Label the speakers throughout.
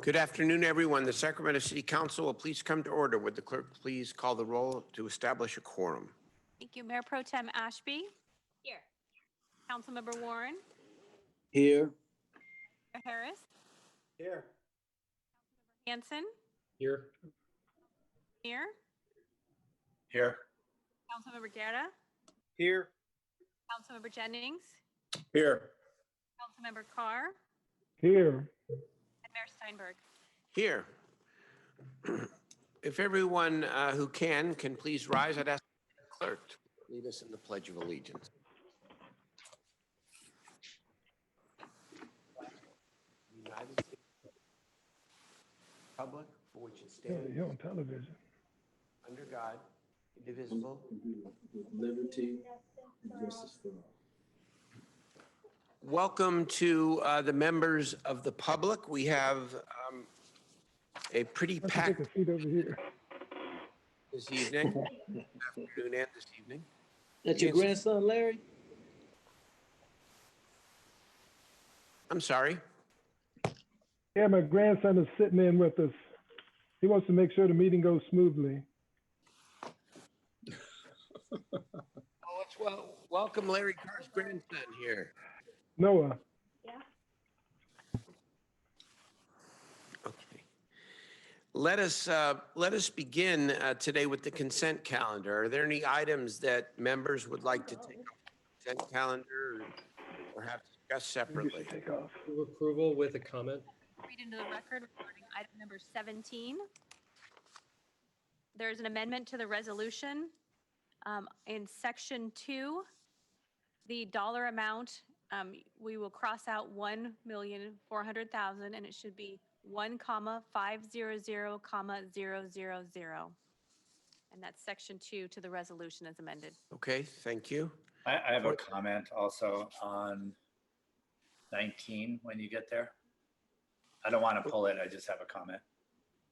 Speaker 1: Good afternoon, everyone. The Sacramento City Council will please come to order. Would the clerk please call the roll to establish a quorum?
Speaker 2: Thank you. Mayor Pro Tem Ashby. Here. Councilmember Warren.
Speaker 3: Here.
Speaker 2: Mayor Harris.
Speaker 3: Here.
Speaker 2: Hanson.
Speaker 3: Here.
Speaker 2: Here.
Speaker 3: Here.
Speaker 2: Councilmember Guerra.
Speaker 3: Here.
Speaker 2: Councilmember Jennings.
Speaker 3: Here.
Speaker 2: Councilmember Carr.
Speaker 4: Here.
Speaker 2: And Mayor Steinberg.
Speaker 1: Here. If everyone who can please rise, I'd ask the clerk to lead us in the Pledge of Allegiance. United States Republic for which it
Speaker 4: Yeah,
Speaker 1: stands,
Speaker 4: you're on television.
Speaker 1: under God, indivisible.
Speaker 3: With liberty and justice for all.
Speaker 1: Welcome to the members of the public. We have a pretty
Speaker 4: Why don't you
Speaker 1: packed
Speaker 4: take a seat over here?
Speaker 1: this evening, afternoon and this evening.
Speaker 3: That's your
Speaker 1: Yes.
Speaker 3: grandson, Larry?
Speaker 1: I'm sorry.
Speaker 4: Yeah, my grandson is sitting in with us. He wants to make sure the meeting goes smoothly.
Speaker 1: Welcome Larry Carr's grandson here.
Speaker 4: Noah.
Speaker 1: Okay. Let us begin today with the consent calendar. Are there any items that members would like to take off the consent calendar or have discussed
Speaker 4: You
Speaker 1: separately?
Speaker 4: should take off.
Speaker 5: Move approval with a comment.
Speaker 2: Read into the record regarding item number 17. There's an amendment to the resolution. In section 2, the dollar amount, we will cross out 1,400,000 and it should be 1,500,000. And that's section 2 to the resolution as amended.
Speaker 1: Okay, thank you.
Speaker 6: I have a comment also on 19 when you get there. I don't want to pull it, I just have a comment.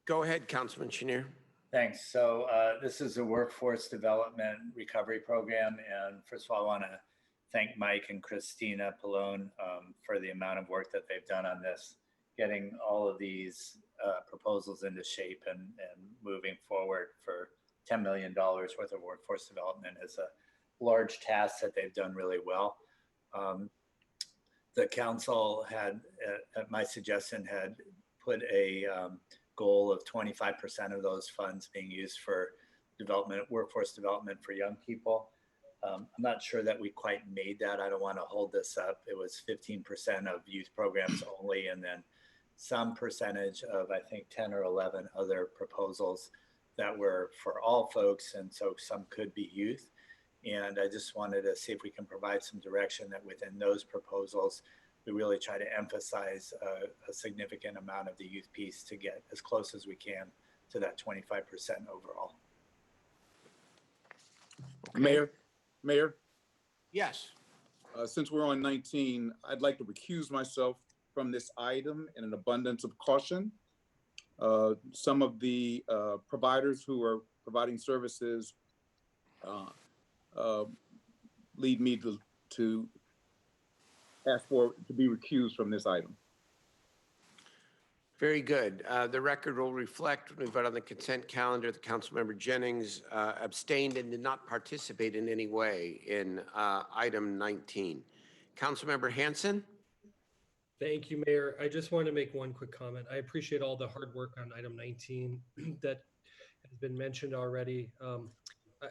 Speaker 1: Go ahead, Councilman Chenier.
Speaker 6: Thanks. So this is a workforce development recovery program. And first of all, I want to thank Mike and Christina Pallone for the amount of work that they've done on this, getting all of these proposals into shape and moving forward for $10 million worth of workforce development is a large task that they've done really well. The council had, at my suggestion, had put a goal of 25% of those funds being used for development, workforce development for young people. I'm not sure that we quite made that. I don't want to hold this up. It was 15% of youth programs only, and then some percentage of, I think, 10 or 11 other proposals that were for all folks, and so some could be youth. And I just wanted to see if we can provide some direction that within those proposals, we really try to emphasize a significant amount of the youth piece to get as close as we can to that 25% overall.
Speaker 1: Okay.
Speaker 7: Mayor,
Speaker 1: Yes.
Speaker 7: since we're on 19, I'd like to recuse myself from this item in an abundance of caution. Some of the providers who are providing services lead me to ask to be recused from this item.
Speaker 1: Very good. The record will reflect when we vote on the consent calendar, the Councilmember Jennings abstained and did not participate in any way in item 19. Councilmember Hanson?
Speaker 5: Thank you, Mayor. I just want to make one quick comment. I appreciate all the hard work on item 19 that has been mentioned already.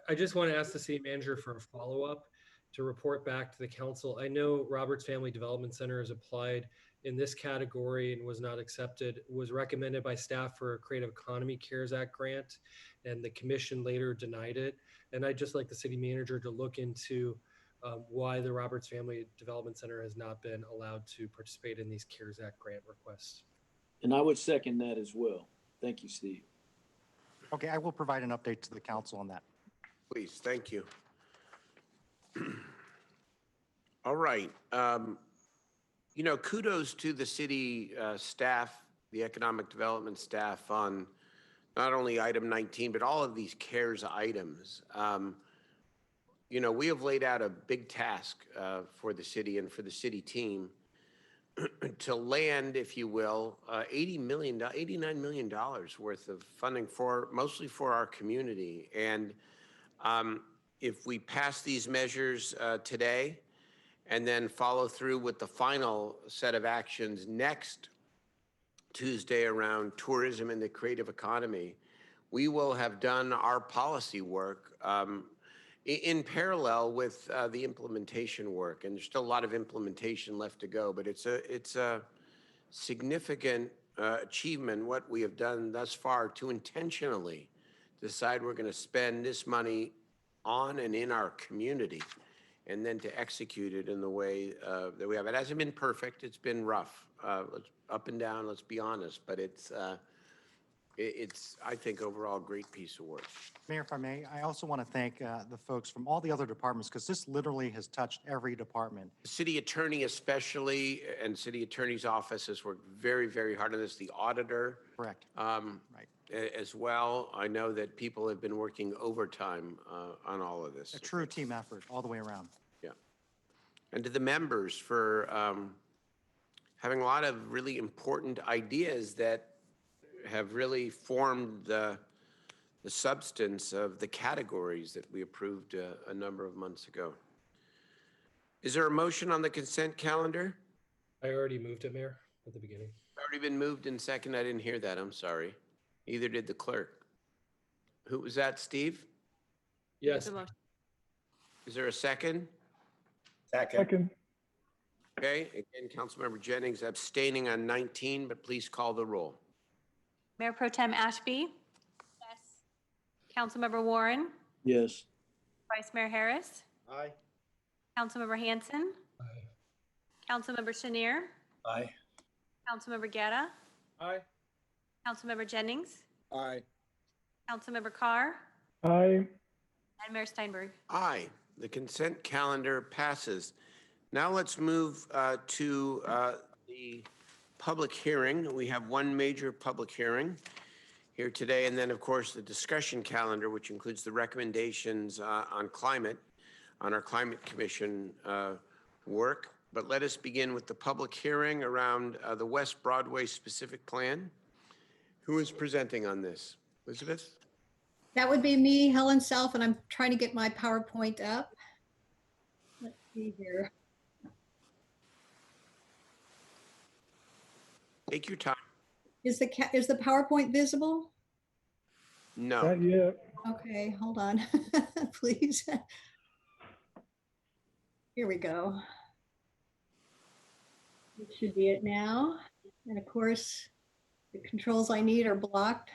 Speaker 5: I just want to ask the city manager for a follow-up to report back to the council. I know Roberts Family Development Center has applied in this category and was not accepted, was recommended by staff for a Creative Economy CARES Act grant, and the commission later denied it. And I'd just like the city manager to look into why the Roberts Family Development Center has not been allowed to participate in these CARES Act grant requests.
Speaker 3: And I would second that as well. Thank you, Steve.
Speaker 8: Okay, I will provide an update to the council on that.
Speaker 1: Please, thank you. All right. You know, kudos to the city staff, the economic development staff on not only item 19, but all of these CARES items. You know, we have laid out a big task for the city and for the city team to land, if you will, $89 million worth of funding mostly for our community. And if we pass these measures today and then follow through with the final set of actions next Tuesday around tourism and the creative economy, we will have done our policy work in parallel with the implementation work. And there's still a lot of implementation left to go, but it's a significant achievement what we have done thus far to intentionally decide we're going to spend this money on and in our community, and then to execute it in the way that we have. It hasn't been perfect. It's been rough. It's up and down, let's be honest, but it's, I think, overall a great piece of work.
Speaker 8: Mayor, if I may, I also want to thank the folks from all the other departments, because this literally has touched every department.
Speaker 1: The city attorney especially, and city attorney's office has worked very, very hard on this. The auditor.
Speaker 8: Correct.
Speaker 1: Right. As well. I know that people have been working overtime on all of this.
Speaker 8: A true team effort all the way around.
Speaker 1: Yeah. And to the members for having a lot of really important ideas that have really formed the substance of the categories that we approved a number of months ago. Is there a motion on the consent calendar?
Speaker 5: I already moved it, Mayor, at the beginning.
Speaker 1: Already been moved and second. I didn't hear that. I'm sorry. Either did the clerk. Who was that, Steve?
Speaker 5: Yes.
Speaker 2: The motion.
Speaker 1: Is there a second?
Speaker 6: Second.
Speaker 4: Second,
Speaker 1: Okay, again, Councilmember Jennings abstaining on 19, but please call the roll.
Speaker 2: Mayor Pro Tem Ashby? Yes. Councilmember Warren?
Speaker 3: Yes.
Speaker 2: Vice Mayor Harris?
Speaker 7: Aye.
Speaker 2: Councilmember Hanson?
Speaker 5: Aye.
Speaker 2: Councilmember Chenier?
Speaker 6: Aye.
Speaker 2: Councilmember Guerra?
Speaker 5: Aye.
Speaker 2: Councilmember Jennings?
Speaker 7: Aye.
Speaker 2: Councilmember Carr?
Speaker 4: aye.
Speaker 2: And Mayor Steinberg.
Speaker 1: Aye, the consent calendar passes. Now let's move to the public hearing. We have one major public hearing here today, and then, of course, the discussion calendar, which includes the recommendations on climate, on our Climate Commission work. But let us begin with the public hearing around the West Broadway specific plan. Who is presenting on this? Elizabeth?
Speaker 9: That would be me, Helen Self, and I'm trying to get my PowerPoint up. Let's see here.
Speaker 1: Take your time.
Speaker 9: Is the PowerPoint visible?
Speaker 1: No.
Speaker 4: Not yet.
Speaker 9: Okay, hold on, please. Here we go. It should be it now. And of course, the controls I need are blocked.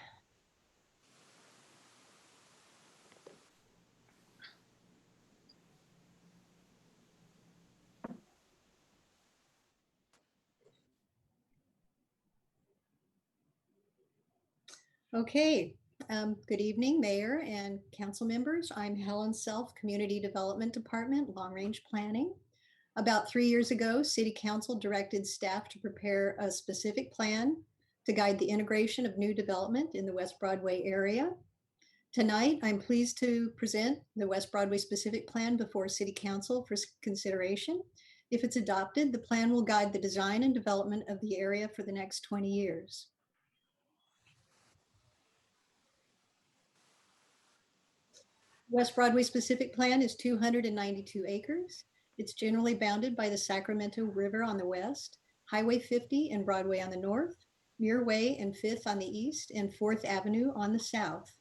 Speaker 9: Okay, good evening, Mayor and council members. I'm Helen Self, Community Development Department, Long Range Planning. About 3 years ago, City Council directed staff to prepare a specific plan to guide the integration of new development in the West Broadway area. Tonight, I'm pleased to present the West Broadway specific plan before City Council for consideration. If it's adopted, the plan will guide the design and development of the area for the next 20 years. West Broadway specific plan is 292 acres. It's generally bounded by the Sacramento River on the west, Highway 50 and Broadway on the north, Muir Way and 5th on the east, and 4th Avenue on the south.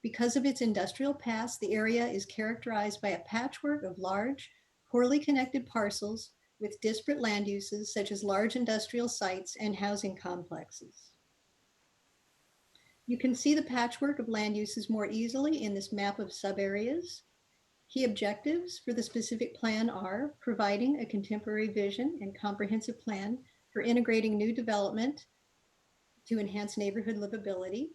Speaker 9: Because of its industrial past, the area is characterized by a patchwork of large, poorly connected parcels with disparate land uses such as large industrial sites and housing complexes. You can see the patchwork of land uses more easily in this map of subareas. Key objectives for the specific plan are providing a contemporary vision and comprehensive plan for integrating new development to enhance neighborhood livability,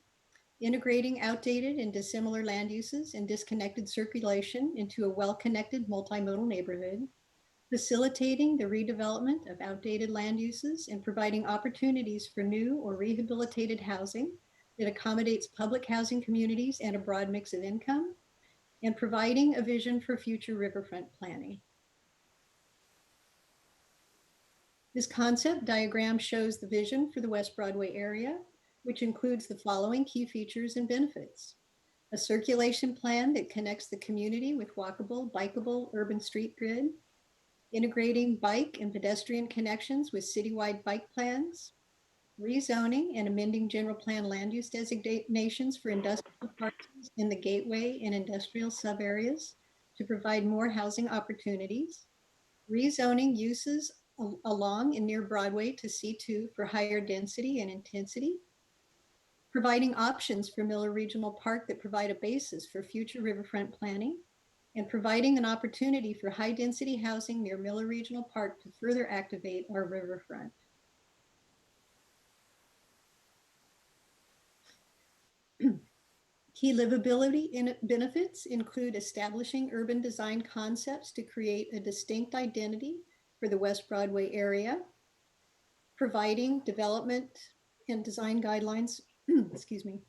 Speaker 9: integrating outdated and dissimilar land uses and disconnected circulation into a well-connected multimodal neighborhood, facilitating the redevelopment of outdated land uses and providing opportunities for new or rehabilitated housing that accommodates public housing communities and a broad mix of income, and providing a vision for future riverfront planning. This concept diagram shows the vision for the West Broadway area, which includes the following key features and benefits. A circulation plan that connects the community with walkable, bikeable urban street grid, integrating bike and pedestrian connections with citywide bike plans, rezoning and amending general plan land use designations for industrial parcels in the gateway and industrial subareas to provide more housing opportunities, rezoning uses along and near Broadway to C2 for higher density and intensity, providing options for Miller Regional Park that provide a basis for future riverfront planning, and providing an opportunity for high density housing near Miller Regional Park to further activate our riverfront. Key livability benefits include establishing urban design concepts to create a distinct identity for the West Broadway area, providing development and design guidelines, excuse me,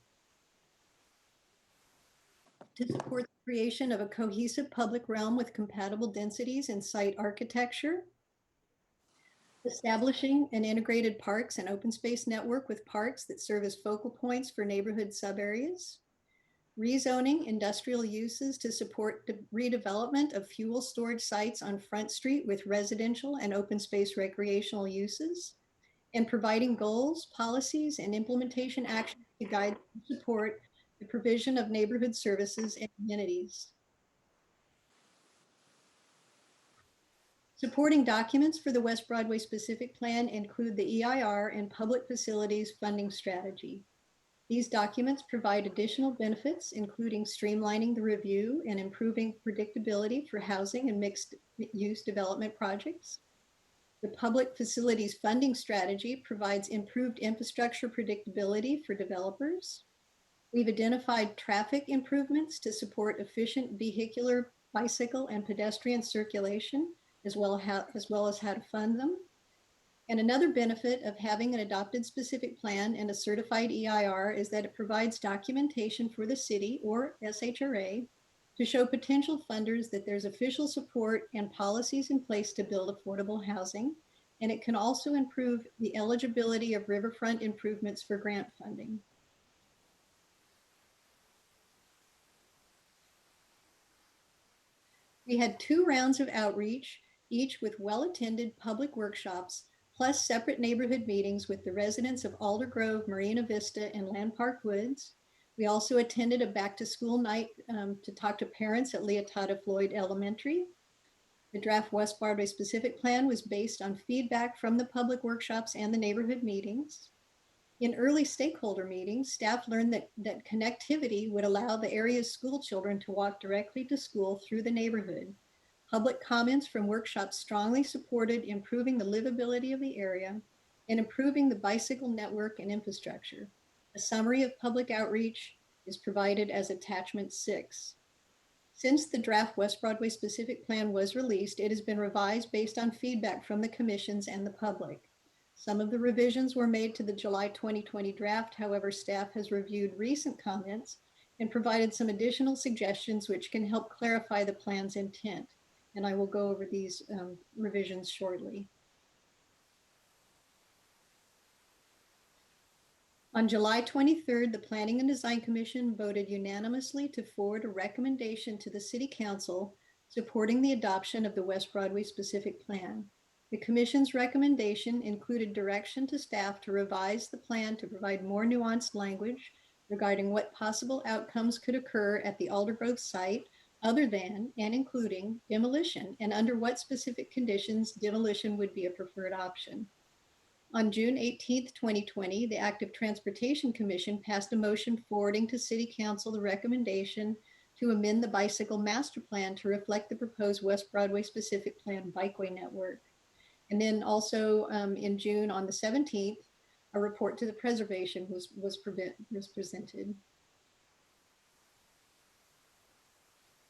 Speaker 9: to support the creation of a cohesive public realm with compatible densities and site architecture, establishing an integrated parks and open space network with parks that serve as focal points for neighborhood subareas, rezoning industrial uses to support the redevelopment of fuel storage sites on Front Street with residential and open space recreational uses, and providing goals, policies, and implementation actions to guide and support the provision of neighborhood services and amenities. Supporting documents for the West Broadway specific plan include the EIR and Public Facilities Funding Strategy. These documents provide additional benefits, including streamlining the review and improving predictability for housing and mixed use development projects. The Public Facilities Funding Strategy provides improved infrastructure predictability for developers. We've identified traffic improvements to support efficient vehicular, bicycle, and pedestrian circulation, as well as how to fund them. And another benefit of having an adopted specific plan and a certified EIR is that it provides documentation for the city or SHRA to show potential funders that there's official support and policies in place to build affordable housing. And it can also improve the eligibility of riverfront improvements for grant funding. We had 2 rounds of outreach, each with well-attended public workshops, plus separate neighborhood meetings with the residents of Alder Grove, Marina Vista, and Land Park Woods. We also attended a back-to-school night to talk to parents at Leotada Floyd Elementary. The draft West Broadway specific plan was based on feedback from the public workshops and the neighborhood meetings. In early stakeholder meetings, staff learned that connectivity would allow the area's school children to walk directly to school through the neighborhood. Public comments from workshops strongly supported improving the livability of the area and improving the bicycle network and infrastructure. A summary of public outreach is provided as attachment 6. Since the draft West Broadway specific plan was released, it has been revised based on feedback from the commissions and the public. Some of the revisions were made to the July 2020 draft. However, staff has reviewed recent comments and provided some additional suggestions which can help clarify the plan's intent. And I will go over these revisions shortly. On July 23rd, the Planning and Design Commission voted unanimously to forward a recommendation to the City Council supporting the adoption of the West Broadway specific plan. The Commission's recommendation included direction to staff to revise the plan to provide more nuanced language regarding what possible outcomes could occur at the Alder Grove site other than and including demolition, and under what specific conditions demolition would be a preferred option. On June 18th, 2020, the Active Transportation Commission passed a motion forwarding to City Council the recommendation to amend the bicycle master plan to reflect the proposed West Broadway specific plan bikeway network. And then also in June on the 17th, a report to the preservation was presented.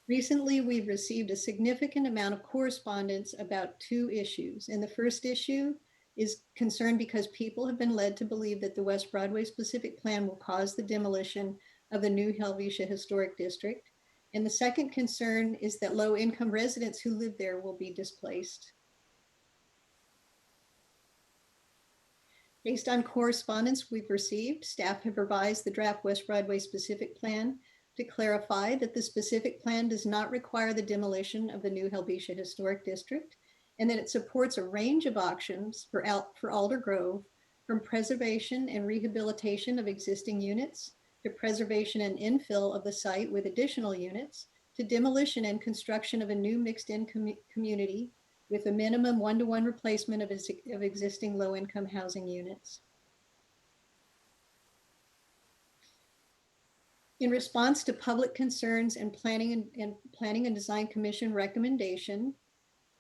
Speaker 9: Recently, we've received a significant amount of correspondence about 2 issues. And the first issue is concerned because people have been led to believe that the West Broadway specific plan will cause the demolition of the new Helvetia Historic District. And the second concern is that low-income residents who live there will be displaced. Based on correspondence we've received, staff have revised the draft West Broadway specific plan to clarify that the specific plan does not require the demolition of the new Helvetia Historic District, and that it supports a range of options for Alder Grove, from preservation and rehabilitation of existing units, to preservation and infill of the site with additional units, to demolition and construction of a new mixed-in community with a minimum 1-to-1 replacement of existing low-income housing units. In response to public concerns and Planning and Design Commission recommendation,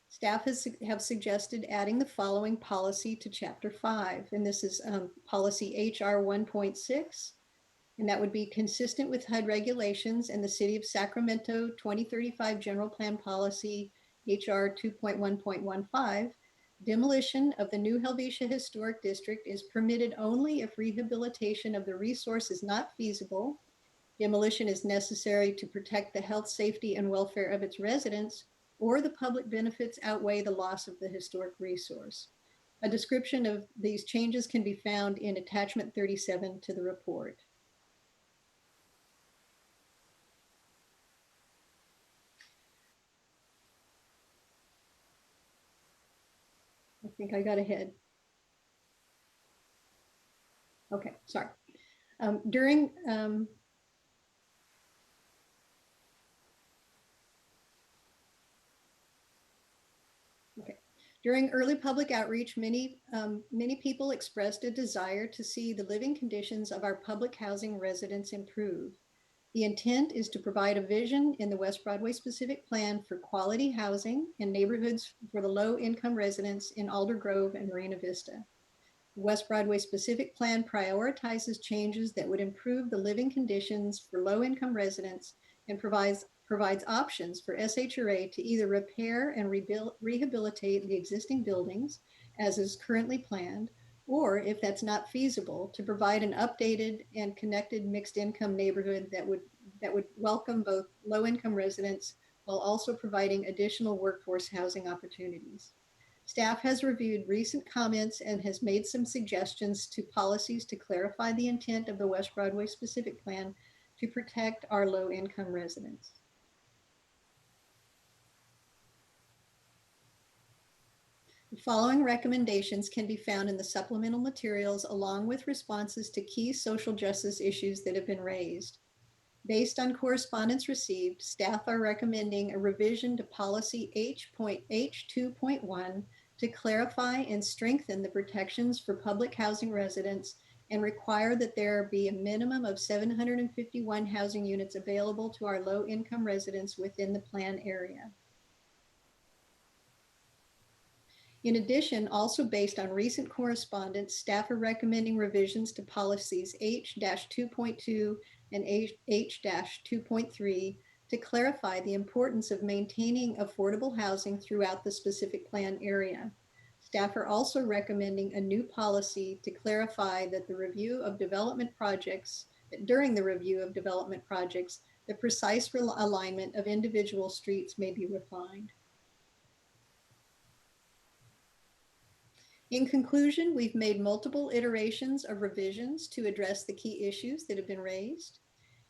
Speaker 9: staff have suggested adding the following policy to Chapter 5, and this is policy HR 1.6, and that would be consistent with HUD regulations and the City of Sacramento 2035 General Plan Policy HR 2.1.15. Demolition of the new Helvetia Historic District is permitted only if rehabilitation of the resource is not feasible. Demolition is necessary to protect the health, safety, and welfare of its residents, or the public benefits outweigh the loss of the historic resource. A description of these changes can be found in attachment 37 to the report. I think I got ahead. Okay, sorry. During early public outreach, many people expressed a desire to see the living conditions of our public housing residents improve. The intent is to provide a vision in the West Broadway specific plan for quality housing and neighborhoods for the low-income residents in Alder Grove and Marina Vista. The West Broadway specific plan prioritizes changes that would improve the living conditions for low-income residents and provides options for SHRA to either repair and rehabilitate the existing buildings as is currently planned, or if that's not feasible, to provide an updated and connected mixed income neighborhood that would welcome both low income residents while also providing additional workforce housing opportunities. Staff has reviewed recent comments and has made some suggestions to policies to clarify the intent of the West Broadway specific plan to protect our low income residents. The following recommendations can be found in the supplemental materials along with responses to key social justice issues that have been raised. Based on correspondence received, staff are recommending a revision to policy H.H2.1 to clarify and strengthen the protections for public housing residents and require that there be a minimum of 751 housing units available to our low-income residents within the plan area. In addition, also based on recent correspondence, staff are recommending revisions to policies H-2.2 and H-2.3 to clarify the importance of maintaining affordable housing throughout the specific plan area. Staff are also recommending a new policy to clarify that during the review of development projects, the precise alignment of individual streets may be refined. In conclusion, we've made multiple iterations of revisions to address the key issues that have been raised.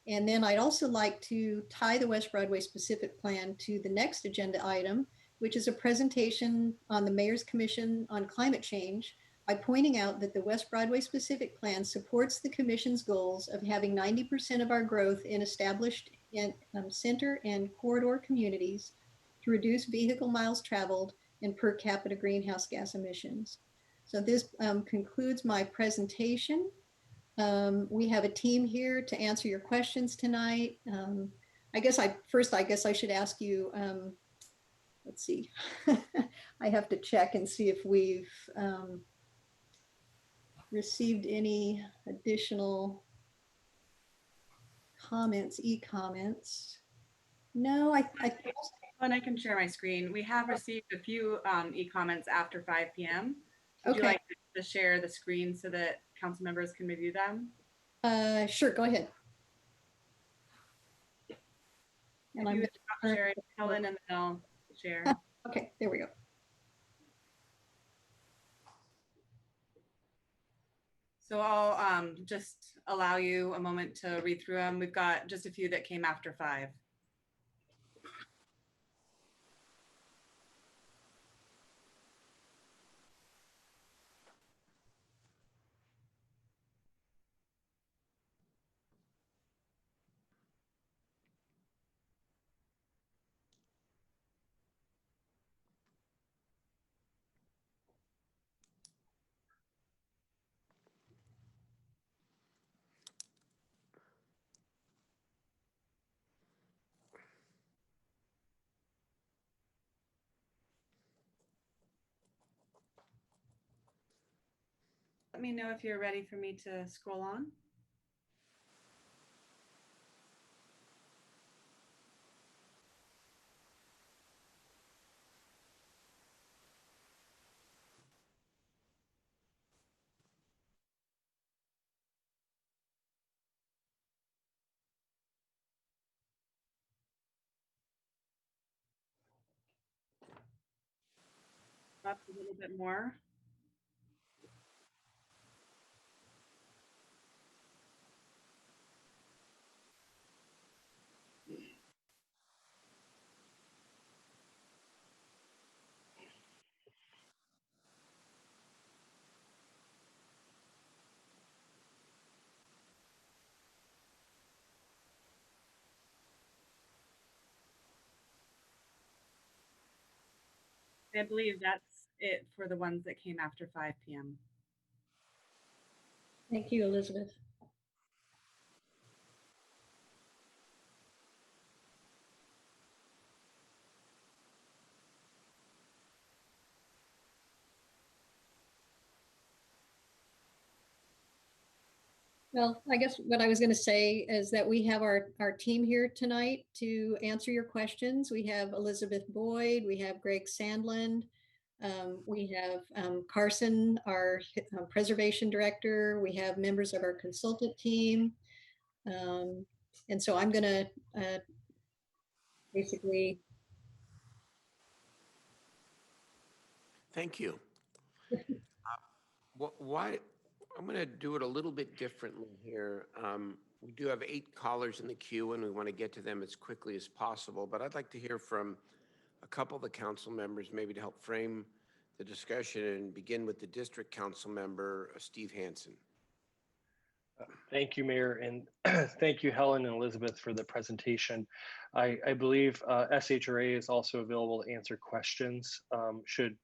Speaker 9: And then I'd also like to tie the West Broadway specific plan to the next agenda item, which is a presentation on the Mayor's Commission on Climate Change, by pointing out that the West Broadway specific plan supports the Commission's goals of having 90% of our growth in established center and corridor communities to reduce vehicle miles traveled and per capita greenhouse gas emissions. So this concludes my presentation. We have a team here to answer your questions tonight. I guess I should ask you, let's see. I have to check and see if we've received any additional comments, e-comments. No,
Speaker 10: And I can share my screen. We have received a few e-comments after 5 p.m. Would you
Speaker 9: okay.
Speaker 10: like to share the screen so that council members can review them?
Speaker 9: Sure, go ahead. And I'm
Speaker 10: sharing Helen and then I'll share.
Speaker 9: Okay, there we go.
Speaker 10: So I'll just allow you a moment to read through them. We've got just a few that came after 5. Let me know if you're ready for me to scroll on. Up a little bit more. I believe that's it for the ones that came after 5 p.m.
Speaker 9: Thank you, Elizabeth. Well, I guess what I was going to say is that we have our team here tonight to answer your questions. We have Elizabeth Boyd, we have Greg Sandland, we have Carson, our preservation director, we have members of our consultant team. And so I'm going to basically.
Speaker 1: Thank you. Why, I'm going to do it a little bit differently here. We do have 8 callers in the queue, and we want to get to them as quickly as possible. But I'd like to hear from a couple of the council members, maybe to help frame the discussion, and begin with the district council member, Steve Hansen.
Speaker 5: Thank you, Mayor, and thank you, Helen and Elizabeth, for the presentation. I believe SHRA is also available to answer questions should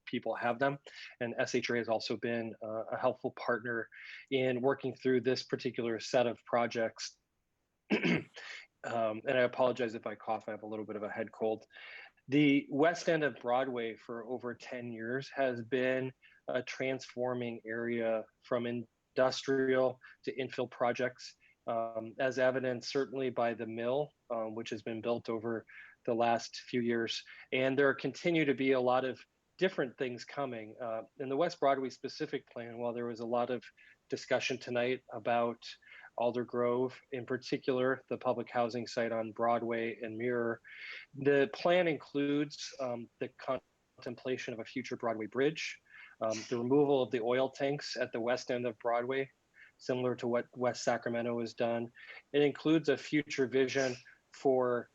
Speaker 5: people have them. And SHRA has also been a helpful partner in working through this particular set of projects. And I apologize if I cough, I have a little bit of a head cold. The West End of Broadway for over 10 years has been a transforming area from industrial to infill projects, as evidenced certainly by the mill, which has been built over the last few years. And there continue to be a lot of different things coming. In the West Broadway specific plan, while there was a lot of discussion tonight about Alder Grove, in particular, the public housing site on Broadway and Mirror, the plan includes the contemplation of a future Broadway bridge, the removal of the oil tanks at the west end of Broadway, similar to what West Sacramento has done. It includes a future vision for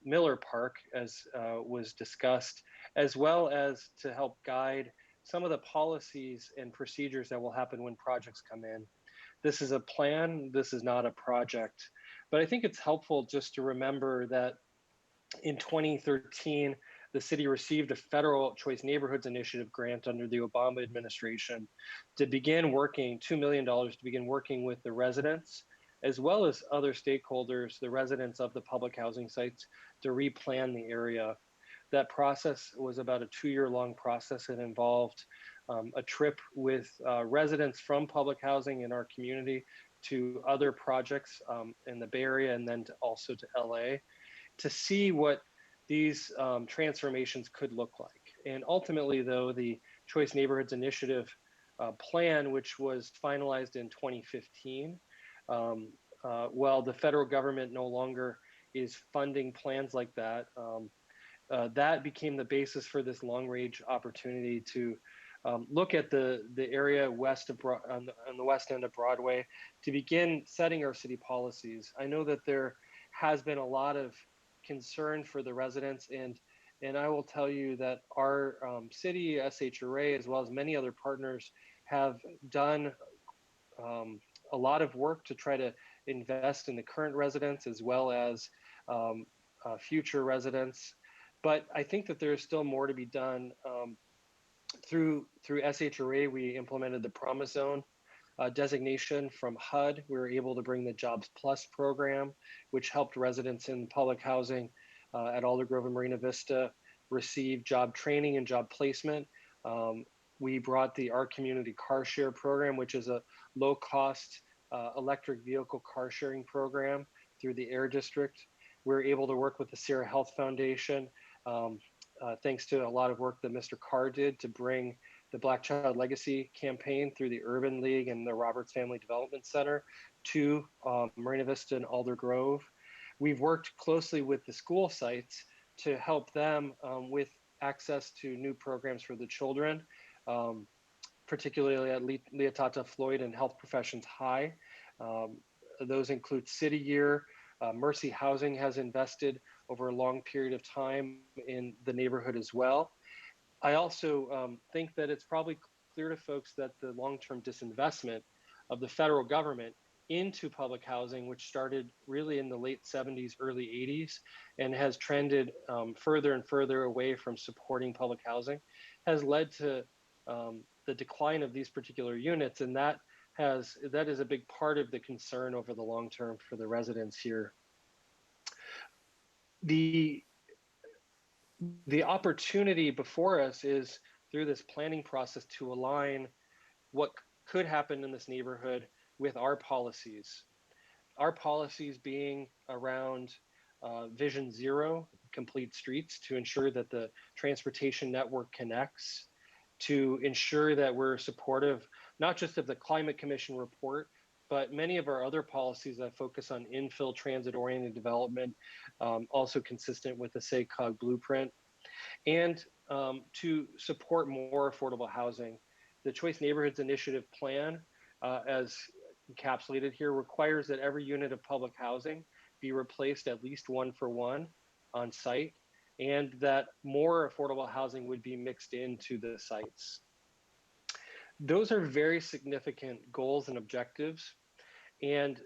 Speaker 5: Miller Park, as was discussed, as well as to help guide some of the policies and procedures that will happen when projects come in. This is a plan, this is not a project. But I think it's helpful just to remember that in 2013, the city received a federal Choice Neighborhoods Initiative grant under the Obama administration to begin working, $2 million to begin working with the residents, as well as other stakeholders, the residents of the public housing sites, to replan the area. That process was about a 2-year-long process. It involved a trip with residents from public housing in our community to other projects in the Bay Area, and then also to LA, to see what these transformations could look like. And ultimately, though, the Choice Neighborhoods Initiative plan, which was finalized in 2015, while the federal government no longer is funding plans like that, that became the basis for this long-range opportunity to look at the area west of on the west end of Broadway to begin setting our city policies. I know that there has been a lot of concern for the residents, and I will tell you that our city SHRA, as well as many other partners, have done a lot of work to try to invest in the current residents as well as future residents. But I think that there's still more to be done. Through SHRA, we implemented the Promise Zone designation from HUD. We were able to bring the Jobs Plus program, which helped residents in public housing at Aldergrove and Marina Vista receive job training and job placement. We brought the Our Community Car Share program, which is a low-cost electric vehicle car sharing program through the Air District. We were able to work with the Sierra Health Foundation, thanks to a lot of work that Mr. Carr did to bring the Black Child Legacy campaign through the Urban League and the Roberts Family Development Center to Marina Vista and Aldergrove. We've worked closely with the school sites to help them with access to new programs for the children, particularly at Leotata Floyd and Health Professions High. Those include City Year. Mercy Housing has invested over a long period of time in the neighborhood as well. I also think that it's probably clear to folks that the long-term disinvestment of the federal government into public housing, which started really in the late 70s, early 80s, and has trended further and further away from supporting public housing, has led to the decline of these particular units. And that is a big part of the concern over the long term for the residents here. The opportunity before us is through this planning process to align what could happen in this neighborhood with our policies. Our policies being around Vision Zero, complete streets, to ensure that the transportation network connects, to ensure that we're supportive, not just of the Climate Commission report, but many of our other policies that focus on infill transit-oriented development, also consistent with the SACOG blueprint, and to support more affordable housing. The Choice Neighborhoods Initiative plan, as encapsulated here, requires that every unit of public housing be replaced at least 1-for-1 on site, and that more affordable housing would be mixed into the sites. Those are very significant goals and objectives. And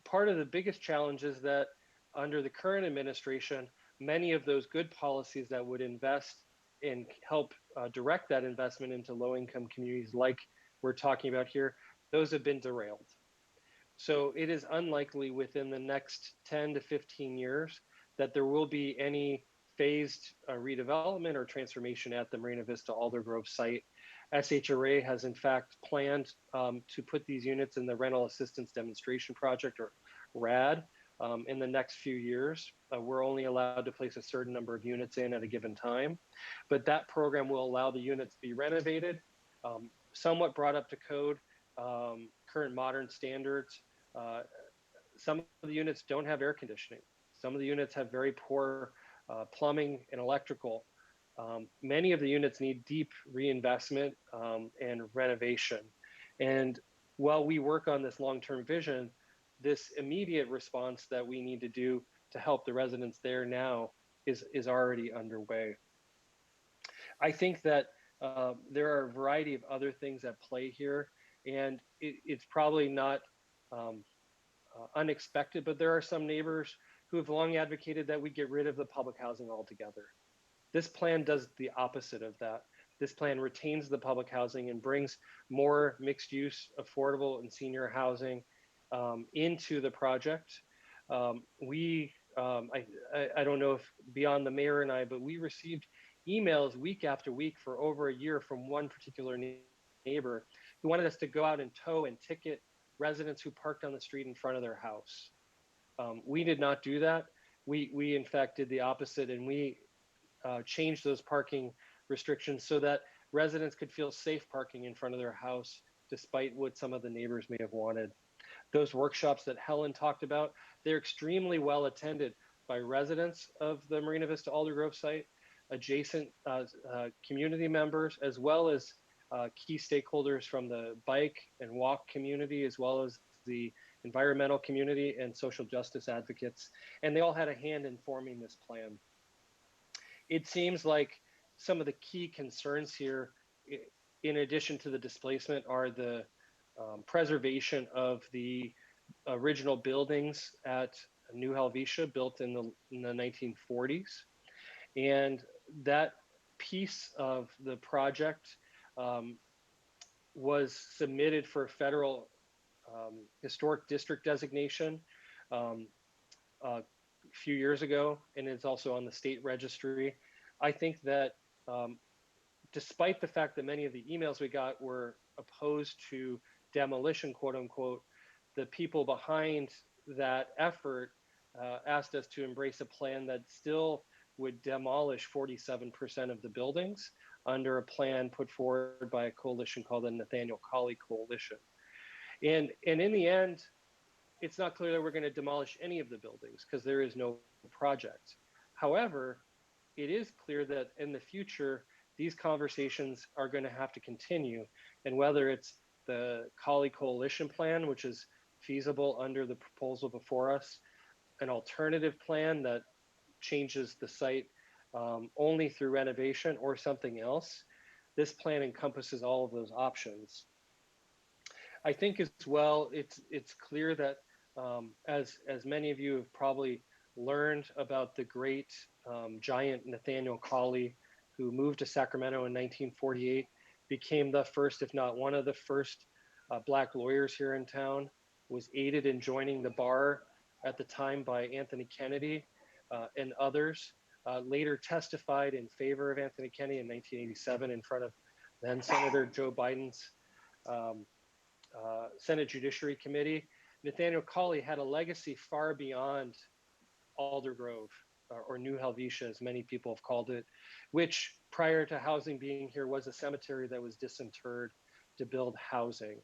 Speaker 5: part of the biggest challenge is that under the current administration, many of those good policies that would invest and help direct that investment into low-income communities like we're talking about here, those have been derailed. So it is unlikely within the next 10 to 15 years that there will be any phased redevelopment or transformation at the Marina Vista Aldergrove site. SHRA has in fact planned to put these units in the Rental Assistance Demonstration Project, or RAD, in the next few years. We're only allowed to place a certain number of units in at a given time, but that program will allow the units to be renovated, somewhat brought up to code, current modern standards. Some of the units don't have air conditioning. Some of the units have very poor plumbing and electrical. Many of the units need deep reinvestment and renovation. And while we work on this long-term vision, this immediate response that we need to do to help the residents there now is already underway. I think that there are a variety of other things at play here, and it's probably not unexpected, but there are some neighbors who have long advocated that we get rid of the public housing altogether. This plan does the opposite of that. This plan retains the public housing and brings more mixed use, affordable, and senior housing into the project. I don't know if beyond the mayor and I, but we received emails week after week for over a year from one particular neighbor who wanted us to go out and tow and ticket residents who parked on the street in front of their house. We did not do that. We in fact did the opposite, and we changed those parking restrictions so that residents could feel safe parking in front of their house, despite what some of the neighbors may have wanted. Those workshops that Helen talked about, they're extremely well attended by residents of the Marina Vista Aldergrove site, adjacent community members, as well as key stakeholders from the bike and walk community, as well as the environmental community and social justice advocates, and they all had a hand in forming this plan. It seems like some of the key concerns here, in addition to the displacement, are the preservation of the original buildings at New Helvetia, built in the 1940s. And that piece of the project was submitted for federal historic district designation a few years ago, and it's also on the state registry. I think that despite the fact that many of the emails we got were opposed to demolition, quote unquote, the people behind that effort asked us to embrace a plan that still would demolish 47% of the buildings under a plan put forward by a coalition called the Nathaniel Colley Coalition. And in the end, it's not clear that we're going to demolish any of the buildings because there is no project. However, it is clear that in the future, these conversations are going to have to continue. And whether it's the Colley Coalition plan, which is feasible under the proposal before us, an alternative plan that changes the site only through renovation, or something else, this plan encompasses all of those options. I think as well, it's clear that as many of you have probably learned about the great giant Nathaniel Colley, who moved to Sacramento in 1948, became the first, if not one of the first, Black lawyers here in town, was aided in joining the bar at the time by Anthony Kennedy and others, later testified in favor of Anthony Kennedy in 1987 in front of then Senator Joe Biden's Senate Judiciary Committee. Nathaniel Colley had a legacy far beyond Aldergrove, or New Helvetia, as many people have called it, which prior to housing being here was a cemetery that was disinterred to build housing.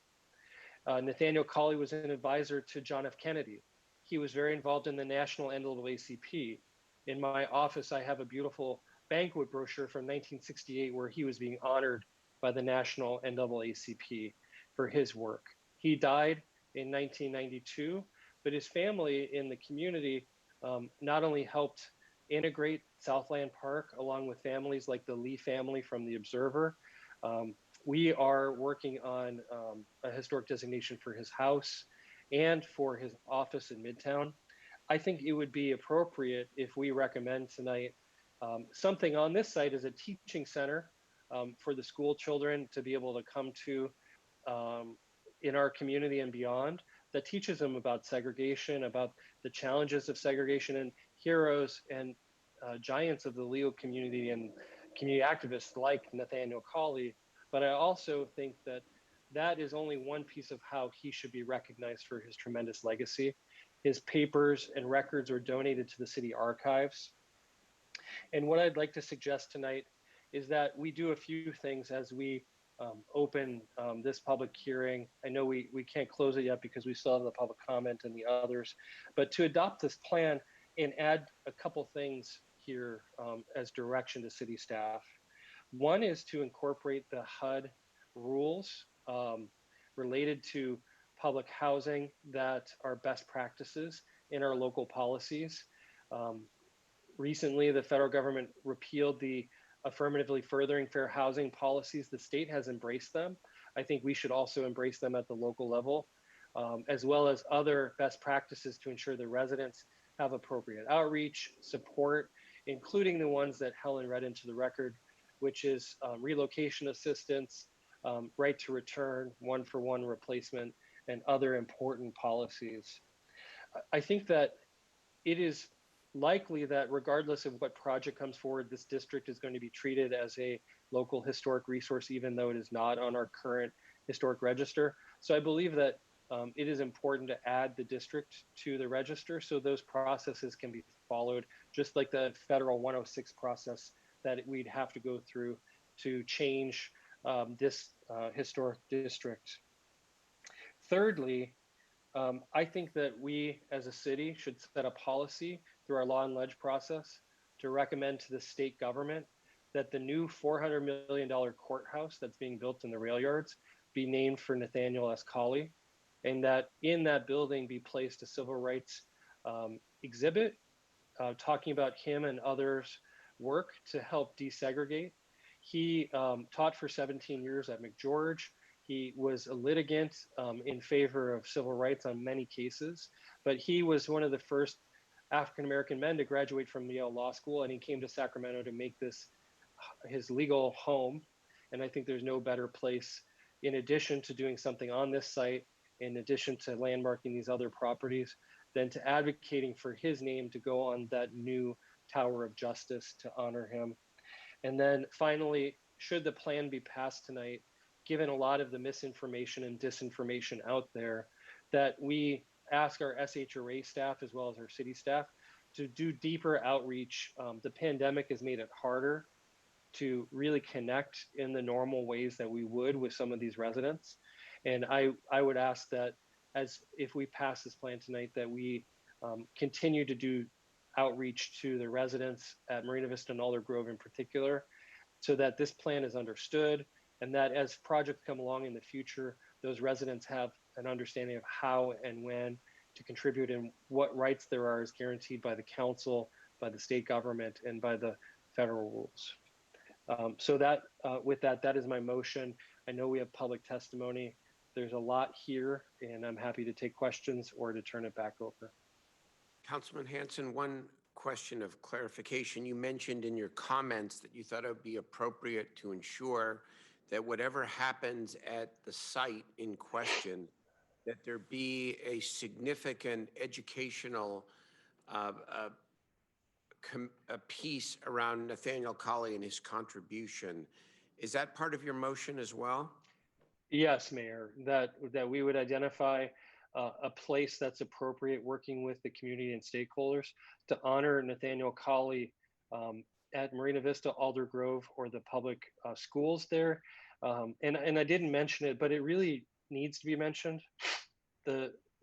Speaker 5: Nathaniel Colley was an advisor to John F. Kennedy. He was very involved in the national NAACP. In my office, I have a beautiful banquet brochure from 1968 where he was being honored by the national NAACP for his work. He died in 1992, but his family in the community not only helped integrate Southland Park along with families like the Lee family from the Observer. We are working on a historic designation for his house and for his office in Midtown. I think it would be appropriate if we recommend tonight something on this site as a teaching center for the school children to be able to come to in our community and beyond, that teaches them about segregation, about the challenges of segregation, and heroes and giants of the legal community and community activists like Nathaniel Colley. But I also think that that is only one piece of how he should be recognized for his tremendous legacy. His papers and records are donated to the city archives. And what I'd like to suggest tonight is that we do a few things as we open this public hearing. I know we can't close it yet because we still have the public comment and the others, but to adopt this plan and add a couple things here as direction to city staff. One is to incorporate the HUD rules related to public housing that are best practices in our local policies. Recently, the federal government repealed the affirmatively furthering fair housing policies. The state has embraced them. I think we should also embrace them at the local level, as well as other best practices to ensure the residents have appropriate outreach, support, including the ones that Helen read into the record, which is relocation assistance, right to return, one-for-one replacement, and other important policies. I think that it is likely that regardless of what project comes forward, this district is going to be treated as a local historic resource, even though it is not on our current historic register. So I believe that it is important to add the district to the register so those processes can be followed, just like the federal 106 process that we'd have to go through to change this historic district. Thirdly, I think that we as a city should set a policy through our law and ledge process to recommend to the state government that the new $400 million courthouse that's being built in the rail yards be named for Nathaniel S. Colley, and that in that building be placed a civil rights exhibit talking about him and others' work to help desegregate. He taught for 17 years at McGeorge. He was a litigant in favor of civil rights on many cases, but he was one of the first African-American men to graduate from Yale Law School, and he came to Sacramento to make this his legal home. And I think there's no better place, in addition to doing something on this site, in addition to landmarking these other properties, than to advocating for his name to go on that new Tower of Justice to honor him. And then finally, should the plan be passed tonight, given a lot of the misinformation and disinformation out there, that we ask our SHRA staff as well as our city staff to do deeper outreach. The pandemic has made it harder to really connect in the normal ways that we would with some of these residents. And I would ask that as if we pass this plan tonight, that we continue to do outreach to the residents at Marina Vista and Alder Grove in particular, so that this plan is understood, and that as projects come along in the future, those residents have an understanding of how and when to contribute and what rights there are as guaranteed by the council, by the state government, and by the federal rules. So that with that, that is my motion. I know we have public testimony. There's a lot here, and I'm happy to take questions or to turn it back over.
Speaker 1: Councilman Hanson, one question of clarification. You mentioned in your comments that you thought it would be appropriate to ensure that whatever happens at the site in question, that there be a significant educational a piece around Nathaniel Colley and his contribution. Is that part of your motion as well?
Speaker 5: Yes, Mayor, that we would identify a place that's appropriate, working with the community and stakeholders to honor Nathaniel Colley at Marina Vista, Alder Grove, or the public schools there. And I didn't mention it, but it really needs to be mentioned.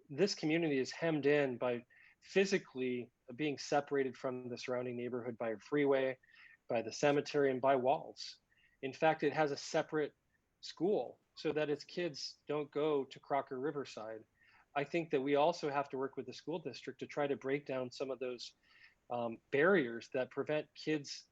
Speaker 5: This community is hemmed in by physically being separated from the surrounding neighborhood by a freeway, by the cemetery, and by walls. In fact, it has a separate school so that its kids don't go to Crocker Riverside. I think that we also have to work with the school district to try to break down some of those barriers that prevent kids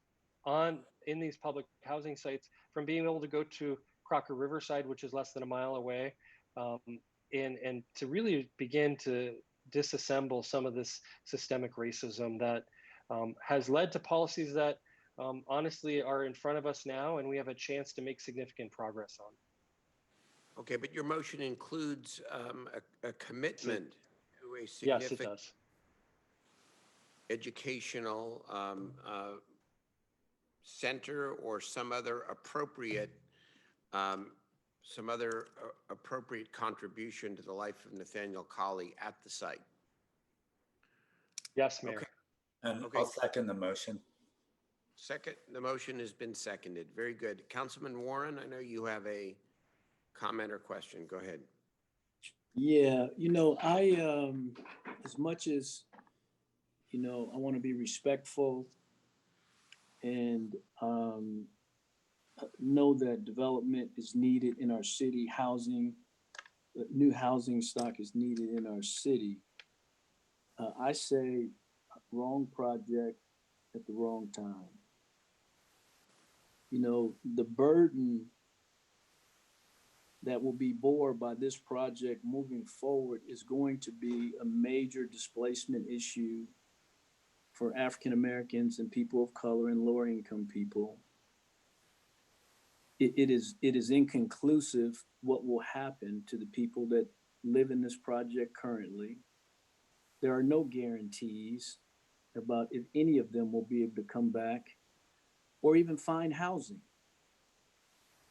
Speaker 5: in these public housing sites from being able to go to Crocker Riverside, which is less than a mile away, and to really begin to disassemble some of this systemic racism that has led to policies that honestly are in front of us now, and we have a chance to make significant progress on.
Speaker 1: Okay, but your motion includes a commitment to a
Speaker 5: Yes, it
Speaker 1: significant
Speaker 5: does.
Speaker 1: educational center or some other appropriate contribution to the life of Nathaniel Colley at the site.
Speaker 5: Yes, Mayor.
Speaker 1: Okay.
Speaker 6: And
Speaker 1: Okay.
Speaker 6: I'll second the motion.
Speaker 1: Second, the motion has been seconded. Very good. Councilman Warren, I know you have a comment or question. Go ahead.
Speaker 3: Yeah, I, as much as, I want to be respectful and know that development is needed in our city, new housing stock is needed in our city. I say wrong project at the wrong time. The burden that will be borne by this project moving forward is going to be a major displacement issue for African Americans and people of color and lower income people. It is inconclusive what will happen to the people that live in this project currently. There are no guarantees about if any of them will be able to come back or even find housing.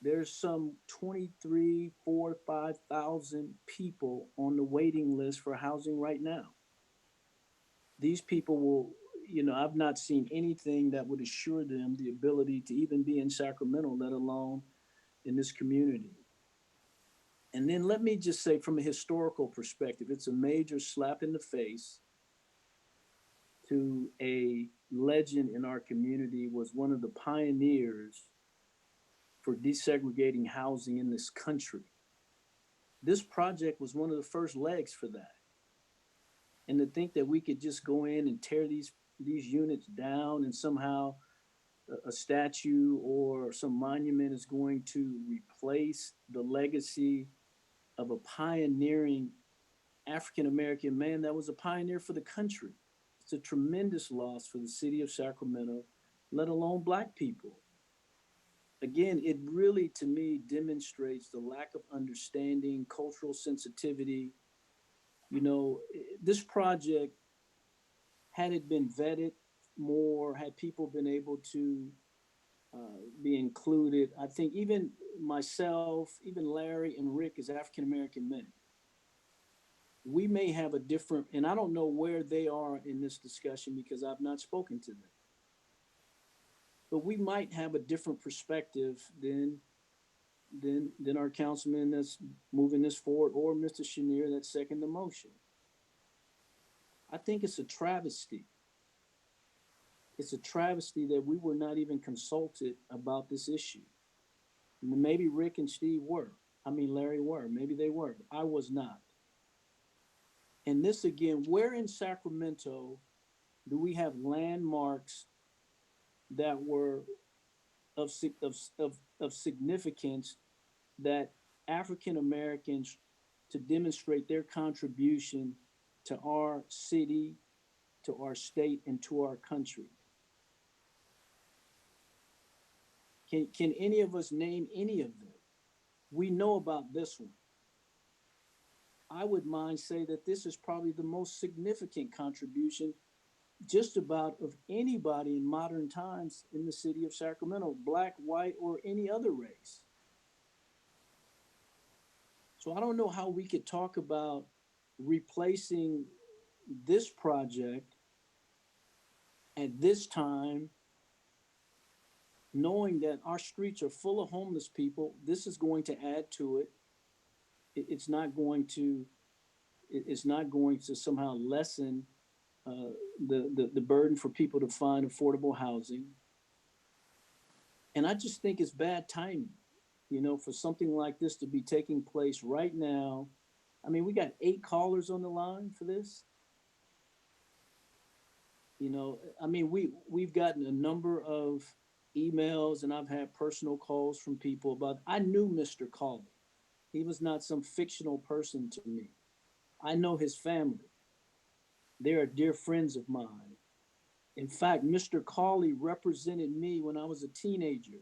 Speaker 3: There's some 23, 4, 5,000 people on the waiting list for housing right now. These people will, I've not seen anything that would assure them the ability to even be in Sacramento, let alone in this community. And then let me just say, from a historical perspective, it's a major slap in the face to a legend in our community, was one of the pioneers for desegregating housing in this country. This project was one of the first legs for that. And to think that we could just go in and tear these units down and somehow a statue or some monument is going to replace the legacy of a pioneering African-American man that was a pioneer for the country. It's a tremendous loss for the city of Sacramento, let alone Black people. Again, it really, to me, demonstrates the lack of understanding, cultural sensitivity. You know, this project, had it been vetted more, had people been able to be included, I think even myself, even Larry and Rick as African-American men, we may have a different, and I don't know where they are in this discussion because I've not spoken to them. But we might have a different perspective than our councilman that's moving this forward, or Mr. Chenier that's second the motion. I think it's a travesty. It's a travesty that we were not even consulted about this issue. Maybe Rick and Steve were. I mean, Larry were. Maybe they were. I was not. And this again, where in Sacramento do we have landmarks that were of significance that African Americans, to demonstrate their contribution to our city, to our state, and to our country? Can any of us name any of them? We know about this one. I would mind say that this is probably the most significant contribution just about of anybody in modern times in the city of Sacramento, Black, white, or any other race. So I don't know how we could talk about replacing this project at this time, knowing that our streets are full of homeless people. This is going to add to it. It's not going to somehow lessen the burden for people to find affordable housing. And I just think it's bad timing, you know, for something like this to be taking place right now. I mean, we got 8 callers on the line for this. You know, I mean, we've gotten a number of emails, and I've had personal calls from people about, I knew Mr. Cawley. He was not some fictional person to me. I know his family. They are dear friends of mine. In fact, Mr. Cawley represented me when I was a teenager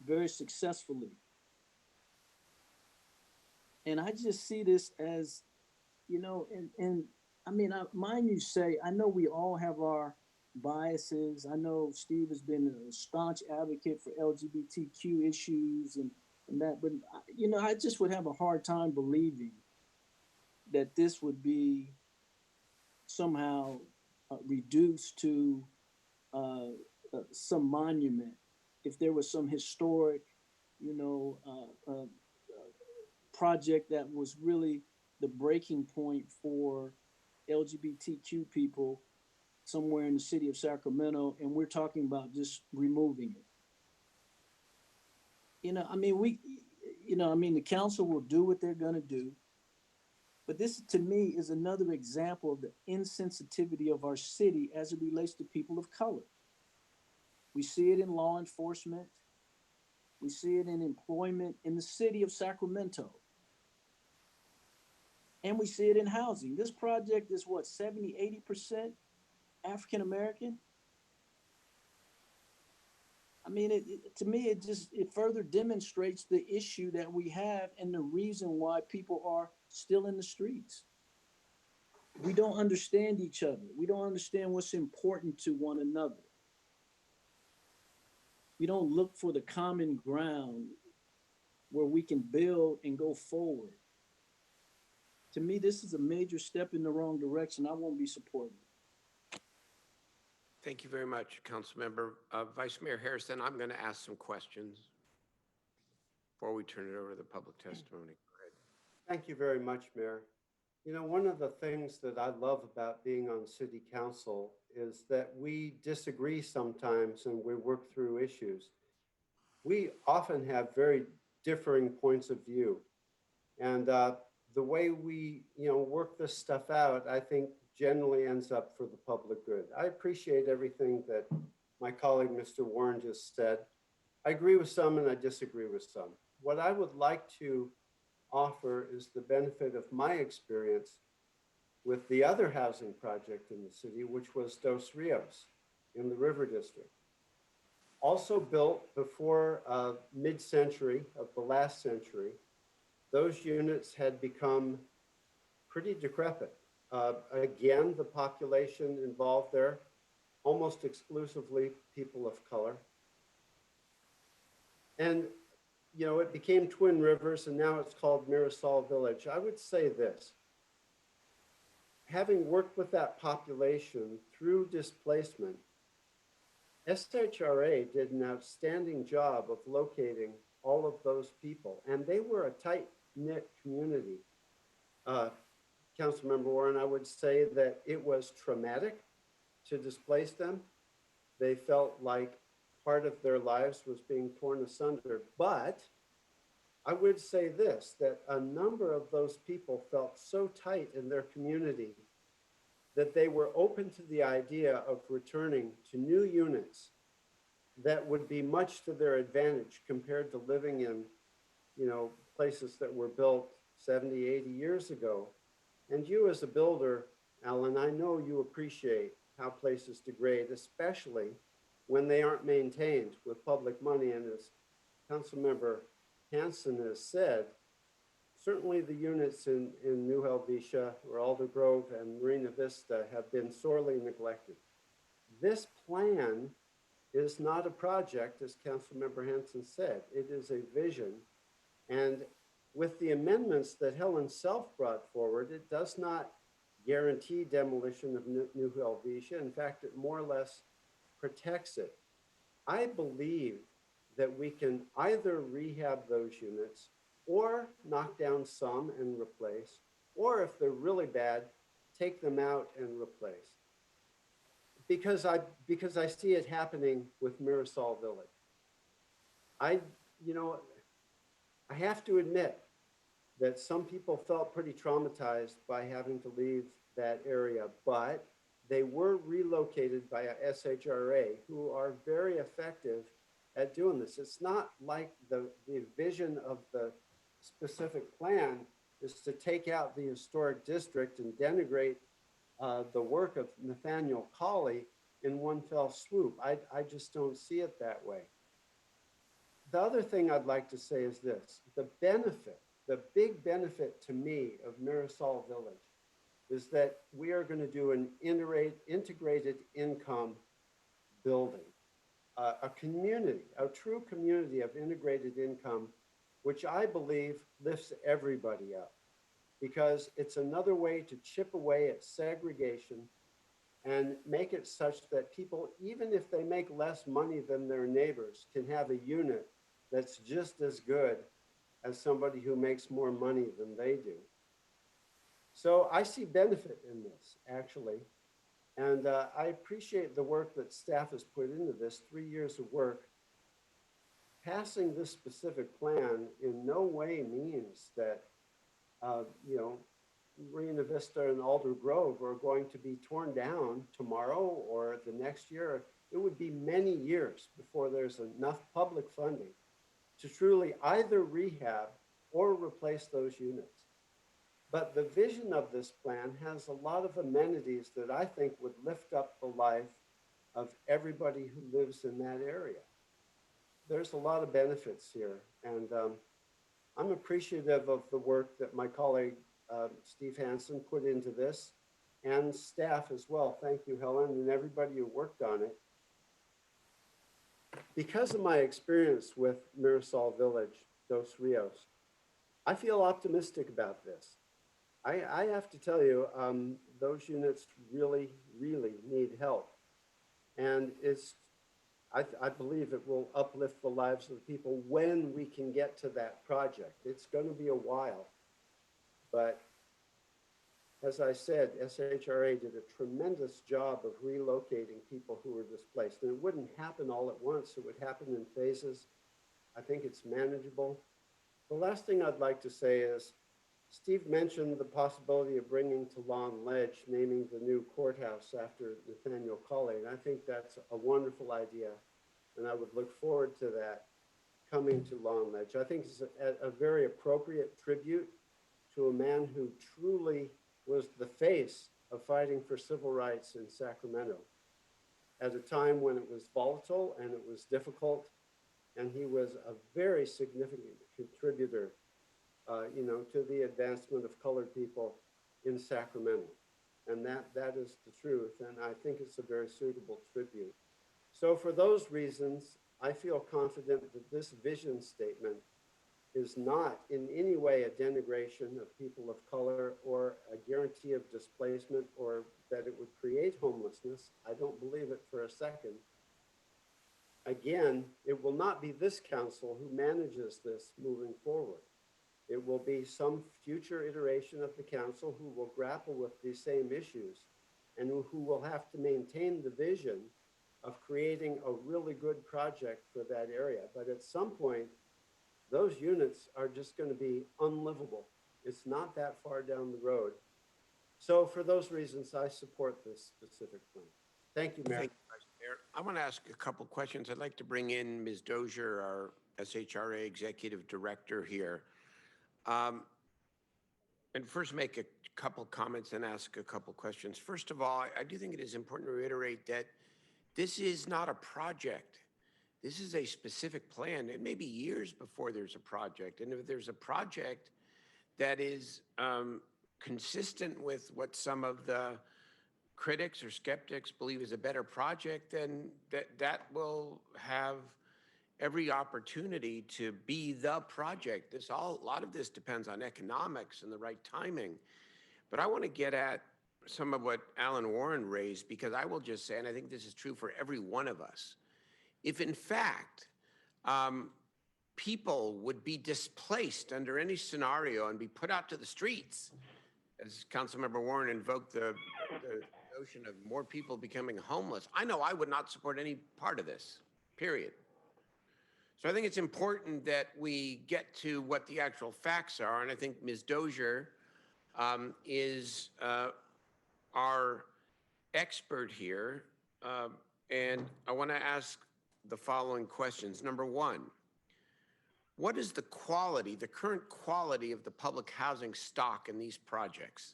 Speaker 3: very successfully. And I just see this as, you know, and I mean, mind you say, I know we all have our biases. I know Steve has been a staunch advocate for LGBTQ issues and that, but you know, I just would have a hard time believing that this would be somehow reduced to some monument. If there was some historic, you know, project that was really the breaking point for LGBTQ people somewhere in the city of Sacramento, and we're talking about just removing it. You know, I mean, the council will do what they're gonna do. But this, to me, is another example of the insensitivity of our city as it relates to people of color. We see it in law enforcement. We see it in employment in the city of Sacramento. And we see it in housing. This project is what, 70, 80% African American? I mean, to me, it further demonstrates the issue that we have and the reason why people are still in the streets. We don't understand each other. We don't understand what's important to one another. We don't look for the common ground where we can build and go forward. To me, this is a major step in the wrong direction. I won't be supporting it.
Speaker 1: Thank you very much, Councilmember. Vice Mayor Harrison, I'm going to ask some questions before we turn it over to the public testimony. Go ahead.
Speaker 11: Thank you very much, Mayor. You know, one of the things that I love about being on city council is that we disagree sometimes and we work through issues. We often have very differing points of view. And the way we, work this stuff out, I think generally ends up for the public good. I appreciate everything that my colleague, Mr. Warren, just said. I agree with some and I disagree with some. What I would like to offer is the benefit of my experience with the other housing project in the city, which was Dos Rios in the River District. Also built before mid-century of the last century, those units had become pretty decrepit. Again, the population involved there, almost exclusively people of color. And, it became Twin Rivers and now it's called Mirasol Village. I would say this, having worked with that population through displacement, SHRA did an outstanding job of locating all of those people, and they were a tight-knit community. Councilmember Warren, I would say that it was traumatic to displace them. They felt like part of their lives was being torn asunder. But I would say this, that a number of those people felt so tight in their community that they were open to the idea of returning to new units that would be much to their advantage compared to living in, places that were built 70, 80 years ago. And you as a builder, Alan, I know you appreciate how places degrade, especially when they aren't maintained with public money. And as Councilmember Hanson has said, certainly the units in New Helvetia or Alder Grove and Marina Vista have been sorely neglected. This plan is not a project, as Councilmember Hanson said. It is a vision. And with the amendments that Helen Self brought forward, it does not guarantee demolition of New Helvetia. In fact, it more or less protects it. I believe that we can either rehab those units or knock down some and replace, or if they're really bad, take them out and replace. Because I see it happening with Mirasol Village. I have to admit that some people felt pretty traumatized by having to leave that area, but they were relocated by a SHRA who are very effective at doing this. It's not like the vision of the specific plan is to take out the historic district and denigrate the work of Nathaniel Colley in one fell swoop. I just don't see it that way. The other thing I'd like to say is this, the big benefit to me of Mirasol Village is that we are going to do an integrated income building, a community, a true community of integrated income, which I believe lifts everybody up because it's another way to chip away at segregation and make it such that people, even if they make less money than their neighbors, can have a unit that's just as good as somebody who makes more money than they do. So I see benefit in this, actually. And I appreciate the work that staff has put into this, 3 years of work. Passing this specific plan in no way means that, Marina Vista and Alder Grove are going to be torn down tomorrow or the next year. It would be many years before there's enough public funding to truly either rehab or replace those units. But the vision of this plan has a lot of amenities that I think would lift up the life of everybody who lives in that area. There's a lot of benefits here, and I'm appreciative of the work that my colleague Steve Hansen put into this, and staff as well. Thank you, Helen, and everybody who worked on it. Because of my experience with Mirasol Village, Dos Rios, I feel optimistic about this. I have to tell you, those units really, really need help. And I believe it will uplift the lives of the people when we can get to that project. It's going to be a while, but as I said, SHRA did a tremendous job of relocating people who were displaced. And it wouldn't happen all at once. It would happen in phases. I think it's manageable. The last thing I'd like to say is, Steve mentioned the possibility of bringing to Lawn Ledge, naming the new courthouse after Nathaniel Colley. And I think that's a wonderful idea. And I would look forward to that coming to Lawn Ledge. I think it's a very appropriate tribute to a man who truly was the face of fighting for civil rights in Sacramento at a time when it was volatile and it was difficult. And he was a very significant contributor, to the advancement of colored people in Sacramento. And that is the truth. And I think it's a very suitable tribute. So for those reasons, I feel confident that this vision statement is not in any way a denigration of people of color or a guarantee of displacement or that it would create homelessness. I don't believe it for a second. Again, it will not be this council who manages this moving forward. It will be some future iteration of the council who will grapple with these same issues and who will have to maintain the vision of creating a really good project for that area. But at some point, those units are just going to be unlivable. It's not that far down the road. So for those reasons, I support this specific plan. Thank you, Mayor.
Speaker 1: Thank you, Vice Mayor. I want to ask a couple questions. I'd like to bring in Ms. Dozier, our SHRA Executive Director here. And first make a couple comments and ask a couple questions. First of all, I do think it is important to reiterate that this is not a project. This is a specific plan. It may be years before there's a project. And if there's a project that is consistent with what some of the critics or skeptics believe is a better project, then that will have every opportunity to be the project. A lot of this depends on economics and the right timing. But I want to get at some of what Alan Warren raised, because I will just say, and I think this is true for every one of us, if in fact people would be displaced under any scenario and be put out to the streets, as Councilmember Warren invoked the notion of more people becoming homeless, I know I would not support any part of this, period. So I think it's important that we get to what the actual facts are, and I think Ms. Dozier is our expert here, and I want to ask the following questions. Number one, what is the quality, the current quality of the public housing stock in these projects?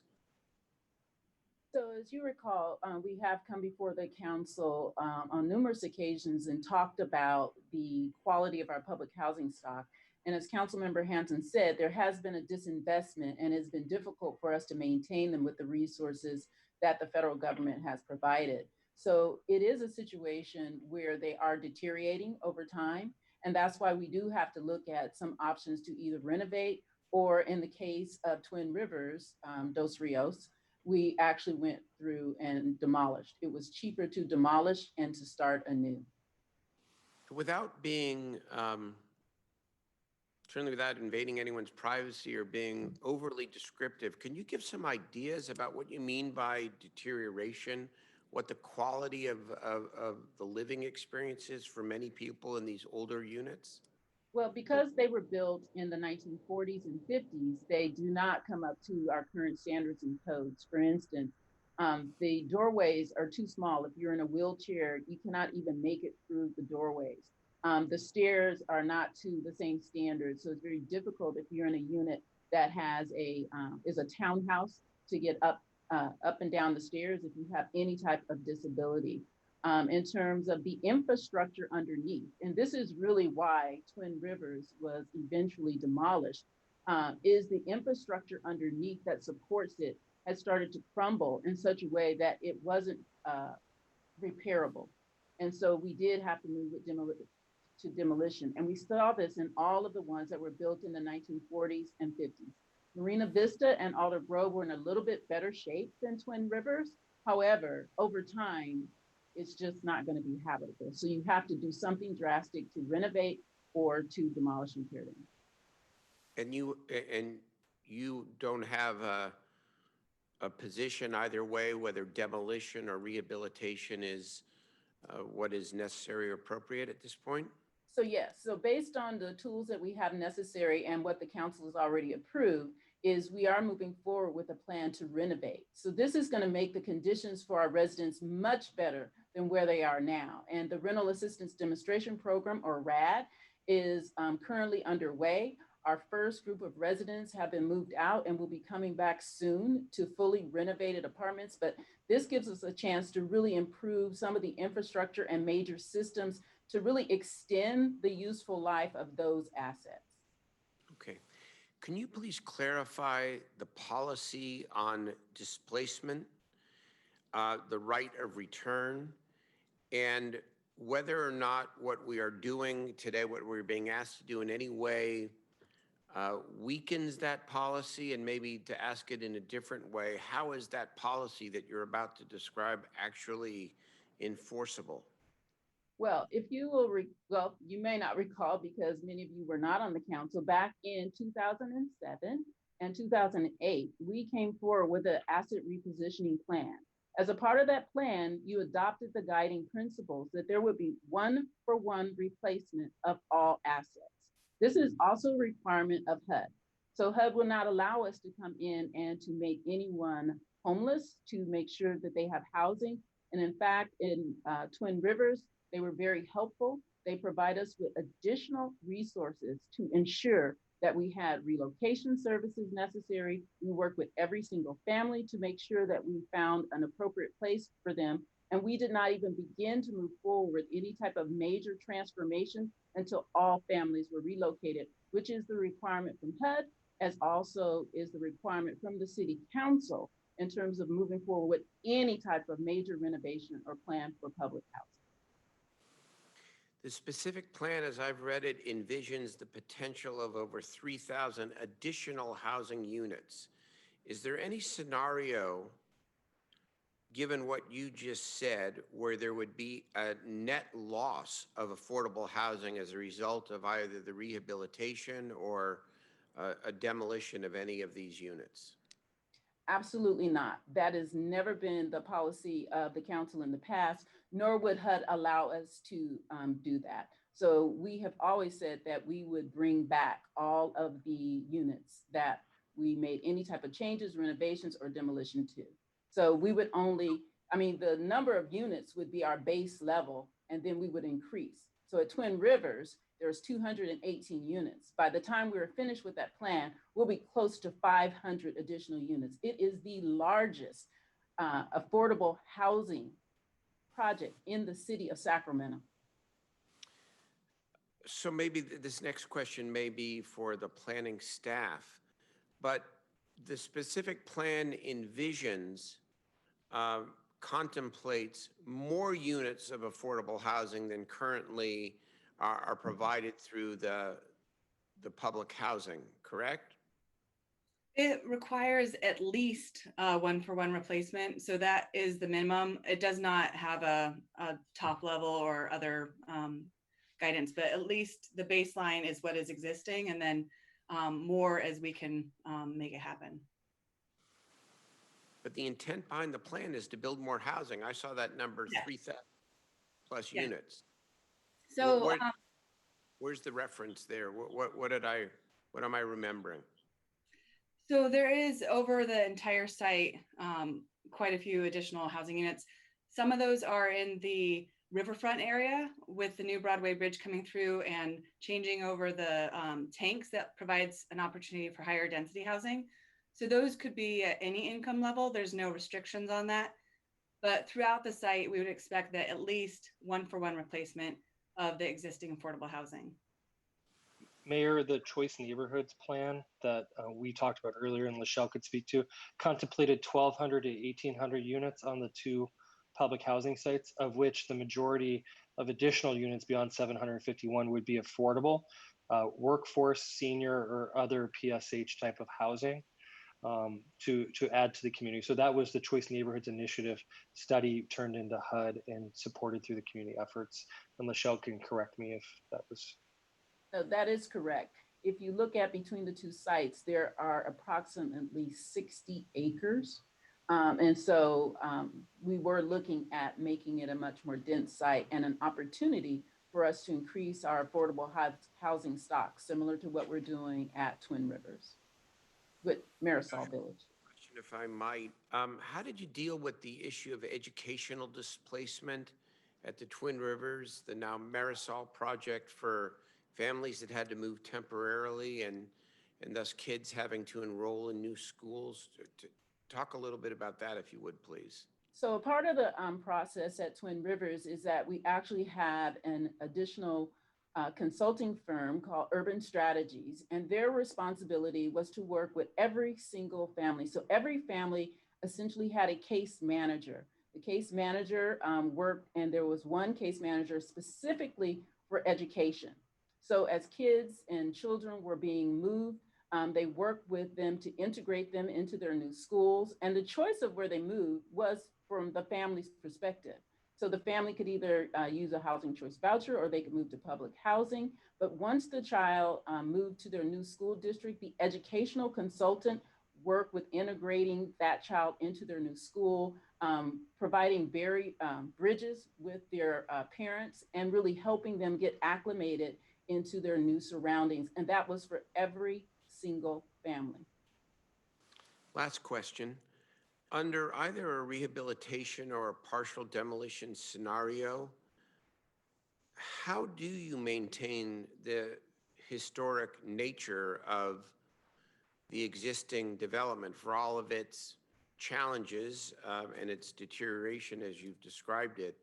Speaker 12: So as you recall, we have come before the council on numerous occasions and talked about the quality of our public housing stock. And as Councilmember Hanson said, there has been a disinvestment and it's been difficult for us to maintain them with the resources that the federal government has provided. So it is a situation where they are deteriorating over time. And that's why we do have to look at some options to either renovate, or in the case of Twin Rivers, Dos Rios, we actually went through and demolished. It was cheaper to demolish and to start anew.
Speaker 1: Without being, certainly without invading anyone's privacy or being overly descriptive, can you give some ideas about what you mean by deterioration, what the quality of the living experience is for many people in these older units?
Speaker 12: Well, because they were built in the 1940s and 50s, they do not come up to our current standards and codes. For instance, the doorways are too small. If you're in a wheelchair, you cannot even make it through the doorways. The stairs are not to the same standards, so it's very difficult if you're in a unit that has is a townhouse to get up and down the stairs if you have any type of disability. In terms of the infrastructure underneath, and this is really why Twin Rivers was eventually demolished, is the infrastructure underneath that supports it has started to crumble in such a way that it wasn't repairable. And so we did have to move it to demolition. And we saw this in all of the ones that were built in the 1940s and 50s. Marina Vista and Alder Grove were in a little bit better shape than Twin Rivers. However, over time, it's just not going to be habitable. So you have to do something drastic to renovate or to demolish and tear down.
Speaker 1: And you don't have a position either way, whether demolition or rehabilitation is what is necessary or appropriate at this point?
Speaker 12: So yes, so based on the tools that we have necessary and what the council has already approved, is we are moving forward with a plan to renovate. So this is going to make the conditions for our residents much better than where they are now. And the Rental Assistance Demonstration Program, or RAD, is currently underway. Our first group of residents have been moved out and will be coming back soon to fully renovated apartments. But this gives us a chance to really improve some of the infrastructure and major systems to really extend the useful life of those assets.
Speaker 1: Okay. Can you please clarify the policy on displacement, the right of return, and whether or not what we are doing today, what we're being asked to do in any way weakens that policy? And maybe to ask it in a different way, how is that policy that you're about to describe actually enforceable?
Speaker 12: Well, if you will, well, you may not recall because many of you were not on the council. Back in 2007 and 2008, we came forward with an asset repositioning plan. As a part of that plan, you adopted the guiding principles that there would be one-for-one replacement of all assets. This is also a requirement of HUD. So HUD will not allow us to come in and to make anyone homeless, to make sure that they have housing. And in fact, in Twin Rivers, they were very helpful. They provide us with additional resources to ensure that we had relocation services necessary. We worked with every single family to make sure that we found an appropriate place for them. And we did not even begin to move forward with any type of major transformation until all families were relocated, which is the requirement from HUD, as also is the requirement from the city council in terms of moving forward with any type of major renovation or plan for public housing.
Speaker 1: The specific plan, as I've read it, envisions the potential of over 3,000 additional housing units. Is there any scenario, given what you just said, where there would be a net loss of affordable housing as a result of either the rehabilitation or a demolition of any of these units?
Speaker 12: Absolutely not. That has never been the policy of the council in the past, nor would HUD allow us to do that. So we have always said that we would bring back all of the units that we made any type of changes, renovations, or demolition to. So we would only, I mean, the number of units would be our base level, and then we would increase. So at Twin Rivers, there's 218 units. By the time we're finished with that plan, we'll be close to 500 additional units. It is the largest affordable housing project in the city of Sacramento.
Speaker 1: So maybe this next question may be for the planning staff, but the specific plan envisions, contemplates more units of affordable housing than currently are provided through the public housing, correct?
Speaker 10: It requires at least one-for-one replacement. So that is the minimum. It does not have a top level or other guidance, but at least the baseline is what is existing, and then more as we can make it happen.
Speaker 1: But the intent behind the plan is to build more housing. I saw that number,
Speaker 10: Yes.
Speaker 1: 3,000 plus
Speaker 10: Yes.
Speaker 1: units.
Speaker 10: So
Speaker 1: Where's the reference there? What am I remembering?
Speaker 10: So there is over the entire site, quite a few additional housing units. Some of those are in the riverfront area with the new Broadway Bridge coming through and changing over the tanks that provides an opportunity for higher density housing. So those could be at any income level. There's no restrictions on that. But throughout the site, we would expect that at least one-for-one replacement of the existing affordable housing.
Speaker 5: Mayor, the Choice Neighborhoods plan that we talked about earlier and Lachelle could speak to contemplated 1,200 to 1,800 units on the two public housing sites, of which the majority of additional units beyond 751 would be affordable, workforce, senior, or other PSH type of housing to add to the community. So that was the Choice Neighborhoods Initiative study turned into HUD and supported through the community efforts. And Lachelle can correct me if that was.
Speaker 12: No, that is correct. If you look at between the two sites, there are approximately 60 acres And so we were looking at making it a much more dense site and an opportunity for us to increase our affordable housing stock, similar to what we're doing at Twin Rivers with Marisol Village.
Speaker 1: Question, if I might. How did you deal with the issue of educational displacement at the Twin Rivers, the now Marisol project for families that had to move temporarily and thus kids having to enroll in new schools? Talk a little bit about that, if you would, please.
Speaker 12: So a part of the process at Twin Rivers is that we actually have an additional consulting firm called Urban Strategies, and their responsibility was to work with every single family. So every family essentially had a case manager. The case manager worked, and there was one case manager specifically for education. So as kids and children were being moved, they worked with them to integrate them into their new schools. And the choice of where they moved was from the family's perspective. So the family could either use a housing choice voucher or they could move to public housing. But once the child moved to their new school district, the educational consultant worked with integrating that child into their new school, providing bridges with their parents and really helping them get acclimated into their new surroundings. And that was for every single family.
Speaker 1: Last question. Under either a rehabilitation or a partial demolition scenario, how do you maintain the historic nature of the existing development for all of its challenges and its deterioration as you've described it?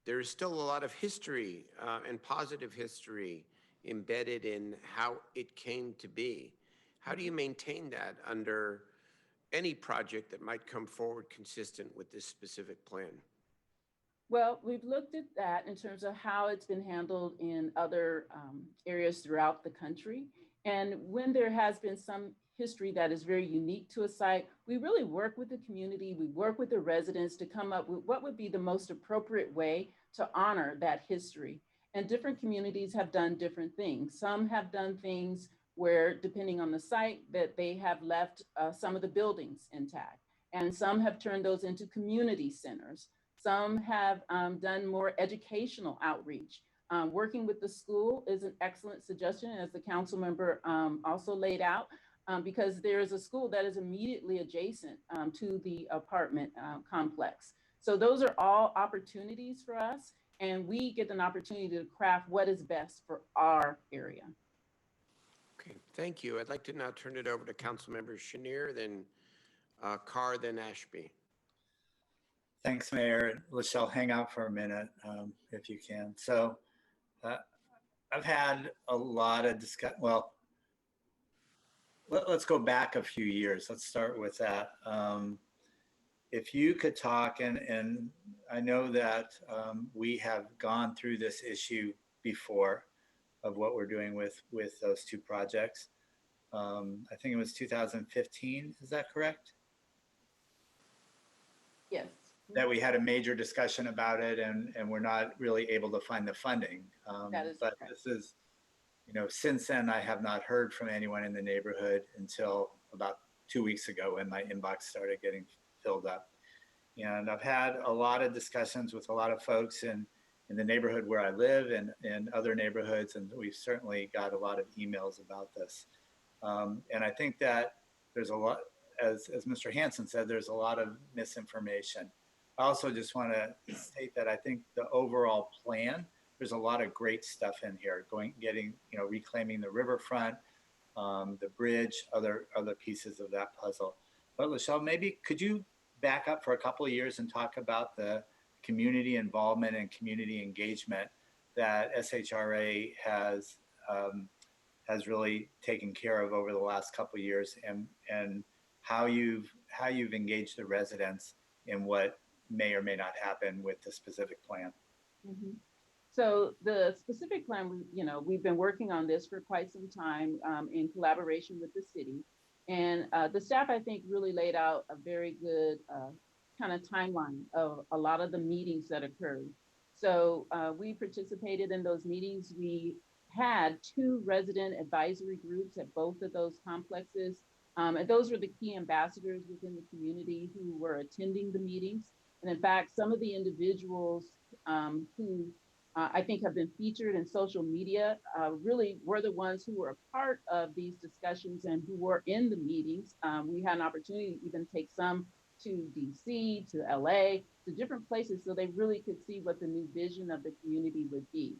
Speaker 1: There is still a lot of history and positive history embedded in how it came to be. How do you maintain that under any project that might come forward consistent with this specific plan?
Speaker 12: Well, we've looked at that in terms of how it's been handled in other areas throughout the country. And when there has been some history that is very unique to a site, we really work with the community, we work with the residents to come up with what would be the most appropriate way to honor that history. And different communities have done different things. Some have done things where, depending on the site, that they have left some of the buildings intact. And some have turned those into community centers. Some have done more educational outreach. Working with the school is an excellent suggestion, as the council member also laid out, because there is a school that is immediately adjacent to the apartment complex. So those are all opportunities for us, and we get an opportunity to craft what is best for our area.
Speaker 1: Okay, thank you. I'd like to now turn it over to Councilmember Chenier, then Carr, then Ashby.
Speaker 6: Thanks, Mayor. Lachelle, hang out for a minute if you can. So I've had a lot of discussion. Well, let's go back a few years. Let's start with that. If you could talk, and I know that we have gone through this issue before of what we're doing with those two projects. I think it was 2015, is that correct?
Speaker 12: Yes.
Speaker 6: That we had a major discussion about it and we're not really able to find the funding.
Speaker 12: That is
Speaker 6: but
Speaker 12: correct.
Speaker 6: This is, since then I have not heard from anyone in the neighborhood until about 2 weeks ago when my inbox started getting filled up. And I've had a lot of discussions with a lot of folks in the neighborhood where I live and in other neighborhoods, and we've certainly got a lot of emails about this. And I think that there's a lot, as Mr. Hansen said, there's a lot of misinformation. I also just want to state that I think the overall plan, there's a lot of great stuff in here, reclaiming the riverfront, the bridge, other pieces of that puzzle. But Lachelle, maybe could you back up for a couple of years and talk about the community involvement and community engagement that SHRA has really taken care of over the last couple of years, and how you've engaged the residents in what may or may not happen with the specific plan.
Speaker 12: Mm-hmm. So the specific plan, we've been working on this for quite some time in collaboration with the city. And the staff, I think, really laid out a very good kind of timeline of a lot of the meetings that occurred. So we participated in those meetings. We had 2 resident advisory groups at both of those complexes And those were the key ambassadors within the community who were attending the meetings. And in fact, some of the individuals who I think have been featured in social media really were the ones who were a part of these discussions and who were in the meetings. We had an opportunity to even take some to DC, to LA, to different places so they really could see what the new vision of the community would be.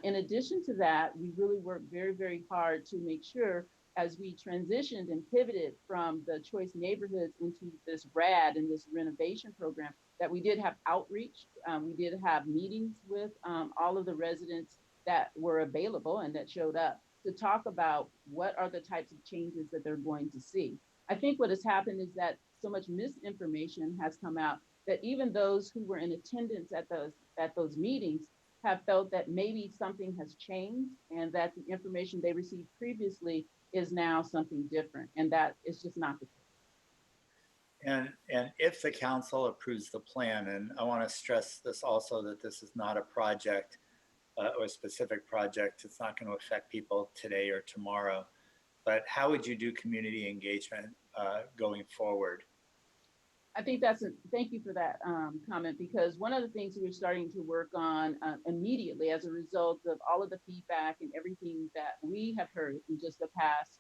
Speaker 12: In addition to that, we really worked very, very hard to make sure as we transitioned and pivoted from the choice neighborhoods into this RAD and this renovation program, that we did have outreach. We did have meetings with all of the residents that were available and that showed up to talk about what are the types of changes that they're going to see. I think what has happened is that so much misinformation has come out that even those who were in attendance at those meetings have felt that maybe something has changed and that the information they received previously is now something different, and that is just not the case.
Speaker 6: And if the council approves the plan, and I want to stress this also, that this is not a project or a specific project, it's not going to affect people today or tomorrow, but how would you do community engagement going forward?
Speaker 12: I think thank you for that comment, because one of the things we're starting to work on immediately as a result of all of the feedback and everything that we have heard in just the past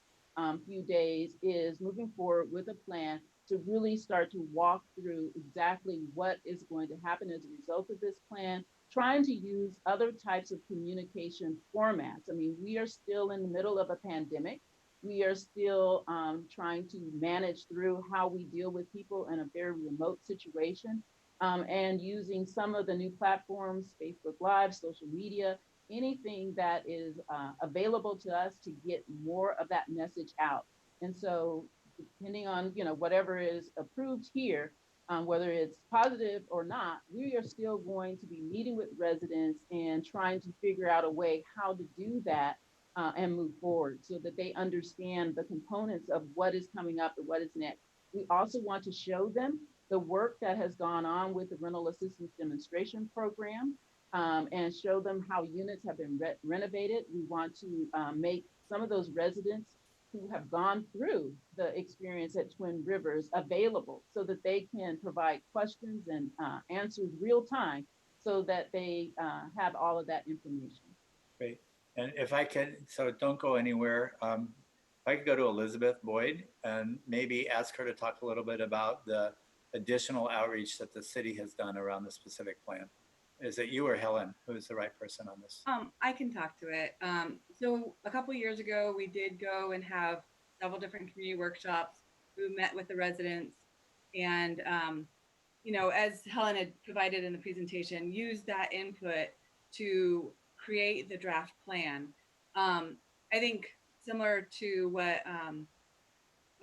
Speaker 12: few days is moving forward with a plan to really start to walk through exactly what is going to happen as a result of this plan, trying to use other types of communication formats. I mean, we are still in the middle of a pandemic. We are still trying to manage through how we deal with people in a very remote situation, and using some of the new platforms, Facebook Live, social media, anything that is available to us to get more of that message out. And so depending on whatever is approved here, whether it's positive or not, we are still going to be meeting with residents and trying to figure out a way how to do that and move forward so that they understand the components of what is coming up and what is next. We also want to show them the work that has gone on with the rental assistance demonstration program and show them how units have been renovated. We want to make some of those residents who have gone through the experience at Twin Rivers available so that they can provide questions and answers real time so that they have all of that information.
Speaker 6: Great. And if I can, so don't go anywhere. If I could go to Elizabeth Boyd and maybe ask her to talk a little bit about the additional outreach that the city has done around the specific plan. Is it you or Helen who is the right person on this?
Speaker 10: I can talk to it. So a couple of years ago, we did go and have several different community workshops. We met with the residents and, as Helen had provided in the presentation, used that input to create the draft plan. I think similar to what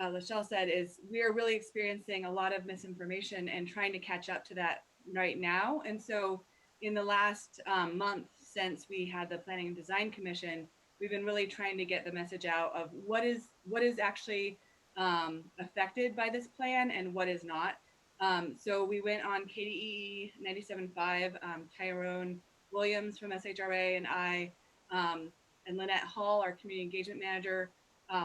Speaker 10: Lachelle said is we are really experiencing a lot of misinformation and trying to catch up to that right now. And so in the last month since we had the Planning and Design Commission, we've been really trying to get the message out of what is actually affected by this plan and what is not. So we went on KDEE 97.5, Tyrone Williams from SHRA and I, and Lynette Hall, our community engagement manager,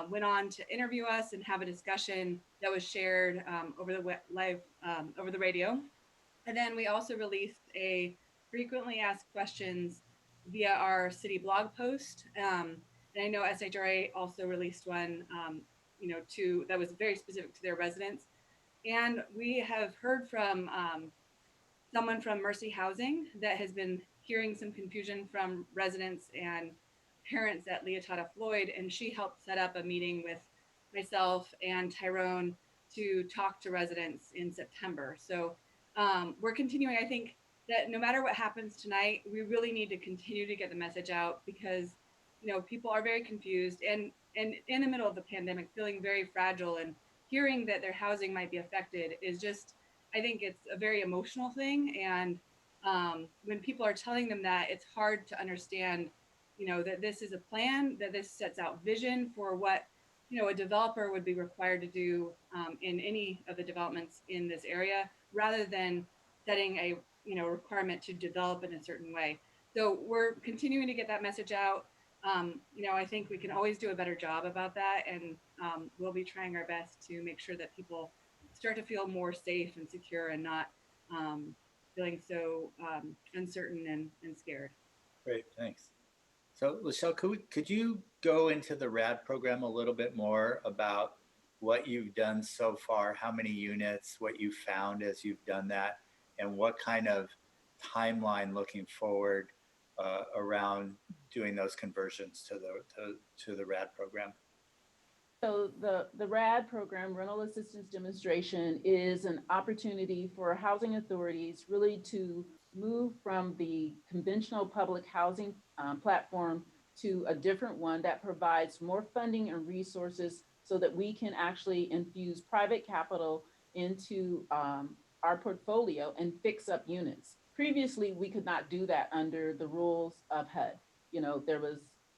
Speaker 10: went on to interview us and have a discussion that was shared over the radio. And then we also released a frequently asked questions via our city blog post. And I know SHRA also released one, that was very specific to their residents. And we have heard from someone from Mercy Housing that has been hearing some confusion from residents and parents at Leotada Floyd, and she helped set up a meeting with myself and Tyrone to talk to residents in September. So we're continuing. I think that no matter what happens tonight, we really need to continue to get the message out because, people are very confused and in the middle of the pandemic, feeling very fragile, and hearing that their housing might be affected is just, I think it's a very emotional thing. And when people are telling them that, it's hard to understand, that this is a plan, that this sets out vision for what, a developer would be required to do in any of the developments in this area, rather than setting a, requirement to develop in a certain way. So we're continuing to get that message out. I think we can always do a better job about that. And we'll be trying our best to make sure that people start to feel more safe and secure and not feeling so uncertain and scared.
Speaker 6: Great, thanks. So Lachelle, could you go into the RAD program a little bit more about what you've done so far, how many units, what you found as you've done that, and what kind of timeline looking forward around doing those conversions to the RAD program?
Speaker 12: So the RAD program, Rental Assistance Demonstration, is an opportunity for housing authorities really to move from the conventional public housing platform to a different one that provides more funding and resources so that we can actually infuse private capital into our portfolio and fix up units. Previously, we could not do that under the rules of HUD. You know,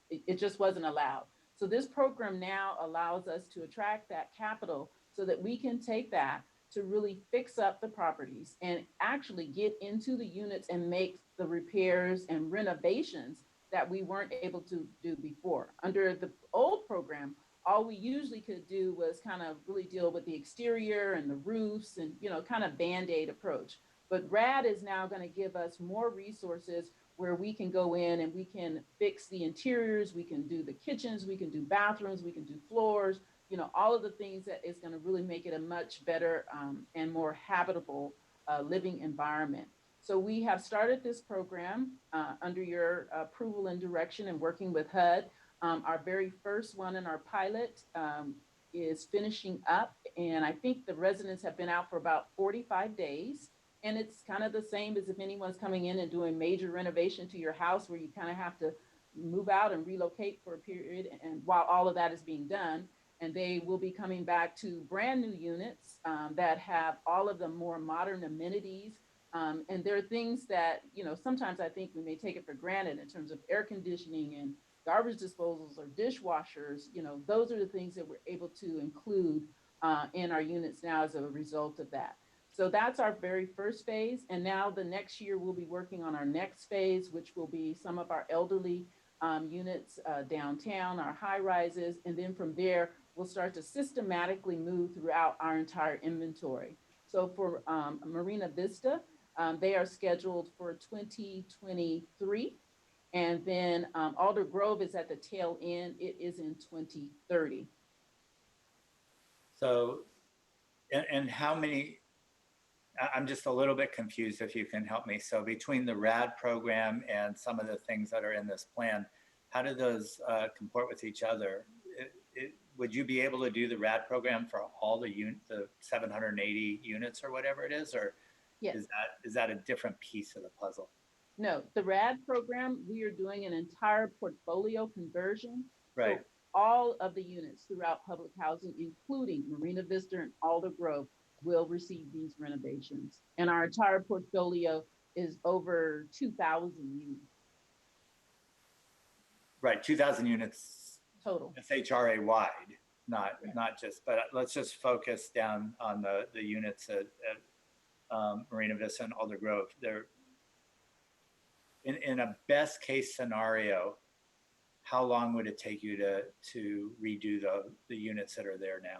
Speaker 12: it just wasn't allowed. So this program now allows us to attract that capital so that we can take that to really fix up the properties and actually get into the units and make the repairs and renovations that we weren't able to do before. Under the old program, all we usually could do was kind of really deal with the exterior and the roofs and, you know, kind of Band-Aid approach. But RAD is now going to give us more resources where we can go in and we can fix the interiors, we can do the kitchens, we can do bathrooms, we can do floors, you know, all of the things that is going to really make it a much better and more habitable living environment. So we have started this program under your approval and direction and working with HUD. Our very first one in our pilot is finishing up, and I think the residents have been out for about 45 days. And it's kind of the same as if anyone's coming in and doing major renovation to your house where you kind of have to move out and relocate for a period. And while all of that is being done, and they will be coming back to brand new units that have all of the more modern amenities. And there are things that, you know, sometimes I think we may take it for granted in terms of air conditioning and garbage disposals or dishwashers. You know, those are the things that we're able to include in our units now as a result of that. So that's our very first phase. And now the next year, we'll be working on our next phase, which will be some of our elderly units downtown, our high rises. And then from there, we'll start to systematically move throughout our entire inventory. So for Marina Vista, they are scheduled for 2023. And then Alder Grove is at the tail end. It is in 2030.
Speaker 6: So, and how many, I'm just a little bit confused if you can help me. So between the RAD program and some of the things that are in this plan, how do those comport with each other? Would you be able to do the RAD program for all the 780 units or whatever it is? Or
Speaker 12: yes.
Speaker 6: is that a different piece of the puzzle?
Speaker 12: No, the RAD program, we are doing an entire portfolio conversion.
Speaker 6: Right.
Speaker 12: So all of the units throughout public housing, including Marina Vista and Alder Grove, will receive these renovations. And our entire portfolio is over 2,000 units.
Speaker 6: Right, 2,000 units
Speaker 12: total.
Speaker 6: SHRA wide, not just, but let's just focus down on the units at Marina Vista and Alder Grove. They're in a best case scenario, how long would it take you to redo the units that are there now?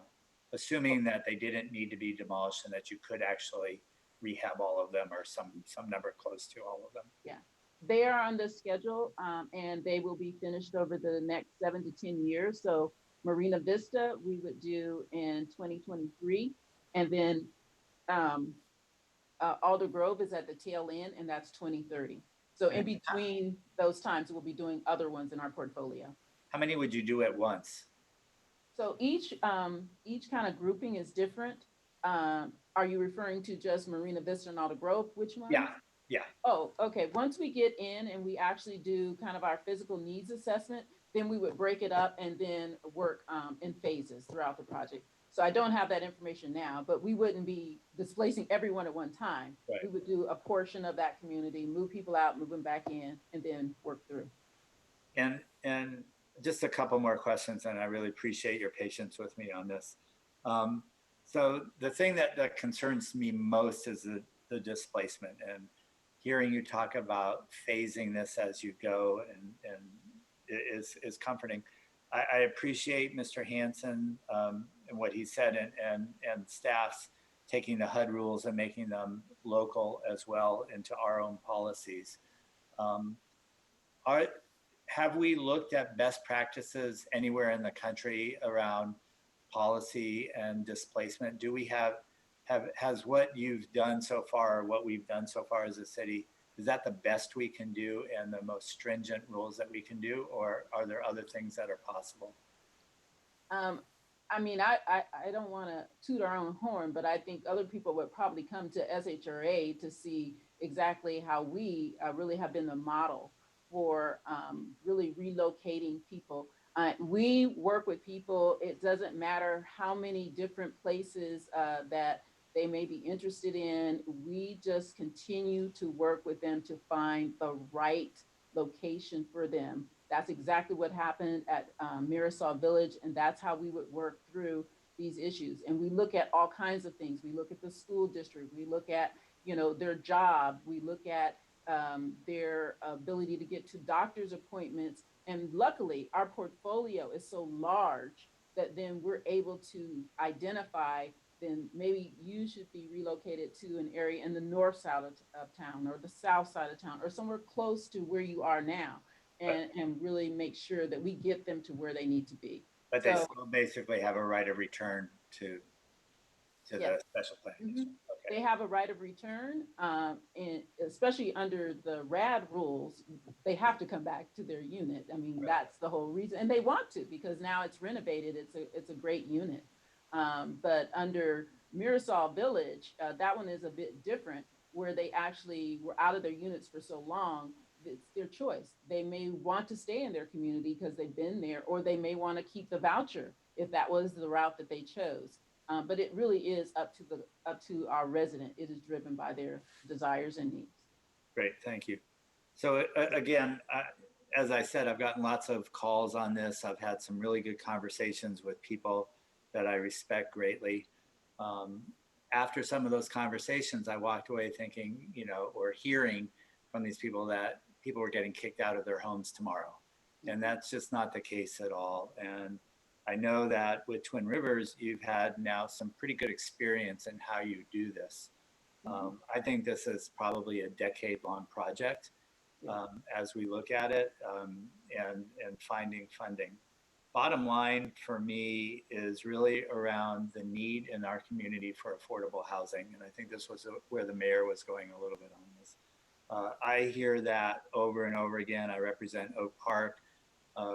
Speaker 6: Assuming that they didn't need to be demolished and that you could actually rehab all of them or some number close to all of them.
Speaker 12: Yeah, they are on the schedule and they will be finished over the next 7 to 10 years. So Marina Vista, we would do in 2023. And then Alder Grove is at the tail end and that's 2030. So in between those times, we'll be doing other ones in our portfolio.
Speaker 6: How many would you do at once?
Speaker 12: So each kind of grouping is different. Are you referring to just Marina Vista and Alder Grove? Which one?
Speaker 6: Yeah.
Speaker 12: Oh, okay. Once we get in and we actually do kind of our physical needs assessment, then we would break it up and then work in phases throughout the project. So I don't have that information now, but we wouldn't be displacing everyone at one time.
Speaker 6: Right.
Speaker 12: We would do a portion of that community, move people out, move them back in, and then work through.
Speaker 6: And just a couple more questions, and I really appreciate your patience with me on this. So the thing that concerns me most is the displacement, and hearing you talk about phasing this as you go and is comforting. I appreciate Mr. Hanson and what he said, and staff's taking the HUD rules and making them local as well into our own policies. Have we looked at best practices anywhere in the country around policy and displacement? Do we has what you've done so far, or what we've done so far as a city, is that the best we can do and the most stringent rules that we can do, or are there other things that are possible?
Speaker 12: I mean, I don't want to toot our own horn, but I think other people would probably come to SHRA to see exactly how we really have been the model for really relocating people. We work with people. It doesn't matter how many different places that they may be interested in. We just continue to work with them to find the right location for them. That's exactly what happened at Mirasol Village, and that's how we would work through these issues. And we look at all kinds of things. We look at the school district. We look at, you know, their job. We look at their ability to get to doctor's appointments. And luckily, our portfolio is so large that then we're able to identify, then maybe you should be relocated to an area in the north side of town, or the south side of town, or somewhere close to where you are now, and really make sure that we get them to where they need to be.
Speaker 6: But they still basically have a right of return to the special plan.
Speaker 12: Mm-hmm.
Speaker 6: Okay.
Speaker 12: They have a right of return, and especially under the RAD rules, they have to come back to their unit. I mean, that's the whole reason, and they want to, because now it's renovated. It's a great unit. But under Mirasol Village, that one is a bit different, where they actually were out of their units for so long. It's their choice. They may want to stay in their community because they've been there, or they may want to keep the voucher if that was the route that they chose. But it really is up to our resident. It is driven by their desires and needs.
Speaker 6: Great, thank you. So again, as I said, I've gotten lots of calls on this. I've had some really good conversations with people that I respect greatly. After some of those conversations, I walked away thinking, you know, or hearing from these people that people were getting kicked out of their homes tomorrow. And that's just not the case at all. And I know that with Twin Rivers, you've had now some pretty good experience in how you do this. I think this is probably a decade-long project as we look at it, and finding funding. Bottom line for me is really around the need in our community for affordable housing. And I think this was where the mayor was going a little bit on this. I hear that over and over again. I represent Oak Park.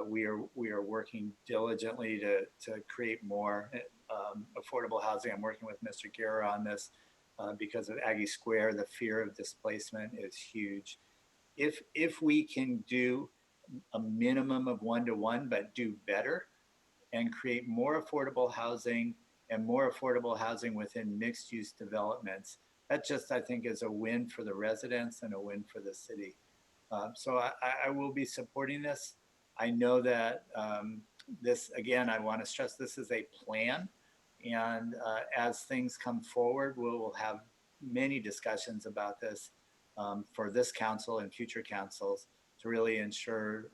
Speaker 6: We are working diligently to create more affordable housing. I'm working with Mr. Guerra on this because of Aggie Square. The fear of displacement is huge. If we can do a minimum of 1-to-1, but do better and create more affordable housing and more affordable housing within mixed use developments, that just, I think, is a win for the residents and a win for the city. So I will be supporting this. I know that this, again, I want to stress this is a plan. And as things come forward, we'll have many discussions about this for this council and future councils to really ensure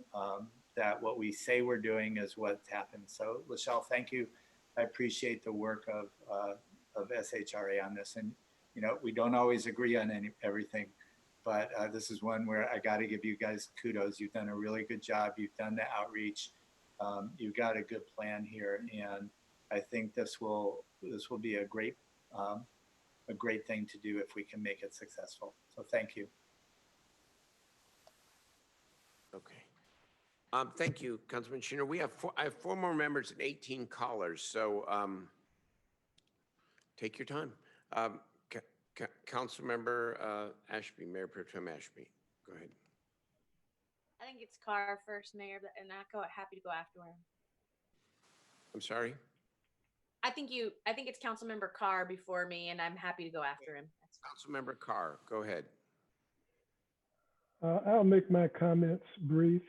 Speaker 6: that what we say we're doing is what happens. So, Lachelle, thank you. I appreciate the work of SHRA on this. And, you know, we don't always agree on everything, but this is one where I got to give you guys kudos. You've done a really good job. You've done the outreach. You've got a good plan here, and I think this will be a great thing to do if we can make it successful. So thank you.
Speaker 1: Okay. Thank you, Councilman Schooner. I have 4 more members and 18 callers, so take your time. Councilmember Ashby, Mayor Pro Tem Ashby, go ahead.
Speaker 13: I think it's Carr first, Mayor, and happy to go after him.
Speaker 1: I'm sorry?
Speaker 13: I think it's Councilmember Carr before me, and I'm happy to go after him.
Speaker 1: Councilmember Carr, go ahead.
Speaker 4: I'll make my comments brief.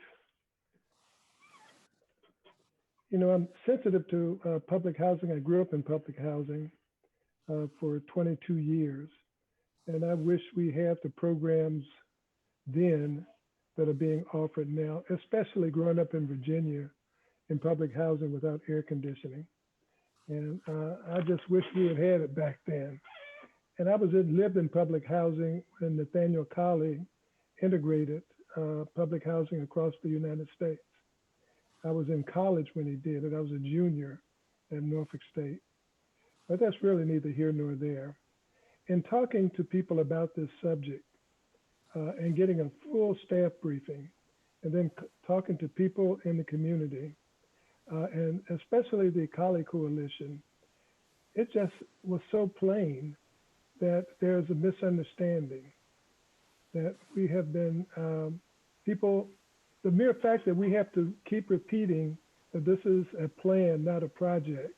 Speaker 4: You know, I'm sensitive to public housing. I grew up in public housing for 22 years. And I wish we had the programs then that are being offered now, especially growing up in Virginia in public housing without air conditioning. And I just wish we had had it back then. And I lived in public housing when Nathaniel Colley integrated public housing across the United States. I was in college when he did it. I was a junior at Norfolk State. But that's really neither here nor there. In talking to people about this subject and getting a full staff briefing, and then talking to people in the community, and especially the Colley Coalition, it just was so plain that there's a misunderstanding, that we have been, the mere fact that we have to keep repeating that this is a plan, not a project,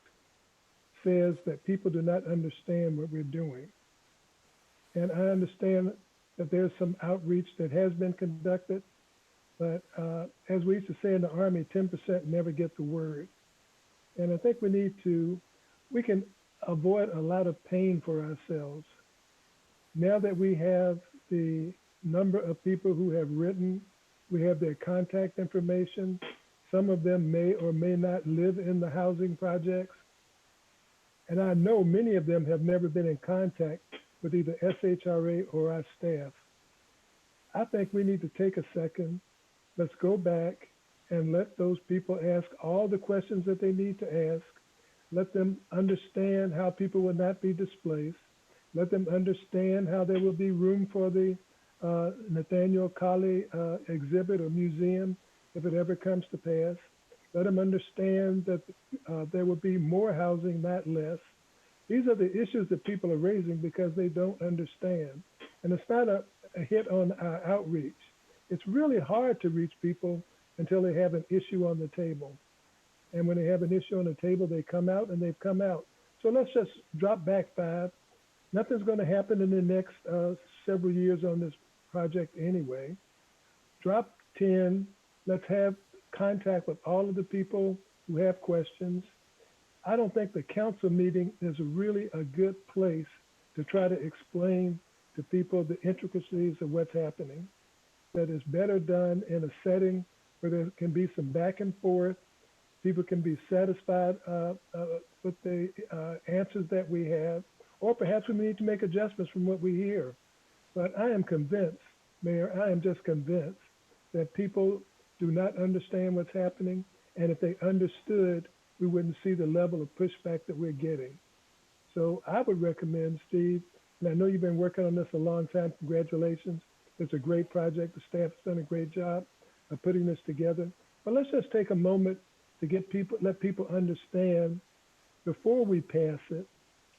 Speaker 4: says that people do not understand what we're doing. And I understand that there's some outreach that has been conducted, but as we used to say in the Army, 10% never get the word. And I think we can avoid a lot of pain for ourselves. Now that we have the number of people who have written, we have their contact information. Some of them may or may not live in the housing projects. And I know many of them have never been in contact with either SHRA or our staff. I think we need to take a second. Let's go back and let those people ask all the questions that they need to ask. Let them understand how people will not be displaced. Let them understand how there will be room for the Nathaniel Colley exhibit or museum if it ever comes to pass. Let them understand that there will be more housing, not less. These are the issues that people are raising because they don't understand. And it's not a hit on our outreach. It's really hard to reach people until they have an issue on the table. And when they have an issue on the table, they come out and they've come out. So let's just drop back 5. Nothing's going to happen in the next several years on this project anyway. Drop 10. Let's have contact with all of the people who have questions. I don't think the council meeting is really a good place to try to explain to people the intricacies of what's happening. That is better done in a setting where there can be some back and forth. People can be satisfied with the answers that we have, or perhaps we need to make adjustments from what we hear. But I am convinced, Mayor, I am just convinced that people do not understand what's happening. And if they understood, we wouldn't see the level of pushback that we're getting. So I would recommend, Steve, and I know you've been working on this a long time, congratulations. It's a great project. The staff has done a great job of putting this together. But let's just take a moment to let people understand before we pass it,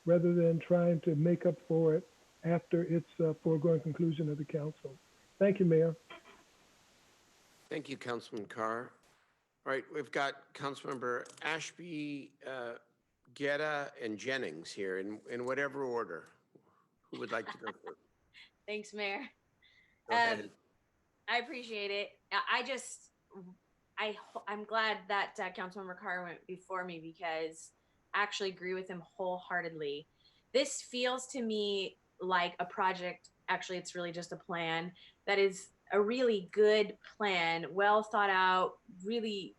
Speaker 4: rather than trying to make up for it after it's a foregone conclusion of the council. Thank you, Mayor.
Speaker 1: Thank you, Councilman Carr. All right, we've got Councilmember Ashby, Guerra, and Jennings here in whatever order. Who would like to go first?
Speaker 13: Thanks, Mayor.
Speaker 1: Go ahead.
Speaker 13: I appreciate it. I'm glad that Councilmember Carr went before me because I actually agree with him wholeheartedly. This feels to me like a project. Actually, it's really just a plan that is a really good plan, well thought out, really,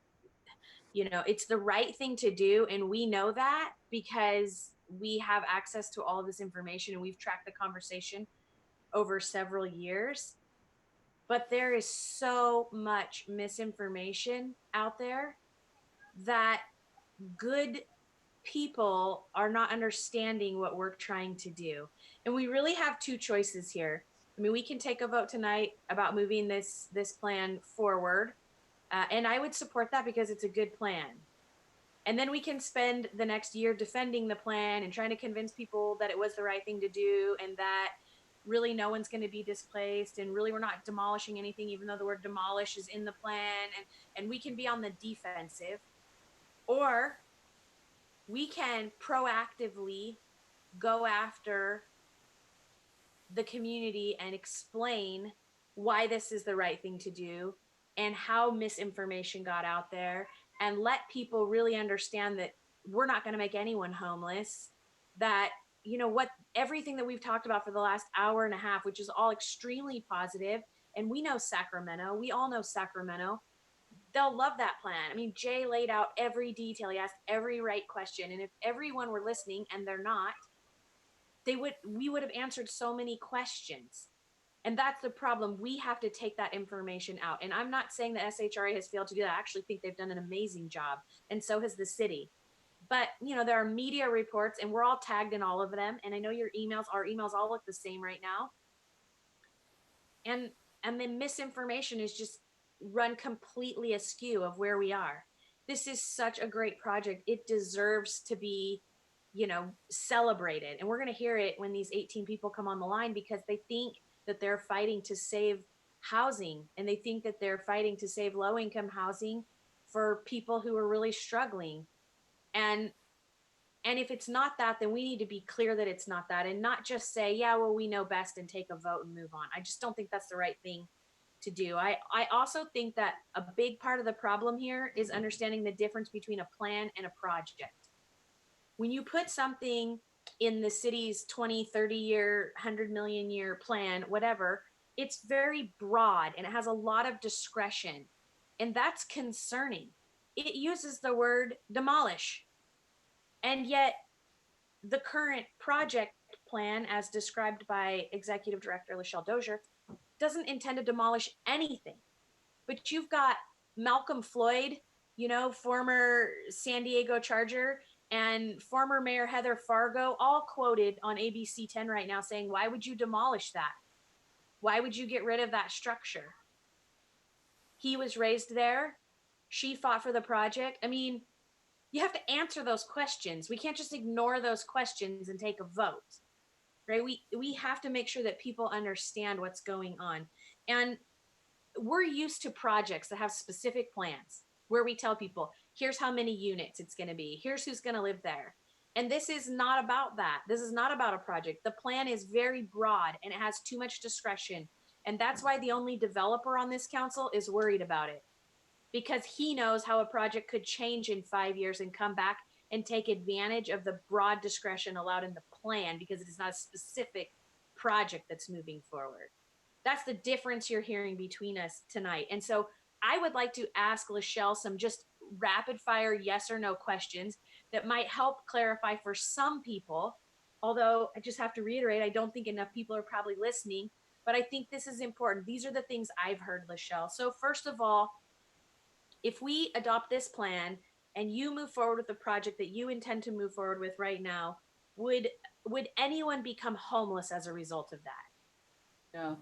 Speaker 13: it's the right thing to do. And we know that because we have access to all of this information and we've tracked the conversation over several years. But there is so much misinformation out there that good people are not understanding what we're trying to do. And we really have 2 choices here. I mean, we can take a vote tonight about moving this plan forward. And I would support that because it's a good plan. And then we can spend the next year defending the plan and trying to convince people that it was the right thing to do and that really no one's going to be displaced and really we're not demolishing anything, even though the word demolish is in the plan. And we can be on the defensive. Or we can proactively go after the community and explain why this is the right thing to do and how misinformation got out there and let people really understand that we're not going to make anyone homeless, that everything that we've talked about for the last hour and a half, which is all extremely positive, and we know Sacramento, we all know Sacramento, they'll love that plan. I mean, Jay laid out every detail. He asked every right question. And if everyone were listening, and they're not, we would have answered so many questions. And that's the problem. We have to take that information out. And I'm not saying that SHRA has failed to do that. I actually think they've done an amazing job. And so has the city. But, there are media reports, and we're all tagged in all of them. And I know our emails all look the same right now. And the misinformation is just run completely askew of where we are. This is such a great project. It deserves to be, celebrated. And we're going to hear it when these 18 people come on the line, because they think that they're fighting to save housing, and they think that they're fighting to save low-income housing for people who are really struggling. And if it's not that, then we need to be clear that it's not that, and not just say, yeah, well, we know best and take a vote and move on. I just don't think that's the right thing to do. I also think that a big part of the problem here is understanding the difference between a plan and a project. When you put something in the city's 20, 30 year, 100 million year plan, whatever, it's very broad and it has a lot of discretion. And that's concerning. It uses the word demolish. And yet the current project plan, as described by Executive Director Lachelle Dozier, doesn't intend to demolish anything. But you've got Malcolm Floyd, former San Diego Charger, and former Mayor Heather Fargo, all quoted on ABC 10 right now saying, why would you demolish that? Why would you get rid of that structure? He was raised there. She fought for the project. I mean, you have to answer those questions. We can't just ignore those questions and take a vote, right? We have to make sure that people understand what's going on. And we're used to projects that have specific plans where we tell people, here's how many units it's going to be. Here's who's going to live there. And this is not about that. This is not about a project. The plan is very broad and it has too much discretion. And that's why the only developer on this council is worried about it, because he knows how a project could change in 5 years and come back and take advantage of the broad discretion allowed in the plan, because it is not a specific project that's moving forward. That's the difference you're hearing between us tonight. And so I would like to ask Lachelle some just rapid fire yes or no questions that might help clarify for some people. Although I just have to reiterate, I don't think enough people are probably listening, but I think this is important. These are the things I've heard, Lachelle. So first of all, if we adopt this plan and you move forward with the project that you intend to move forward with right now, would anyone become homeless as a result of that?
Speaker 12: No.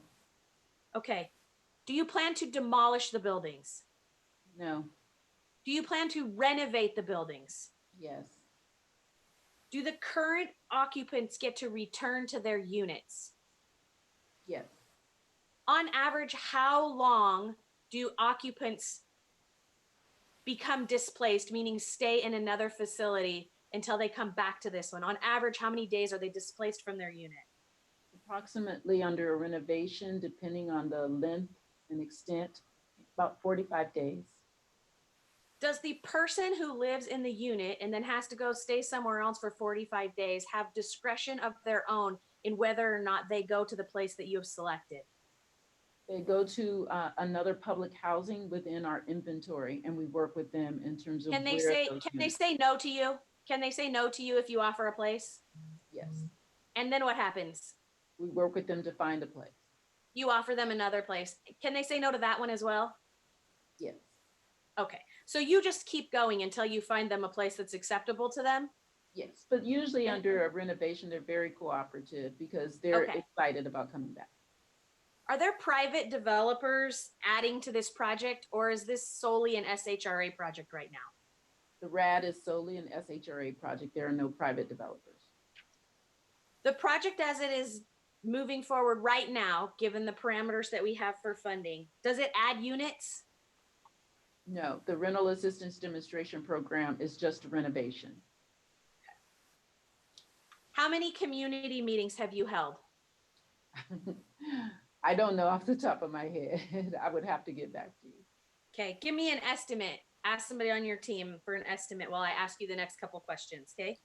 Speaker 13: Okay. Do you plan to demolish the buildings?
Speaker 12: No.
Speaker 13: Do you plan to renovate the buildings?
Speaker 12: Yes.
Speaker 13: Do the current occupants get to return to their units?
Speaker 12: Yes.
Speaker 13: On average, how long do occupants become displaced, meaning stay in another facility until they come back to this one? On average, how many days are they displaced from their unit?
Speaker 12: Approximately, under a renovation, depending on the length and extent, about 45 days.
Speaker 13: Does the person who lives in the unit and then has to go stay somewhere else for 45 days have discretion of their own in whether or not they go to the place that you have selected?
Speaker 12: They go to another public housing within our inventory, and we work with them in terms of
Speaker 13: Can they
Speaker 12: where
Speaker 13: say no to you? Can they say no to you if you offer a place?
Speaker 12: Yes.
Speaker 13: And then what happens?
Speaker 12: We work with them to find a place.
Speaker 13: You offer them another place. Can they say no to that one as well?
Speaker 12: Yes.
Speaker 13: Okay. So you just keep going until you find them a place that's acceptable to them?
Speaker 12: Yes, but usually under a renovation, they're very cooperative because they're
Speaker 13: Okay.
Speaker 12: excited about coming back.
Speaker 13: Are there private developers adding to this project, or is this solely an SHRA project right now?
Speaker 12: The RAD is solely an SHRA project. There are no private developers.
Speaker 13: The project as it is moving forward right now, given the parameters that we have for funding, does it add units?
Speaker 12: No, the rental assistance demonstration program is just a renovation.
Speaker 13: How many community meetings have you held?
Speaker 12: I don't know off the top of my head. I would have to get back to you.
Speaker 13: Okay, give me an estimate. Ask somebody on your team for an estimate while I ask you the next couple questions, okay?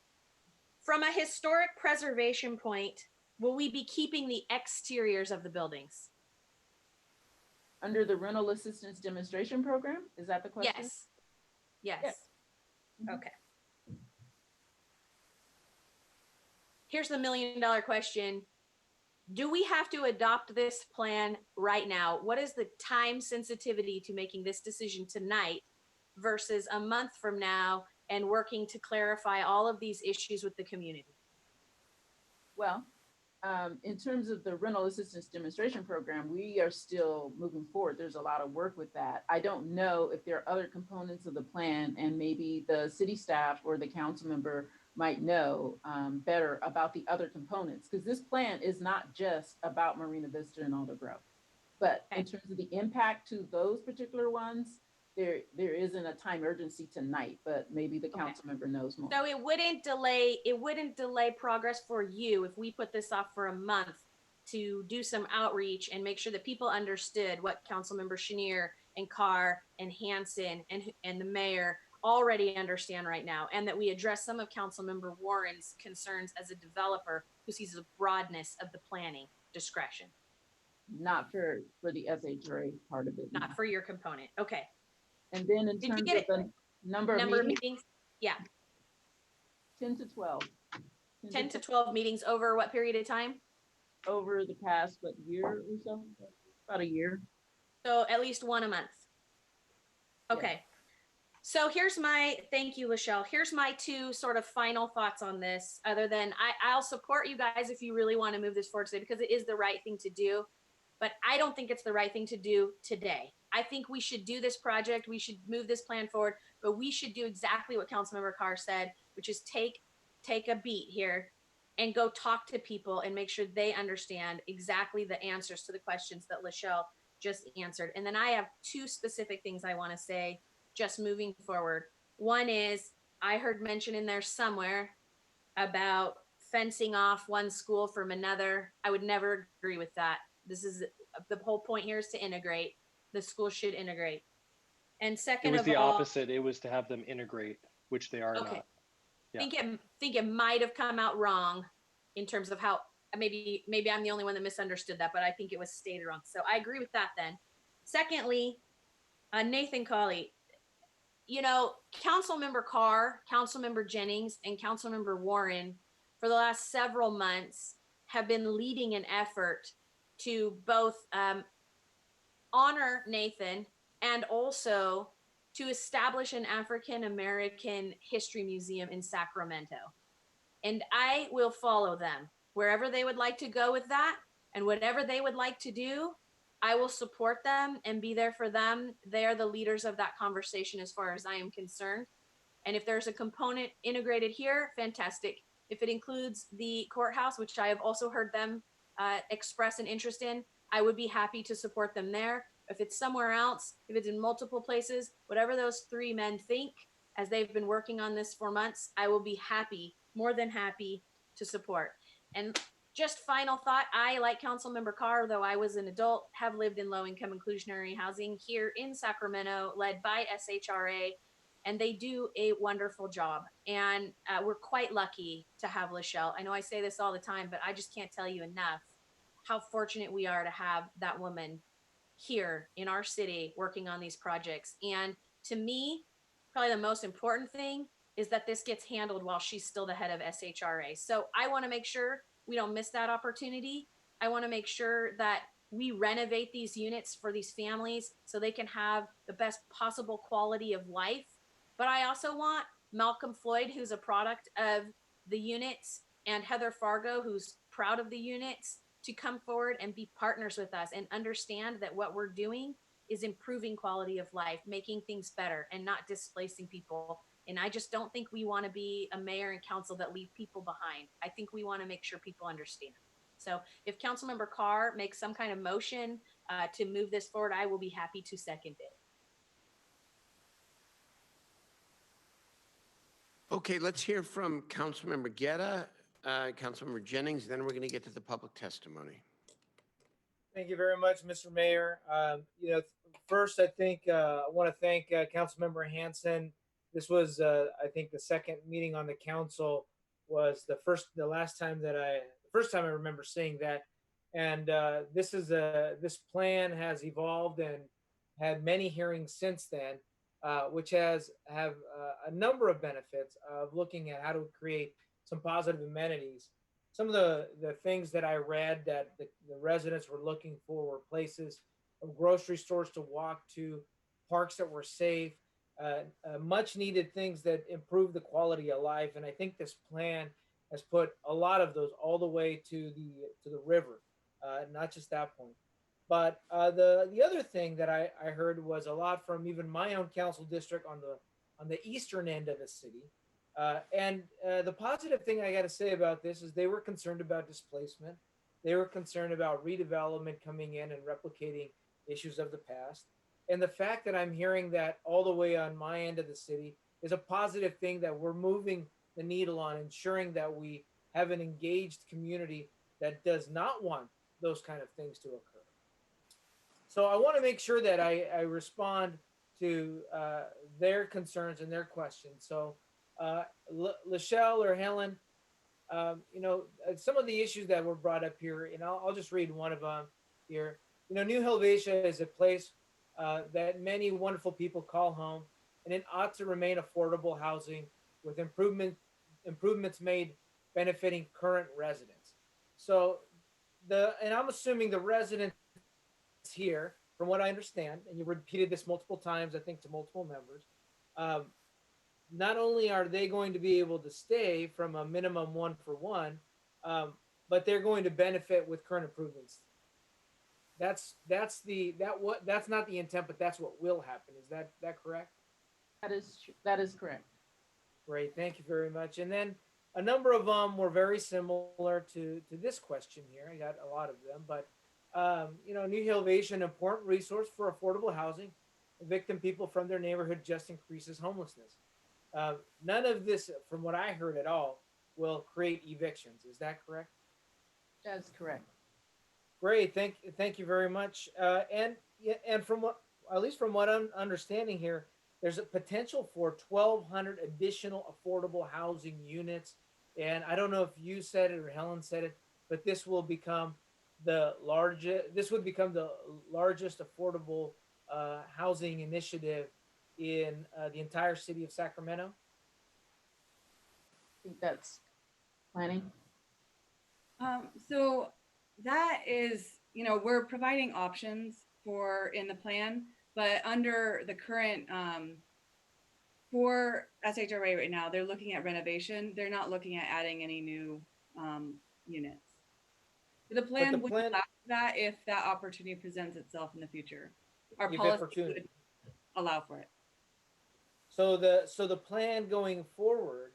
Speaker 13: From a historic preservation point, will we be keeping the exteriors of the buildings?
Speaker 12: Under the rental assistance demonstration program? Is that the question?
Speaker 13: Yes. Yes.
Speaker 12: Yes. Mhm.
Speaker 13: Okay. Here's the $1,000,000 question. Do we have to adopt this plan right now? What is the time sensitivity to making this decision tonight versus a month from now and working to clarify all of these issues with the community?
Speaker 12: Well, in terms of the rental assistance demonstration program, we are still moving forward. There's a lot of work with that. I don't know if there are other components of the plan, and maybe the city staff or the council member might know better about the other components, because this plan is not just about Marina Vista and Alder Grove. But in terms of the impact to those particular ones, there isn't a time urgency tonight, but maybe the council member knows more.
Speaker 13: So it wouldn't delay progress for you if we put this off for a month to do some outreach and make sure that people understood what Councilmember Chenier and Carr and Hanson and the mayor already understand right now, and that we address some of Councilmember Warren's concerns as a developer who sees the broadness of the planning discretion.
Speaker 12: Not for the SHRA part of it.
Speaker 13: Not for your component. Okay.
Speaker 12: And then in
Speaker 13: Did you
Speaker 12: terms
Speaker 13: get
Speaker 12: of the number of meetings,
Speaker 13: Yeah.
Speaker 12: 10 to 12.
Speaker 13: 10 to 12 meetings over what period of time?
Speaker 12: Over the past, year or so? About a year.
Speaker 13: So at least one a month. Okay. So thank you, Lachelle. Here's my two sort of final thoughts on this, other than I'll support you guys if you really want to move this forward today, because it is the right thing to do. But I don't think it's the right thing to do today. I think we should do this project. We should move this plan forward, but we should do exactly what Councilmember Carr said, which is take a beat here and go talk to people and make sure they understand exactly the answers to the questions that Lachelle just answered. And then I have two specific things I want to say just moving forward. One is I heard mention in there somewhere about fencing off one school from another. I would never agree with that. This is the whole point here is to integrate. The school should integrate. And second
Speaker 14: It was
Speaker 13: of
Speaker 14: the
Speaker 13: all,
Speaker 14: opposite. It was to have them integrate, which they are
Speaker 13: okay.
Speaker 14: not. Yeah.
Speaker 13: Think it might have come out wrong in terms of how maybe I'm the only one that misunderstood that, but I think it was stated wrong. So I agree with that then. Secondly, Nathan Colley, Councilmember Carr, Councilmember Jennings, and Councilmember Warren for the last several months have been leading an effort to both honor Nathan and also to establish an African American History Museum in Sacramento. And I will follow them wherever they would like to go with that, and whatever they would like to do, I will support them and be there for them. They are the leaders of that conversation as far as I am concerned. And if there's a component integrated here, fantastic. If it includes the courthouse, which I have also heard them express an interest in, I would be happy to support them there. If it's somewhere else, if it's in multiple places, whatever those three men think, as they've been working on this for months, I will be happy, more than happy to support. And just final thought, I, like Councilmember Carr, though I was an adult, have lived in low-income inclusionary housing here in Sacramento, led by SHRA, and they do a wonderful job. And we're quite lucky to have Lachelle. I know I say this all the time, but I just can't tell you enough how fortunate we are to have that woman here in our city working on these projects. And to me, probably the most important thing is that this gets handled while she's still the head of SHRA. So I want to make sure we don't miss that opportunity. I want to make sure that we renovate these units for these families so they can have the best possible quality of life. But I also want Malcolm Floyd, who's a product of the units, and Heather Fargo, who's proud of the units, to come forward and be partners with us and understand that what we're doing is improving quality of life, making things better and not displacing people. And I just don't think we want to be a mayor and council that leave people behind. I think we want to make sure people understand. So if Councilmember Carr makes some kind of motion to move this forward, I will be happy to second it.
Speaker 1: Okay, let's hear from Councilmember Guerra, Councilmember Jennings, then we're going to get to the public testimony.
Speaker 15: Thank you very much, Mr. Mayor. First, I think I want to thank Councilmember Hanson. This was, I think, the second meeting on the council was the first time I remember seeing that And this plan has evolved and had many hearings since then, which have a number of benefits of looking at how to create some positive amenities. Some of the things that I read that the residents were looking for were places, grocery stores to walk to, parks that were safe, much needed things that improve the quality of life. And I think this plan has put a lot of those all the way to the river, not just that point. But the other thing that I heard was a lot from even my own council district on the eastern end of the city. And the positive thing I got to say about this is they were concerned about displacement. They were concerned about redevelopment coming in and replicating issues of the past. And the fact that I'm hearing that all the way on my end of the city is a positive thing, that we're moving the needle on ensuring that we have an engaged community that does not want those kind of things to occur. So I want to make sure that I respond to their concerns and their questions. So Lachelle or Helen, some of the issues that were brought up here, and I'll just read one of them here. New Helvetia is a place that many wonderful people call home, and it ought to remain affordable housing with improvements made benefiting current residents. So and I'm assuming the residents here, from what I understand, and you repeated this multiple times, I think to multiple members, not only are they going to be able to stay from a minimum 1-for-1, but they're going to benefit with current improvements. That's not the intent, but that's what will happen. Is that correct?
Speaker 12: That is correct.
Speaker 15: Great, thank you very much. And then a number of them were very similar to this question here. I got a lot of them, but New Helvetia, an important resource for affordable housing. Evicting people from their neighborhood just increases homelessness. None of this, from what I heard at all, will create evictions. Is that correct?
Speaker 12: That's correct.
Speaker 15: Great, thank you very much. And from what, at least from what I'm understanding here, there's a potential for 1,200 additional affordable housing units. And I don't know if you said it or Helen said it, but this will become the largest. This would become the largest affordable housing initiative in the entire city of Sacramento.
Speaker 12: I think that's planning.
Speaker 10: So that is, we're providing options in the plan, but under the current, for SHRA right now, they're looking at renovation. They're not looking at adding any new units. The plan would allow that if that opportunity presents itself in the future. Our policy would allow for it.
Speaker 15: So the plan going forward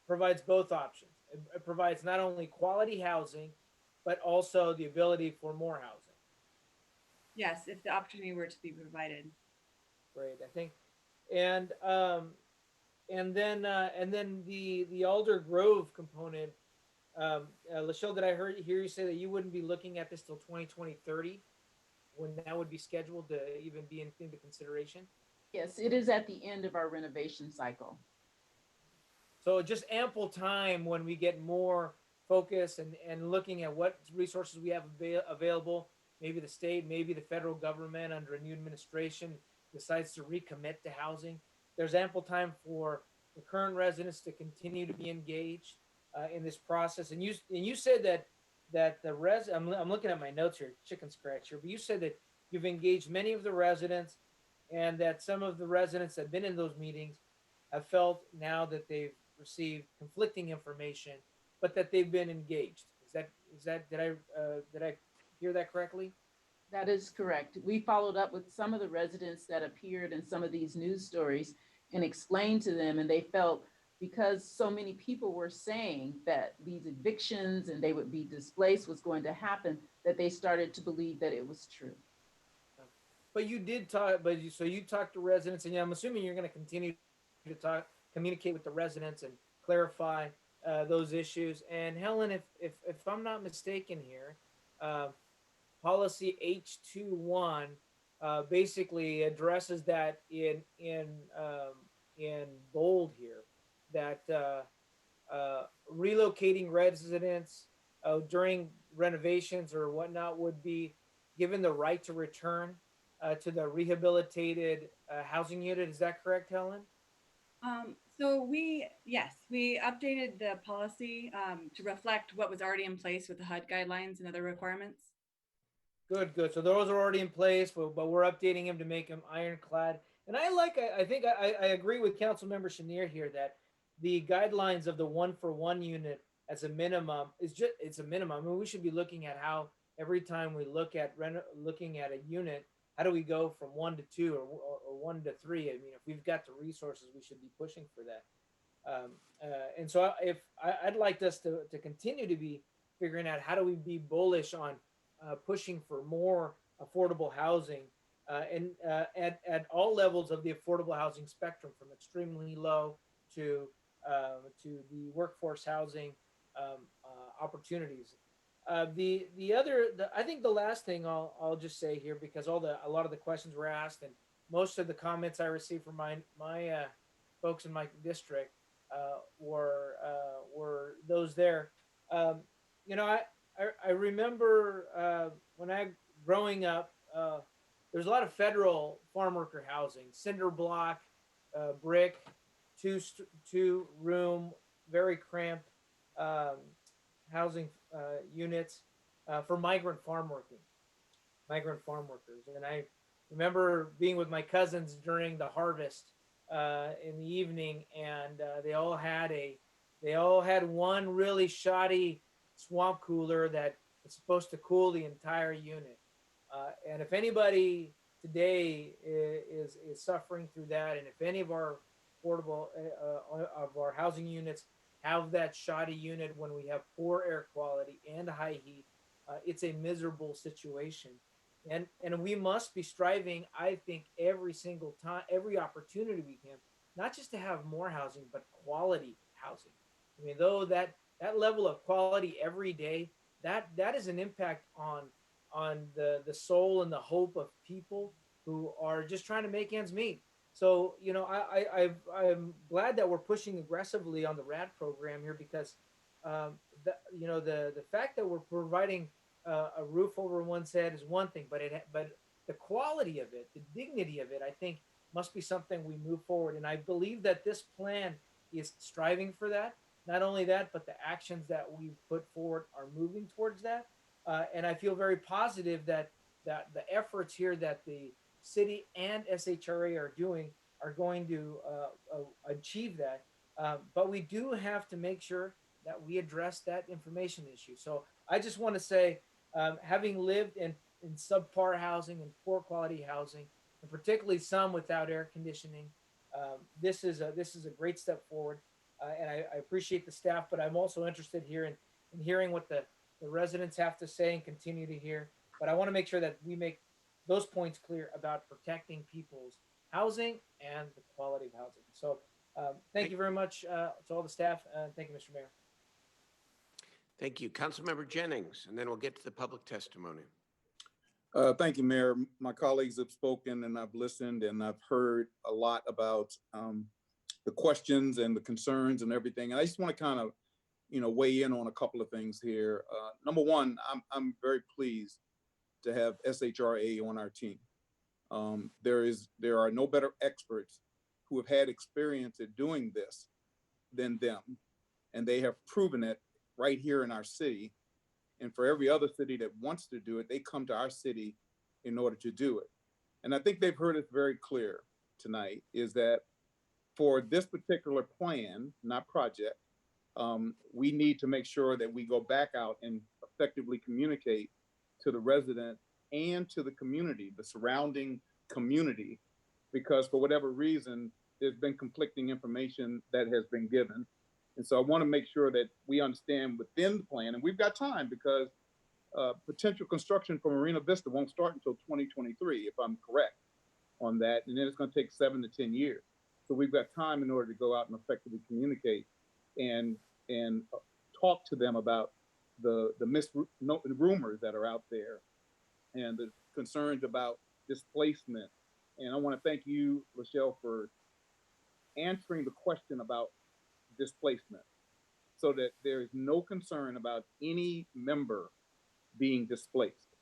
Speaker 15: provides both options. It provides not only quality housing, but also the ability for more housing.
Speaker 10: Yes, if the opportunity were to be provided.
Speaker 15: Great, I think, and then the Alder Grove component. Lachelle, did I hear you say that you wouldn't be looking at this till 2020-30, when that would be scheduled to even be into consideration?
Speaker 12: Yes, it is at the end of our renovation cycle.
Speaker 15: So just ample time when we get more focus and looking at what resources we have available. Maybe the state, maybe the federal government under a new administration decides to recommit to housing. There's ample time for the current residents to continue to be engaged in this process. And you said that I'm looking at my notes here, chicken scratch here, but you said that you've engaged many of the residents, and that some of the residents that have been in those meetings have felt now that they've received conflicting information, but that they've been engaged. Is that did I hear that correctly?
Speaker 12: That is correct. We followed up with some of the residents that appeared in some of these news stories and explained to them, and they felt, because so many people were saying that these evictions and they would be displaced was going to happen, that they started to believe that it was true.
Speaker 15: But you did talk, so you talked to residents, and I'm assuming you're going to continue to communicate with the residents and clarify those issues. And Helen, if I'm not mistaken here, policy H21 basically addresses that in bold here, that relocating residents during renovations or whatnot would be given the right to return to the rehabilitated housing unit. Is that correct, Helen?
Speaker 10: Yes, we updated the policy to reflect what was already in place with the HUD guidelines and other requirements.
Speaker 15: Good, good. So those are already in place, but we're updating them to make them ironclad. And I think I agree with Councilmember Chenier here that the guidelines of the 1-for-1 unit as a minimum it's a minimum. I mean, we should be looking at how every time we look at looking at a unit, how do we go from 1 to 2 or 1 to 3? I mean, if we've got the resources, we should be pushing for that. And so I'd like us to continue to be figuring out how do we be bullish on pushing for more affordable housing and at all levels of the affordable housing spectrum, from extremely low to the workforce housing opportunities. I think the last thing I'll just say here, because a lot of the questions were asked and most of the comments I received from my folks in my district were those there. You know, I remember when I growing up, there's a lot of federal farm worker housing, cinder block, brick, two room, very cramped housing units for migrant farm workers. And I remember being with my cousins during the harvest in the evening, and they all had one really shoddy swamp cooler that was supposed to cool the entire unit. And if anybody today is suffering through that, and if any of our affordable of our housing units have that shoddy unit when we have poor air quality and high heat, it's a miserable situation. And we must be striving, I think, every single time, every opportunity we can, not just to have more housing, but quality housing. I mean, though that level of quality every day, that is an impact on the soul and the hope of people who are just trying to make ends meet. So, you know, I'm glad that we're pushing aggressively on the RAD program here, because, the fact that we're providing a roof over one's head is one thing, but the quality of it, the dignity of it, I think must be something we move forward. And I believe that this plan is striving for that. Not only that, but the actions that we've put forward are moving towards that. And I feel very positive that the efforts here that the city and SHRA are doing are going to achieve that. But we do have to make sure that we address that information issue. So I just want to say, having lived in subpar housing and poor quality housing, and particularly some without air conditioning, this is a great step forward. And I appreciate the staff, but I'm also interested here in hearing what the residents have to say and continue to hear. But I want to make sure that we make those points clear about protecting people's housing and the quality of housing. So thank you very much to all the staff. Thank you, Mr. Mayor.
Speaker 1: Thank you. Councilmember Jennings, and then we'll get to the public testimony.
Speaker 7: Thank you, Mayor. My colleagues have spoken and I've listened and I've heard a lot about the questions and the concerns and everything. And I just want to kind of, weigh in on a couple of things here. Number one, I'm very pleased to have SHRA on our team. There are no better experts who have had experience at doing this than them. And they have proven it right here in our city. And for every other city that wants to do it, they come to our city in order to do it. And I think they've heard it very clear tonight, is that for this particular plan, not project, we need to make sure that we go back out and effectively communicate to the resident and to the community, the surrounding community, because for whatever reason, there's been conflicting information that has been given. And so I want to make sure that we understand within the plan, and we've got time, because potential construction for Marina Vista won't start until 2023, if I'm correct on that. And then it's going to take 7 to 10 years. So we've got time in order to go out and effectively communicate and talk to them about the rumors that are out there and the concerns about displacement. And I want to thank you, Lachelle, for answering the question about displacement, so that there is no concern about any member being displaced.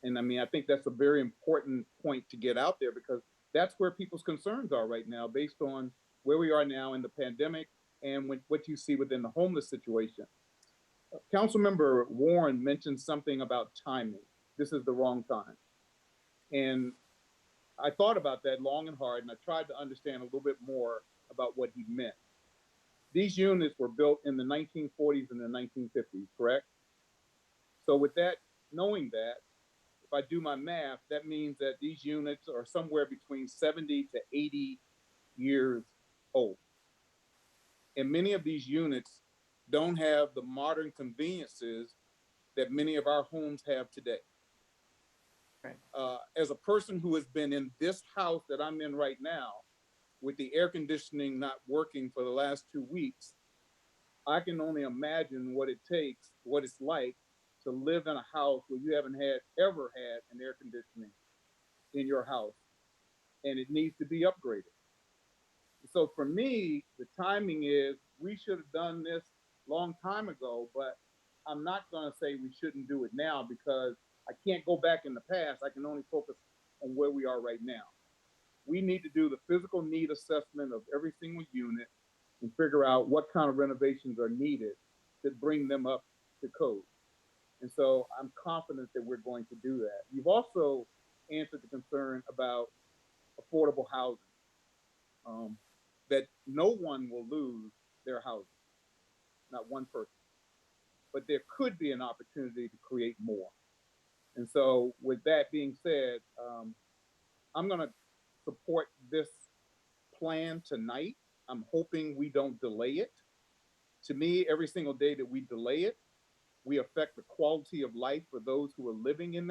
Speaker 7: And I mean, I think that's a very important point to get out there because that's where people's concerns are right now, based on where we are now in the pandemic and what you see within the homeless situation. Councilmember Warren mentioned something about timing. This is the wrong time. And I thought about that long and hard, and I tried to understand a little bit more about what he meant. These units were built in the 1940s and the 1950s, correct? So with that, knowing that, if I do my math, that means that these units are somewhere between 70 to 80 years old. And many of these units don't have the modern conveniences that many of our homes have today. As a person who has been in this house that I'm in right now, with the air conditioning not working for the last 2 weeks, I can only imagine what it takes, what it's like to live in a house where you haven't ever had an air conditioning in your house, and it needs to be upgraded. So for me, the timing is we should have done this long time ago, but I'm not going to say we shouldn't do it now because I can't go back in the past. I can only focus on where we are right now. We need to do the physical need assessment of every single unit and figure out what kind of renovations are needed to bring them up to code. And so I'm confident that we're going to do that. You've also answered the concern about affordable housing, that no one will lose their housing, not one person. But there could be an opportunity to create more. And so with that being said, I'm going to support this plan tonight. I'm hoping we don't delay it. To me, every single day that we delay it, we affect the quality of life for those who are living in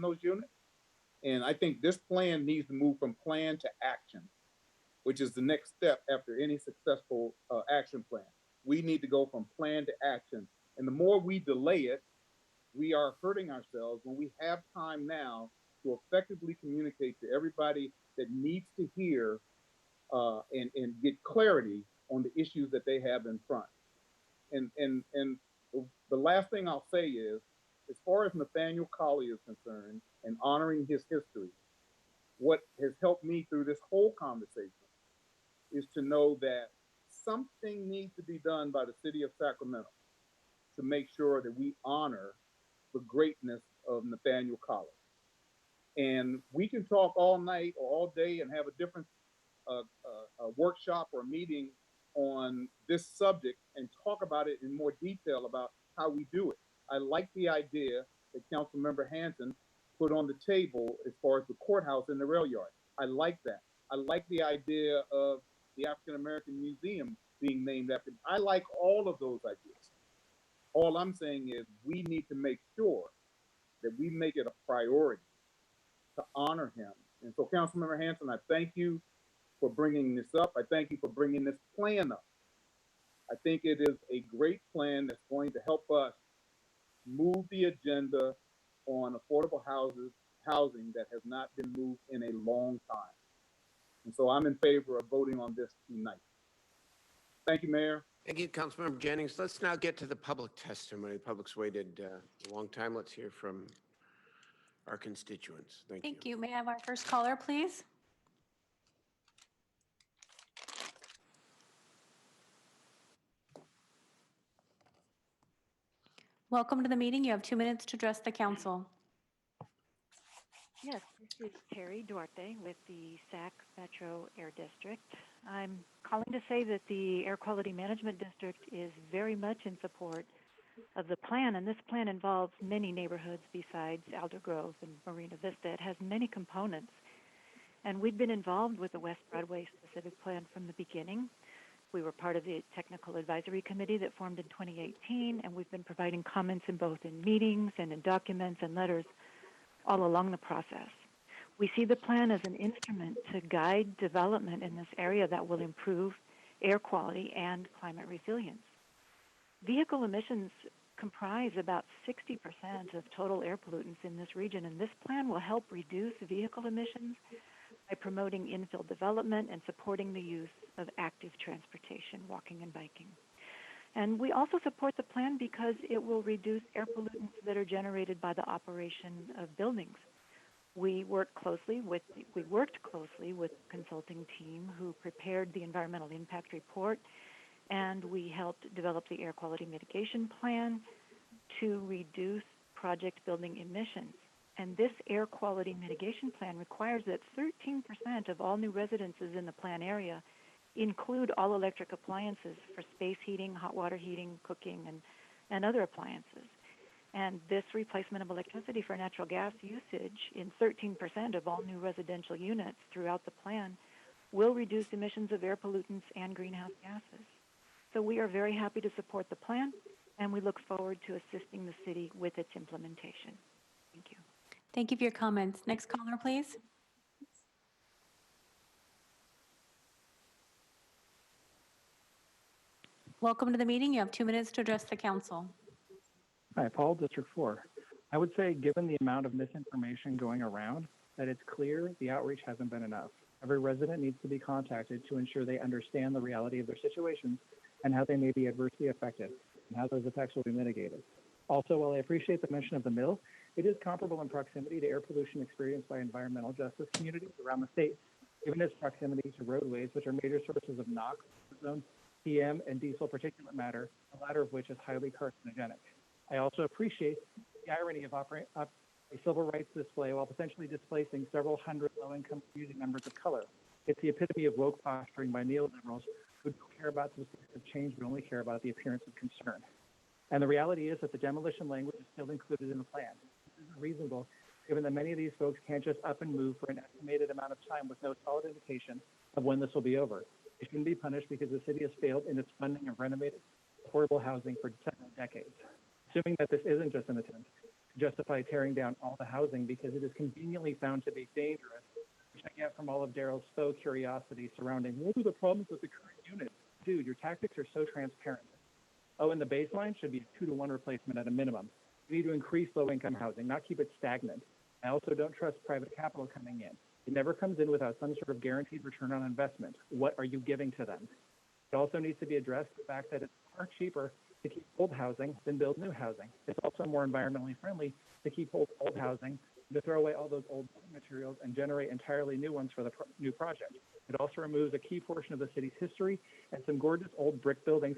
Speaker 7: those units. And I think this plan needs to move from plan to action, which is the next step after any successful action plan. We need to go from plan to action. And the more we delay it, we are hurting ourselves when we have time now to effectively communicate to everybody that needs to hear and get clarity on the issues that they have in front. And the last thing I'll say is, as far as Nathaniel Colley is concerned and honoring his history, what has helped me through this whole conversation is to know that something needs to be done by the city of Sacramento to make sure that we honor the greatness of Nathaniel Colley. And we can talk all night or all day and have a different workshop or meeting on this subject and talk about it in more detail about how we do it. I like the idea that Councilmember Hanson put on the table as far as the courthouse and the rail yard. I like that. I like the idea of the African American Museum being named after him. I like all of those ideas. All I'm saying is we need to make sure that we make it a priority to honor him. And so, Councilmember Hanson, I thank you for bringing this up. I thank you for bringing this plan up. I think it is a great plan that's going to help us move the agenda on affordable housing that has not been moved in a long time. And so I'm in favor of voting on this tonight. Thank you, Mayor.
Speaker 1: Thank you, Councilmember Jennings. Let's now get to the public testimony. Public's waited a long time. Let's hear from our constituents. Thank you.
Speaker 2: Thank you. May I have our first caller, please? Welcome to the meeting. You have 2 minutes to address the council.
Speaker 16: Yes, this is Terry Duarte with the SAC Metro Air District. I'm calling to say that the Air Quality Management District is very much in support of the plan, and this plan involves many neighborhoods besides Aldergrove and Marina Vista. It has many components, and we've been involved with the West Broadway specific plan from the beginning. We were part of the Technical Advisory Committee that formed in 2018, and we've been providing comments in both in meetings and in documents and letters all along the process. We see the plan as an instrument to guide development in this area that will improve air quality and climate resilience. Vehicle emissions comprise about 60% of total air pollutants in this region, and this plan will help reduce vehicle emissions by promoting infill development and supporting the use of active transportation, walking and biking. And we also support the plan because it will reduce air pollutants that are generated by the operation of buildings. We worked closely with the consulting team who prepared the environmental impact report, and we helped develop the air quality mitigation plan to reduce project building emissions. And this air quality mitigation plan requires that 13% of all new residences in the plan area include all electric appliances for space heating, hot water heating, cooking, and other appliances. And this replacement of electricity for natural gas usage in 13% of all new residential units throughout the plan will reduce emissions of air pollutants and greenhouse gases. So we are very happy to support the plan, and we look forward to assisting the city with its implementation. Thank you.
Speaker 2: Thank you for your comments. Next caller, please. Welcome to the meeting. You have 2 minutes to address the council.
Speaker 17: Hi, Paul, District 4. I would say, given the amount of misinformation going around, that it's clear the outreach hasn't been enough. Every resident needs to be contacted to ensure they understand the reality of their situations and how they may be adversely affected and how those effects will be mitigated. Also, while I appreciate the mention of the mill, it is comparable in proximity to air pollution experienced by environmental justice communities around the state, given its proximity to roadways, which are major sources of NOx, ozone, PM, and diesel particulate matter, the latter of which is highly carcinogenic. I also appreciate the irony of operating a civil rights display while potentially displacing several hundred low-income community members of color. It's the epitome of woke posturing by neoliberals who don't care about the specifics of change but only care about the appearance of concern. And the reality is that the demolition language is still included in the plan. This isn't reasonable, given that many of these folks can't just up and move for an estimated amount of time with no solid indication of when this will be over. They shouldn't be punished because the city has failed in its funding of renovated affordable housing for several decades. Assuming that this isn't just an attempt to justify tearing down all the housing because it is conveniently found to be dangerous, which I get from all of Daryl's faux curiosity surrounding what are the problems with the current units? Dude, your tactics are so transparent. Oh, and the baseline should be a 2-to-1 replacement at a minimum. We need to increase low-income housing, not keep it stagnant. I also don't trust private capital coming in. It never comes in without some sort of guaranteed return on investment. What are you giving to them? It also needs to be addressed the fact that it's far cheaper to keep old housing than build new housing. It's also more environmentally friendly to keep old housing, to throw away all those old materials and generate entirely new ones for the new project. It also removes a key portion of the city's history and some gorgeous old brick buildings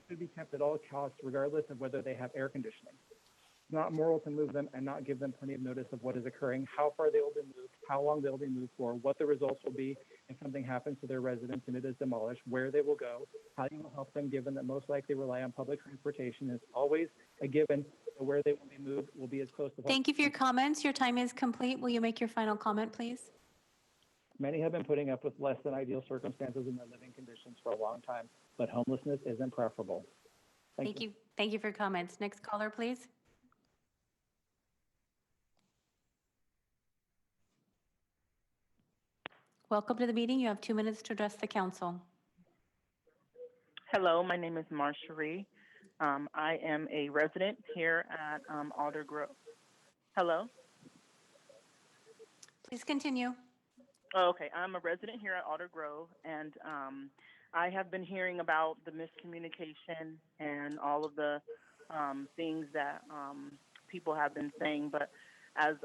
Speaker 17: should be kept at all costs, regardless of whether they have air conditioning. It's not moral to move them and not give them plenty of notice of what is occurring, how far they will be moved, how long they'll be moved for, what the results will be if something happens to their residence and it is demolished, where they will go, how you will help them, given that most likely rely on public transportation is always a given. So where they will be moved will be as close to.
Speaker 2: Thank you for your comments. Your time is complete. Will you make your final comment, please?
Speaker 17: Many have been putting up with less than ideal circumstances in their living conditions for a long time, but homelessness isn't preferable.
Speaker 2: Thank you. Thank you for your comments. Next caller, please. Welcome to the meeting. You have 2 minutes to address the council.
Speaker 18: Hello, my name is Marsherie. I am a resident here at Alder Grove. Hello?
Speaker 2: Please continue.
Speaker 18: Oh, okay, I'm a resident here at Alder Grove, and I have been hearing about the miscommunication and all of the things that people have been saying, but as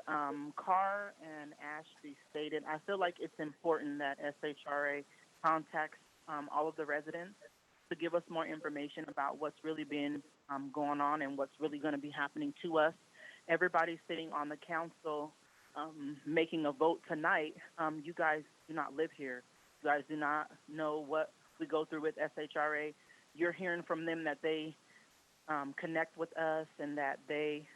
Speaker 18: Carr and Ashby stated, I feel like it's important that SHRA contacts all of the residents to give us more information about what's really been going on and what's really going to be happening to us. Everybody sitting on the council making a vote tonight, you guys do not live here. You guys do not know what we go through with SHRA. You're hearing from them that they connect with us and that they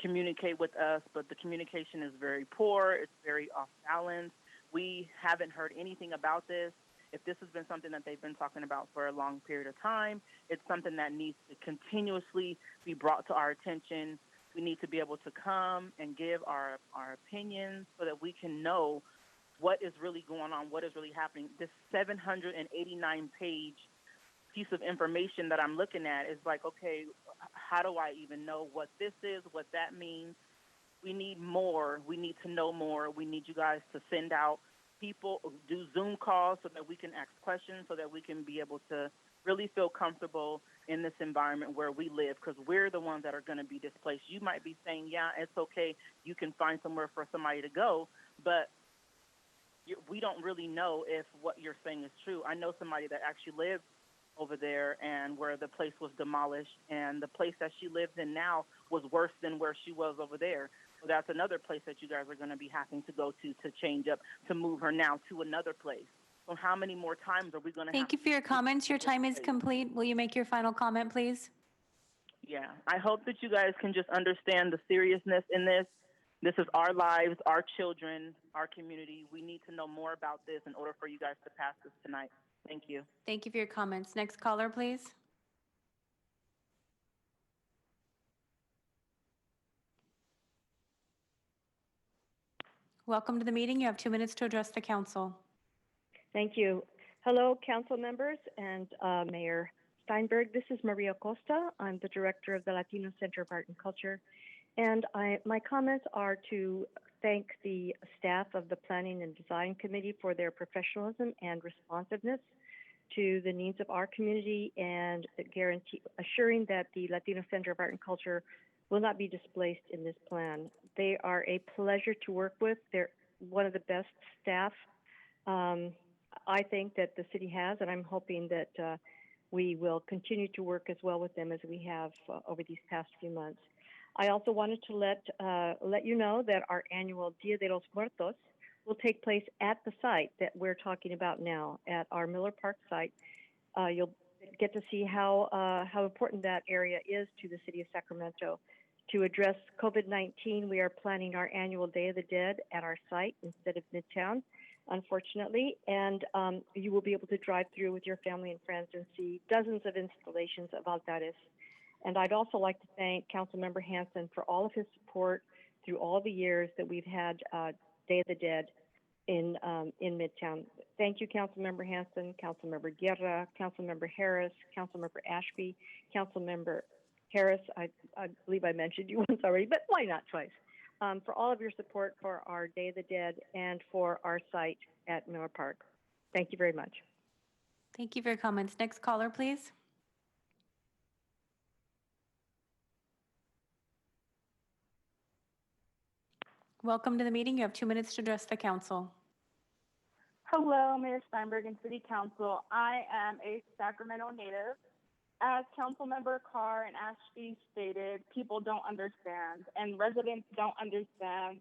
Speaker 18: communicate with us, but the communication is very poor. It's very off balance. We haven't heard anything about this. If this has been something that they've been talking about for a long period of time, it's something that needs to continuously be brought to our attention. We need to be able to come and give our opinions so that we can know what is really going on, what is really happening. This 789-page piece of information that I'm looking at is like, okay, how do I even know what this is, what that means? We need more. We need to know more. We need you guys to send out people, do Zoom calls so that we can ask questions, so that we can be able to really feel comfortable in this environment where we live, because we're the ones that are going to be displaced. You might be saying, yeah, it's okay, you can find somewhere for somebody to go, but we don't really know if what you're saying is true. I know somebody that actually lives over there and where the place was demolished, and the place that she lives in now was worse than where she was over there. So that's another place that you guys are going to be having to go to change up, to move her now to another place. So how many more times are we going to
Speaker 2: Thank you for your comments. Your time is complete. Will you make your final comment, please?
Speaker 18: Yeah, I hope that you guys can just understand the seriousness in this. This is our lives, our children, our community. We need to know more about this in order for you guys to pass this tonight. Thank you.
Speaker 2: Thank you for your comments. Next caller, please. Welcome to the meeting. You have 2 minutes to address the council.
Speaker 19: Thank you. Hello, council members and Mayor Steinberg. This is Maria Costa. I'm the director of the Latino Center of Art and Culture. And my comments are to thank the staff of the Planning and Design Committee for their professionalism and responsiveness to the needs of our community, and assuring that the Latino Center of Art and Culture will not be displaced in this plan. They are a pleasure to work with. They're one of the best staff I think that the city has, and I'm hoping that we will continue to work as well with them as we have over these past few months. I also wanted to let you know that our annual Dia de los Muertos will take place at the site that we're talking about now, at our Miller Park site. You'll get to see how important that area is to the city of Sacramento. To address COVID-19, we are planning our annual Day of the Dead at our site instead of Midtown, unfortunately, and you will be able to drive through with your family and friends and see dozens of installations of altares. And I'd also like to thank Councilmember Hansen for all of his support through all the years that we've had Day of the Dead in Midtown. Thank you, Councilmember Hansen, Councilmember Guerra, Councilmember Harris, Councilmember Ashby, Councilmember Harris. I believe I mentioned you once already, but why not twice? For all of your support for our Day of the Dead and for our site at Miller Park. Thank you very much.
Speaker 2: Thank you for your comments. Next caller, please. Welcome to the meeting. You have 2 minutes to address the council.
Speaker 20: Hello, Mayor Steinberg and City Council. I am a Sacramento native. As Councilmember Carr and Ashby stated, people don't understand and residents don't understand.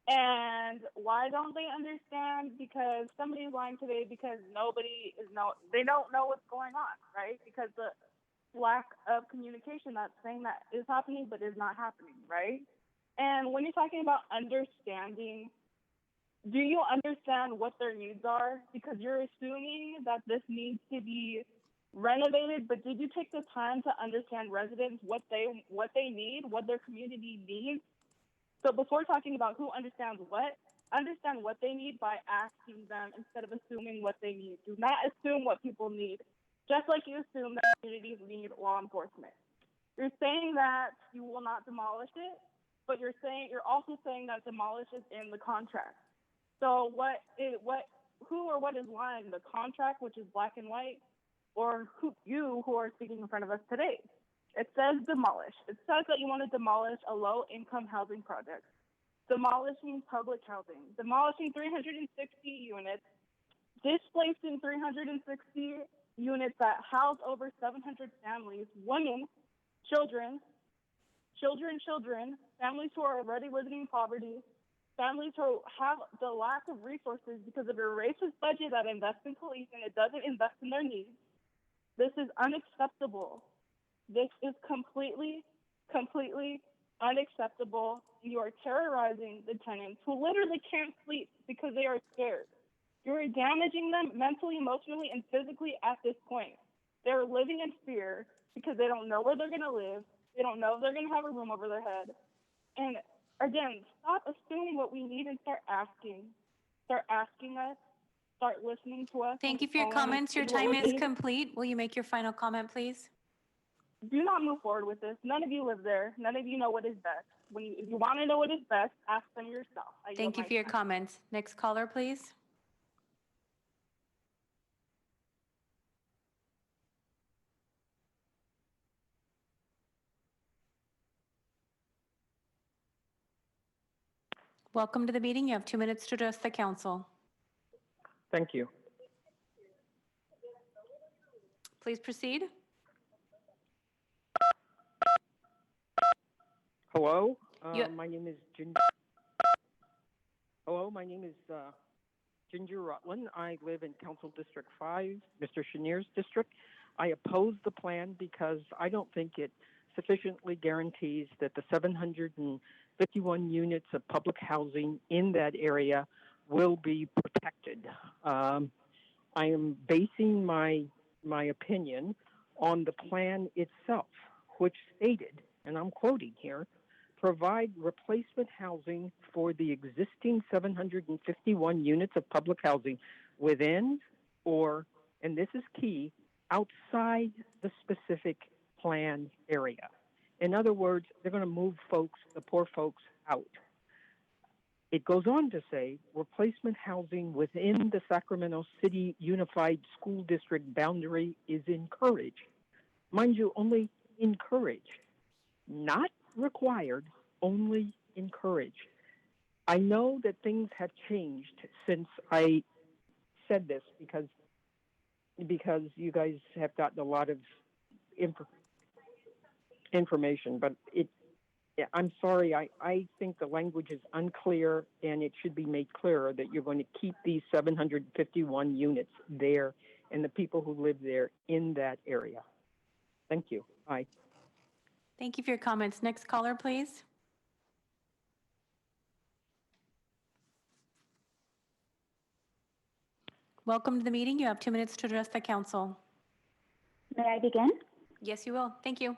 Speaker 20: And why don't they understand? Because somebody's lying today because they don't know what's going on, right? Because the lack of communication, that's saying that is happening but is not happening, right? And when you're talking about understanding, do you understand what their needs are? Because you're assuming that this needs to be renovated, but did you take the time to understand residents, what they need, what their community needs? So before talking about who understands what, understand what they need by asking them instead of assuming what they need. Do not assume what people need, just like you assume that communities need law enforcement. You're saying that you will not demolish it, but you're also saying that demolish is in the contract. So who or what is lying? The contract, which is black and white, or who are speaking in front of us today? It says demolish. It says that you want to demolish a low-income housing project, demolishing public housing, demolishing 360 units, displacing 360 units that house over 700 families, women, children, families who are already living in poverty, families who have the lack of resources because of your racist budget that invests in police and it doesn't invest in their needs. This is unacceptable. This is completely unacceptable. You are terrorizing the tenants who literally can't sleep because they are scared. You're damaging them mentally, emotionally, and physically at this point. They're living in fear because they don't know where they're going to live. They don't know if they're going to have a room over their head. And again, stop assuming what we need and start asking. Start asking us. Start listening to us.
Speaker 2: Thank you for your comments. Your time is complete. Will you make your final comment, please?
Speaker 20: Do not move forward with this. None of you live there. None of you know what is best. If you want to know what is best, ask them yourself.
Speaker 2: Thank you for your comments. Next caller, please. Welcome to the meeting. You have 2 minutes to address the council.
Speaker 17: Thank you.
Speaker 2: Please proceed.
Speaker 17: Hello,
Speaker 2: You-
Speaker 17: my name is Ginger. Hello, my name is Ginger Rutland. I live in Council District 5, Mr. Chenier's district. I oppose the plan because I don't think it sufficiently guarantees that the 751 units of public housing in that area will be protected. I am basing my opinion on the plan itself, which stated, and I'm quoting here, provide replacement housing for the existing 751 units of public housing within or, and this is key, outside the specific plan area. In other words, they're going to move folks, the poor folks, out. It goes on to say replacement housing within the Sacramento City Unified School District boundary is encouraged. Mind you, only encouraged, not required, only encouraged. I know that things have changed since I said this because you guys have gotten a lot of information, but I'm sorry, I think the language is unclear and it should be made clearer that you're going to keep these 751 units there and the people who live there in that area. Thank you. Bye.
Speaker 2: Thank you for your comments. Next caller, please. Welcome to the meeting. You have 2 minutes to address the council.
Speaker 21: May I begin?
Speaker 2: Yes, you will. Thank you.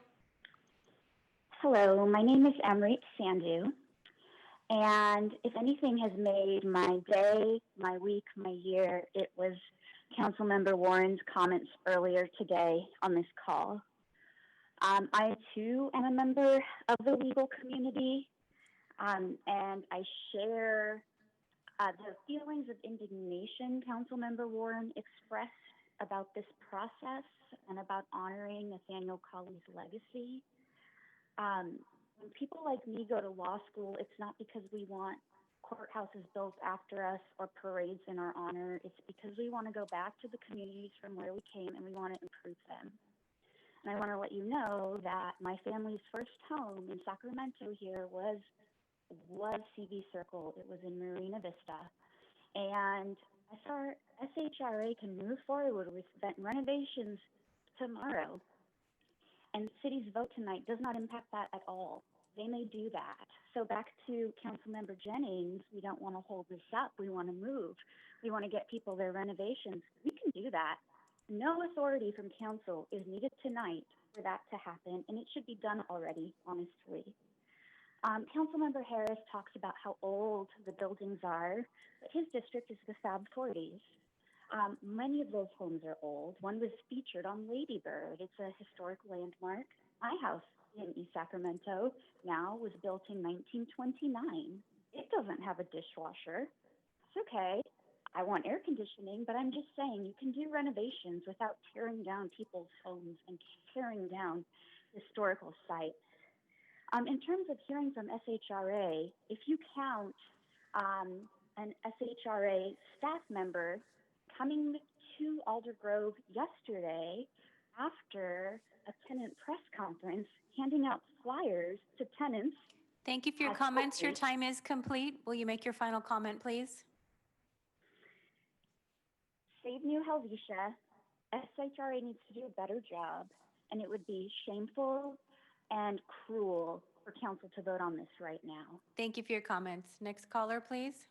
Speaker 21: Hello, my name is Emrit Sandhu, and if anything has made my day, my week, my year, it was Councilmember Warren's comments earlier today on this call. I too am a member of the legal community, and I share the feelings of indignation Councilmember Warren expressed about this process and about honoring Nathaniel Colley's legacy. When people like me go to law school, it's not because we want courthouses built after us or parades in our honor. It's because we want to go back to the communities from where we came and we want to improve them. And I want to let you know that my family's first home in Sacramento here was CV Circle. It was in Marina Vista. And SHRA can move forward with renovations tomorrow. And the city's vote tonight does not impact that at all. They may do that. So back to Councilmember Jennings, we don't want to hold this up. We want to move. We want to get people their renovations. We can do that. No authority from council is needed tonight for that to happen, and it should be done already, honestly. Councilmember Harris talks about how old the buildings are, but his district is the Fab 40s. Many of those homes are old. One was featured on Lady Bird. It's a historic landmark. My house in East Sacramento now was built in 1929. It doesn't have a dishwasher. It's okay. I want air conditioning, but I'm just saying you can do renovations without tearing down people's homes and tearing down historical sites. In terms of hearing from SHRA, if you count an SHRA staff member coming to Alder Grove yesterday after a tenant press conference, handing out flyers to tenants.
Speaker 2: Thank you for your comments. Your time is complete. Will you make your final comment, please?
Speaker 21: Save New Helvetia. SHRA needs to do a better job, and it would be shameful and cruel for council to vote on this right now.
Speaker 2: Thank you for your comments. Next caller, please.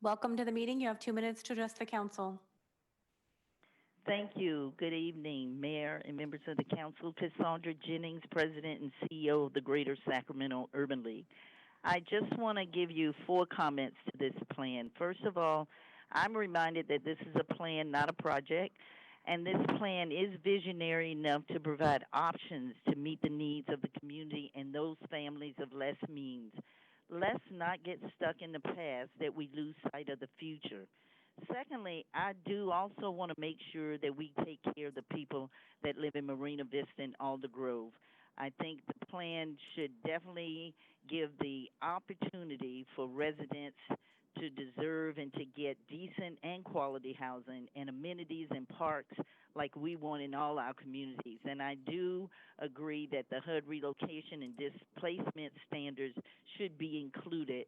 Speaker 2: Welcome to the meeting. You have 2 minutes to address the council.
Speaker 22: Thank you. Good evening, Mayor and members of the council. Cassandra Jennings, President and CEO of the Greater Sacramento Urban League. I just want to give you 4 comments to this plan. First of all, I'm reminded that this is a plan, not a project, and this plan is visionary enough to provide options to meet the needs of the community and those families of less means. Let's not get stuck in the past that we lose sight of the future. Secondly, I do also want to make sure that we take care of the people that live in Marina Vista and Alder Grove. I think the plan should definitely give the opportunity for residents to deserve and to get decent and quality housing and amenities and parks like we want in all our communities. And I do agree that the HUD relocation and displacement standards should be included.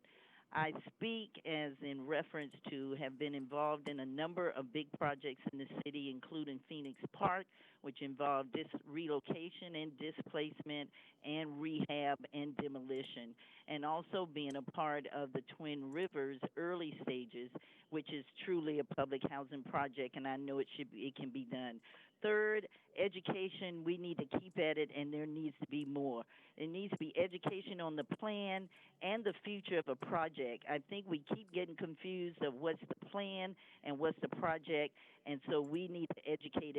Speaker 22: I speak as in reference to have been involved in a number of big projects in the city, including Phoenix Park, which involved relocation and displacement and rehab and demolition, and also being a part of the Twin Rivers early stages, which is truly a public housing project, and I know it can be done. Third, education, we need to keep at it, and there needs to be more. There needs to be education on the plan and the future of a project. I think we keep getting confused of what's the plan and what's the project, and so we need to educate.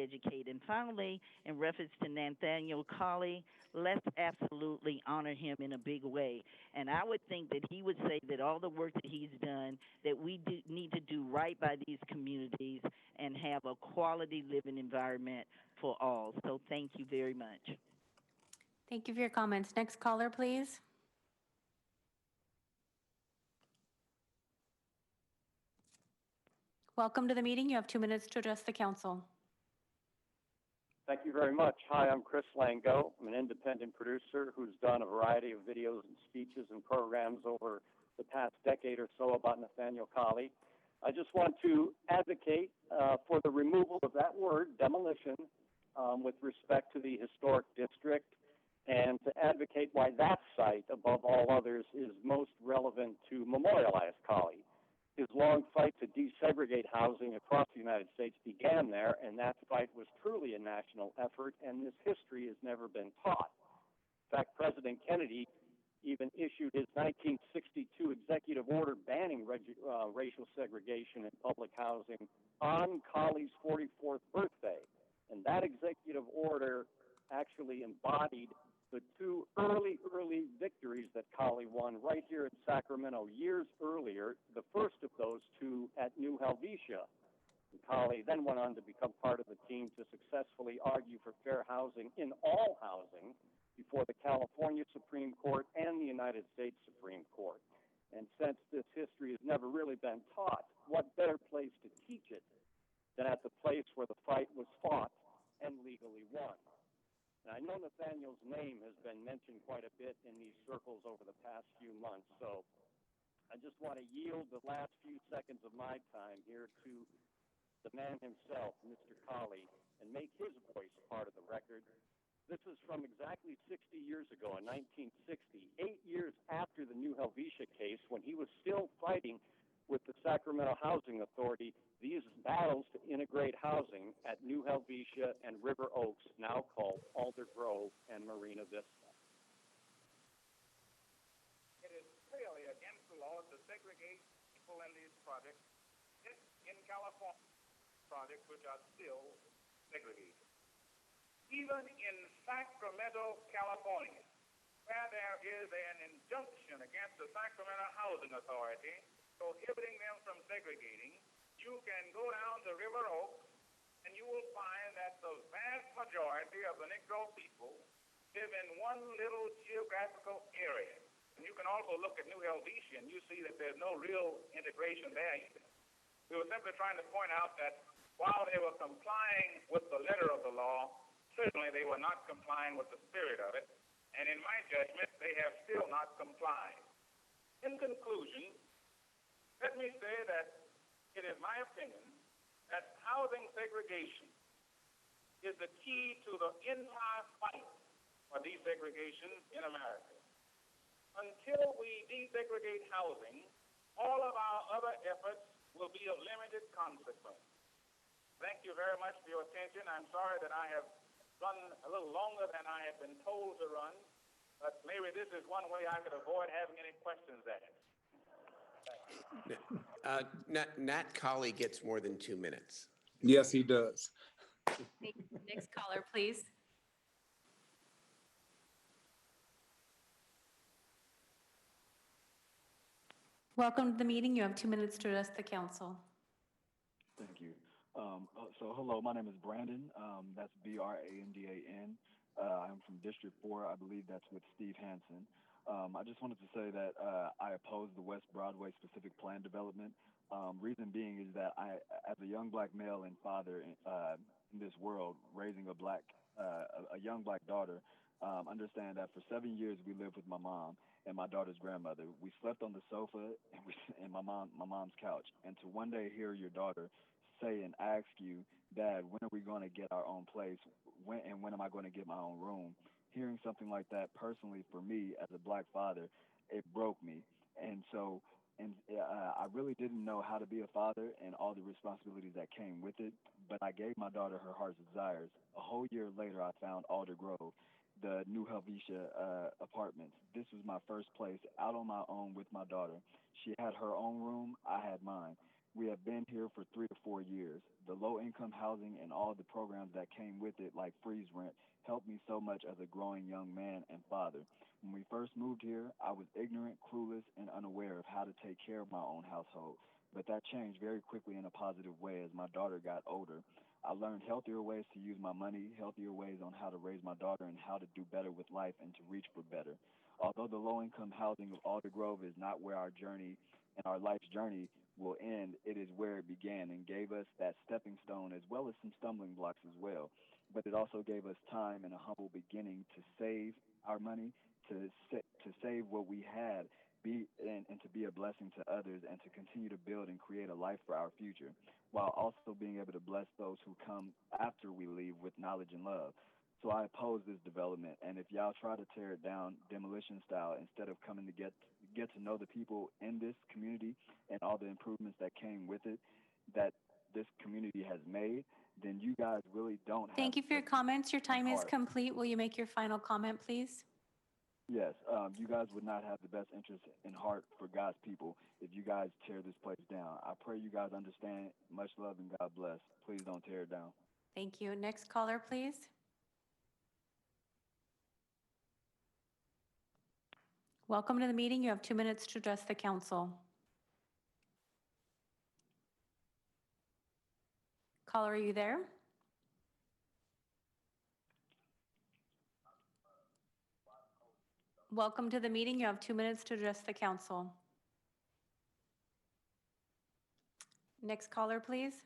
Speaker 22: And finally, in reference to Nathaniel Colley, let's absolutely honor him in a big way. And I would think that he would say that all the work that he's done, that we need to do right by these communities and have a quality living environment for all. So thank you very much.
Speaker 2: Thank you for your comments. Next caller, please. Welcome to the meeting. You have 2 minutes to address the council.
Speaker 8: Thank you very much. Hi, I'm Chris Lango. I'm an independent producer who's done a variety of videos and speeches and programs over the past decade or so about Nathaniel Colley. I just want to advocate for the removal of that word, demolition, with respect to the historic district, and to advocate why that site, above all others, is most relevant to memorialize Colley. His long fight to desegregate housing across the United States began there, and that fight was truly a national effort, and this history has never been taught. In fact, President Kennedy even issued his 1962 executive order banning racial segregation in public housing on Colley's 44th birthday. And that executive order actually embodied the two early victories that Colley won right here in Sacramento years earlier, the first of those two at New Helvetia. And Colley then went on to become part of the team to successfully argue for fair housing in all housing before the California Supreme Court and the United States Supreme Court. And since this history has never really been taught, what better place to teach it than at the place where the fight was fought and legally won? And I know Nathaniel's name has been mentioned quite a bit in these circles over the past few months, so I just want to yield the last few seconds of my time here to the man himself, Mr. Colley, and make his voice part of the record. This is from exactly 60 years ago, in 1960, 8 years after the New Helvetia case, when he was still fighting with the Sacramento Housing Authority these battles to integrate housing at New Helvetia and River Oaks, now called Alder Grove and Marina Vista.
Speaker 9: It is clearly against the law to segregate people in these projects in California, projects which are still segregated. Even in Sacramento, California, where there is an injunction against the Sacramento Housing Authority prohibiting them from segregating, you can go down to River Oaks and you will find that the vast majority of the Negro people live in one little geographical area. And you can also look at New Helvetia and you see that there's no real integration there either. We were simply trying to point out that while they were complying with the letter of the law, certainly they were not complying with the spirit of it. And in my judgment, they have still not complied. In conclusion, let me say that it is my opinion that housing segregation is the key to the entire fight for desegregation in America. Until we desegregate housing, all of our other efforts will be of limited consequence. Thank you very much for your attention. I'm sorry that I have run a little longer than I have been told to run, but maybe this is one way I could avoid having any questions asked.
Speaker 1: Nat Colley gets more than 2 minutes.
Speaker 7: Yes, he does.
Speaker 2: Next caller, please. Welcome to the meeting. You have 2 minutes to address the council.
Speaker 3: So hello, my name is Brandon. That's Brandan. I'm from District 4. I believe that's with Steve Hansen. I just wanted to say that I oppose the West Broadway specific plan development. Reason being is that I, as a young black male and father in this world, raising a young black daughter, understand that for 7 years we lived with my mom and my daughter's grandmother. We slept on the sofa and my mom's couch. And to one day hear your daughter say and ask you, Dad, when are we going to get our own place? When am I going to get my own room? Hearing something like that personally for me as a black father, it broke me. And so, I really didn't know how to be a father and all the responsibilities that came with it, but I gave my daughter her heart's desires. A whole year later, I found Alder Grove, the new Helvetia apartments. This was my first place out on my own with my daughter. She had her own room, I had mine. We have been here for 3 to 4 years. The low-income housing and all the programs that came with it, like freeze rent, helped me so much as a growing young man and father. When we first moved here, I was ignorant, clueless, and unaware of how to take care of my own household. But that changed very quickly in a positive way as my daughter got older. I learned healthier ways to use my money, healthier ways on how to raise my daughter, and how to do better with life and to reach for better. Although the low-income housing of Alder Grove is not where our journey and our life's journey will end, it is where it began and gave us that stepping stone as well as some stumbling blocks as well. But it also gave us time and a humble beginning to save our money, to save what we had, and to be a blessing to others and to continue to build and create a life for our future, while also being able to bless those who come after we leave with knowledge and love. So I oppose this development, and if y'all try to tear it down demolition style instead of coming to get to know the people in this community and all the improvements that came with it that this community has made, then you guys really don't have.
Speaker 2: Thank you for your comments. Your time is
Speaker 3: heart.
Speaker 2: complete. Will you make your final comment, please?
Speaker 3: Yes, you guys would not have the best interest in heart for God's people if you guys tear this place down. I pray you guys understand. Much love and God bless. Please don't tear it down.
Speaker 2: Thank you. Next caller, please. Welcome to the meeting. You have 2 minutes to address the council. Caller, are you there? Welcome to the meeting. You have 2 minutes to address the council. Next caller, please.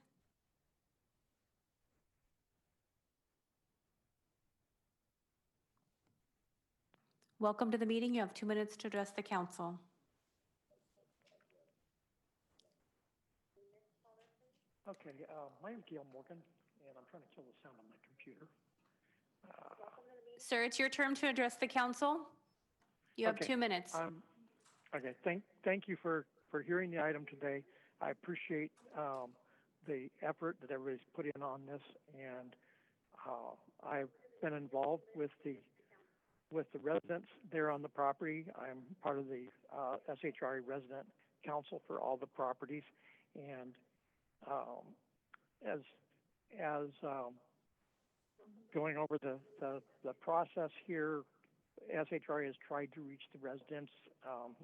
Speaker 2: Welcome to the meeting. You have 2 minutes to address the council.
Speaker 11: Okay, my name's Gail Morgan, and I'm trying to kill the sound on my computer.
Speaker 2: Sir, it's your turn to address the council. You have
Speaker 11: Okay,
Speaker 2: 2 minutes.
Speaker 11: Okay, thank you for hearing the item today. I appreciate the effort that everybody's put in on this, and I've been involved with the residents there on the property. I'm part of the SHRA resident council for all the properties, and as going over the process here, SHRA has tried to reach the residents.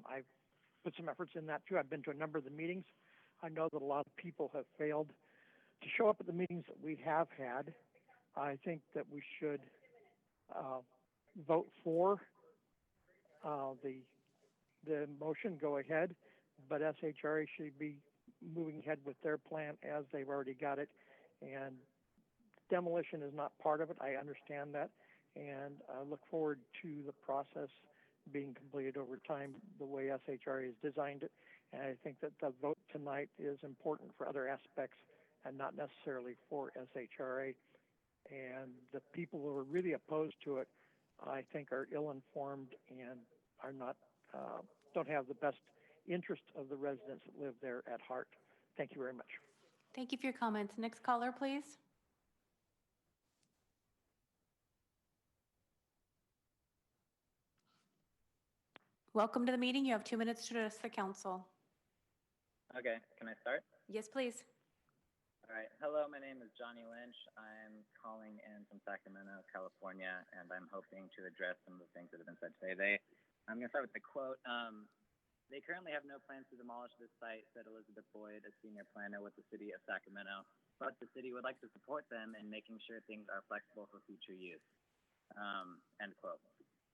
Speaker 11: I've put some efforts in that too. I've been to a number of the meetings. I know that a lot of people have failed to show up at the meetings that we have had. I think that we should vote for the motion, go ahead, but SHRA should be moving ahead with their plan as they've already got it, and demolition is not part of it. I understand that, and I look forward to the process being completed over time the way SHRA has designed it, and I think that the vote tonight is important for other aspects and not necessarily for SHRA, and the people who are really opposed to it, I think, are ill-informed and are not don't have the best interest of the residents that live there at heart. Thank you very much.
Speaker 2: Thank you for your comments. Next caller, please. Welcome to the meeting. You have 2 minutes to address the council.
Speaker 23: Okay, can I start?
Speaker 2: Yes, please.
Speaker 23: All right. Hello, my name is Johnny Lynch. I'm calling in from Sacramento, California, and I'm hoping to address some of the things that have been said today. I'm going to start with the quote. They currently have no plans to demolish this site, said Elizabeth Boyd, a senior planner with the city of Sacramento, but the city would like to support them in making sure things are flexible for future use. End quote.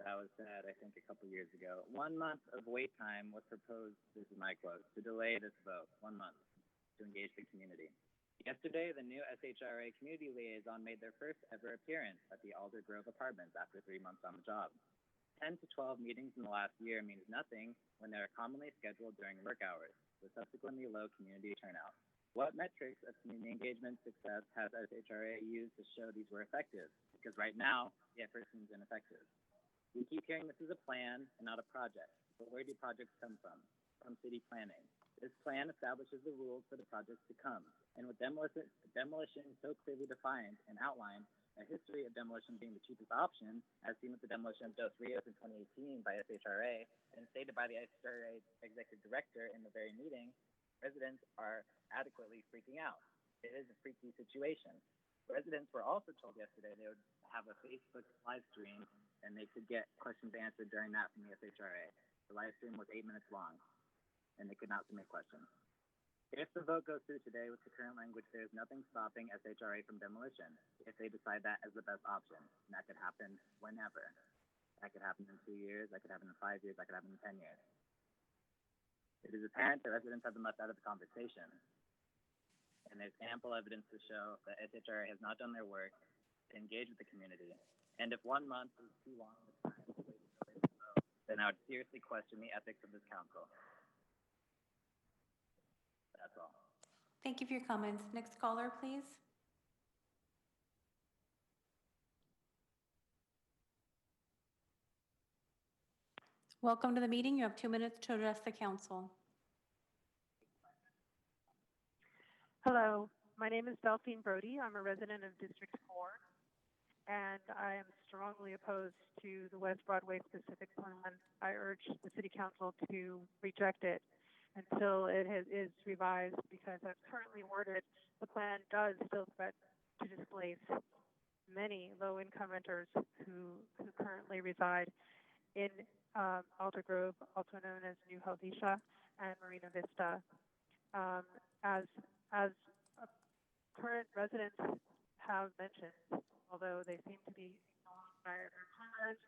Speaker 23: That was said, I think, a couple years ago. 1 month of wait time was proposed, this is my quote, to delay this vote, 1 month, to engage the community. Yesterday, the new SHRA community liaison made their first ever appearance at the Alder Grove Apartments after 3 months on the job. 10 to 12 meetings in the last year means nothing when they are commonly scheduled during work hours, with subsequently low community turnout. What metrics of community engagement success has SHRA used to show these were effective? Because right now, the effort seems ineffective. We keep hearing this is a plan and not a project, but where do projects come from? From city planning. This plan establishes the rules for the projects to come, and with demolition so clearly defined and outlined, a history of demolition being the cheapest option, as seen with the demolition of Dos Rios in 2018 by SHRA, and stated by the SHRA executive director in the very meeting, residents are adequately freaking out. It is a freaky situation. Residents were also told yesterday they would have a Facebook live stream and they could get questions answered during that from the SHRA. The live stream was 8 minutes long, and they could not submit questions. If the vote goes through today with the current language, there is nothing stopping SHRA from demolition if they decide that as the best option. And that could happen whenever. That could happen in 2 years, that could happen in 5 years, that could happen in 10 years. It is apparent that residents have been left out of the conversation. And there's ample evidence to show that SHRA has not done their work to engage with the community. And if 1 month is too long of a time to wait until they vote, then I would seriously question the ethics of this council. That's all.
Speaker 2: Thank you for your comments. Next caller, please. Welcome to the meeting. You have 2 minutes to address the council.
Speaker 4: Hello, my name is Delphine Brody. I'm a resident of District 4, and I am strongly opposed to the West Broadway specific plan. I urge the City Council to reject it until it is revised, because as currently worded, the plan does still threaten to displace many low-income renters who currently reside in Alder Grove, also known as New Helvetia, and Marina Vista. As current residents have mentioned, although they seem to be ignored by their homeowners,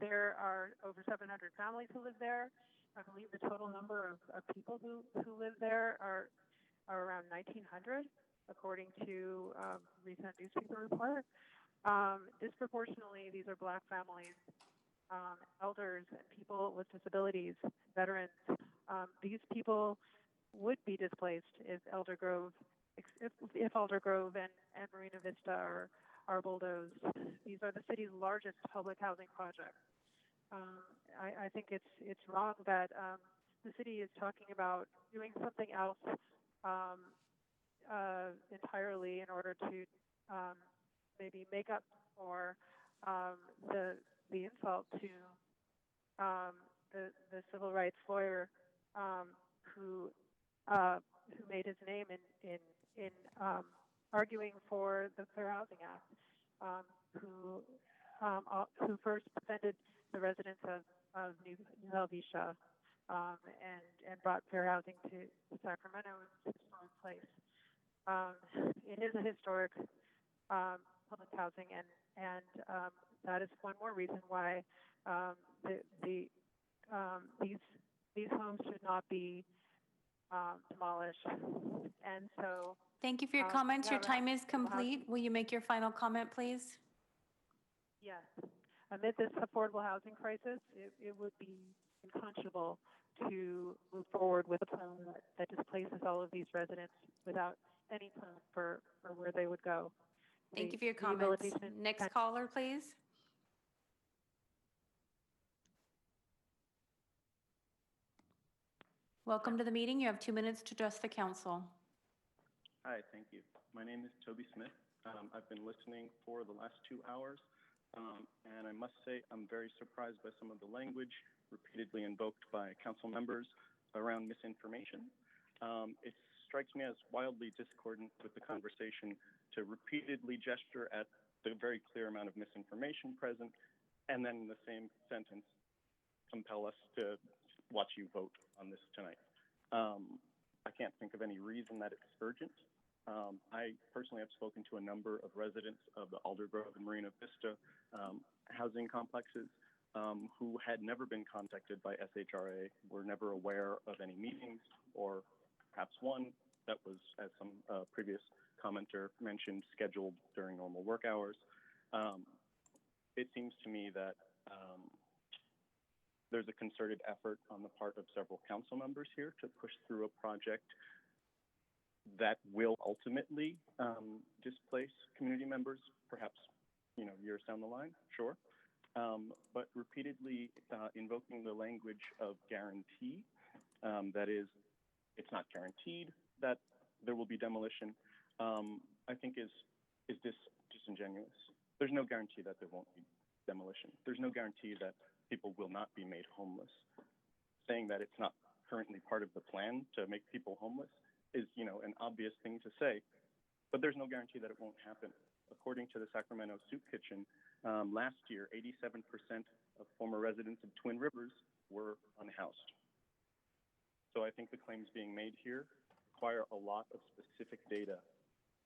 Speaker 4: there are over 700 families who live there. I believe the total number of people who live there are around 1,900, according to recent newspaper report. Disproportionately, these are Black families, elders, and people with disabilities, veterans. These people would be displaced if Alder Grove and Marina Vista are bulldozed. These are the city's largest public housing projects. I think it's wrong that the city is talking about doing something else entirely in order to maybe make up for the insult to the civil rights lawyer who made his name in arguing for the Fair Housing Act, who first defended the residents of New Helvetia and brought fair housing to Sacramento, a historic place. It is a historic public housing, and that is one more reason why these homes should not be demolished. And so
Speaker 2: thank you for your comments. Your time is complete. Will you make your final comment, please?
Speaker 4: Yes. Amid this affordable housing crisis, it would be unconscionable to move forward with a plan that displaces all of these residents without any plan for where they would go.
Speaker 2: Thank you for your comments. Next caller, please. Welcome to the meeting. You have 2 minutes to address the council.
Speaker 5: Hi, thank you. My name is Toby Smith. I've been listening for the last 2 hours, and I must say I'm very surprised by some of the language repeatedly invoked by council members around misinformation. It strikes me as wildly discordant with the conversation to repeatedly gesture at the very clear amount of misinformation present, and then in the same sentence compel us to watch you vote on this tonight. I can't think of any reason that it's urgent. I personally have spoken to a number of residents of the Aldergrove and Marina Vista housing complexes who had never been contacted by SHRA, were never aware of any meetings, or perhaps one that was, as some previous commenter mentioned, scheduled during normal work hours. It seems to me that there's a concerted effort on the part of several council members here to push through a project that will ultimately displace community members, perhaps, years down the line, sure. But repeatedly invoking the language of guarantee, that is, it's not guaranteed that there will be demolition, I think is disingenuous. There's no guarantee that there won't be demolition. There's no guarantee that people will not be made homeless. Saying that it's not currently part of the plan to make people homeless is, an obvious thing to say, but there's no guarantee that it won't happen. According to the Sacramento Soup Kitchen, last year, 87% of former residents of Twin Rivers were unhoused. So I think the claims being made here require a lot of specific data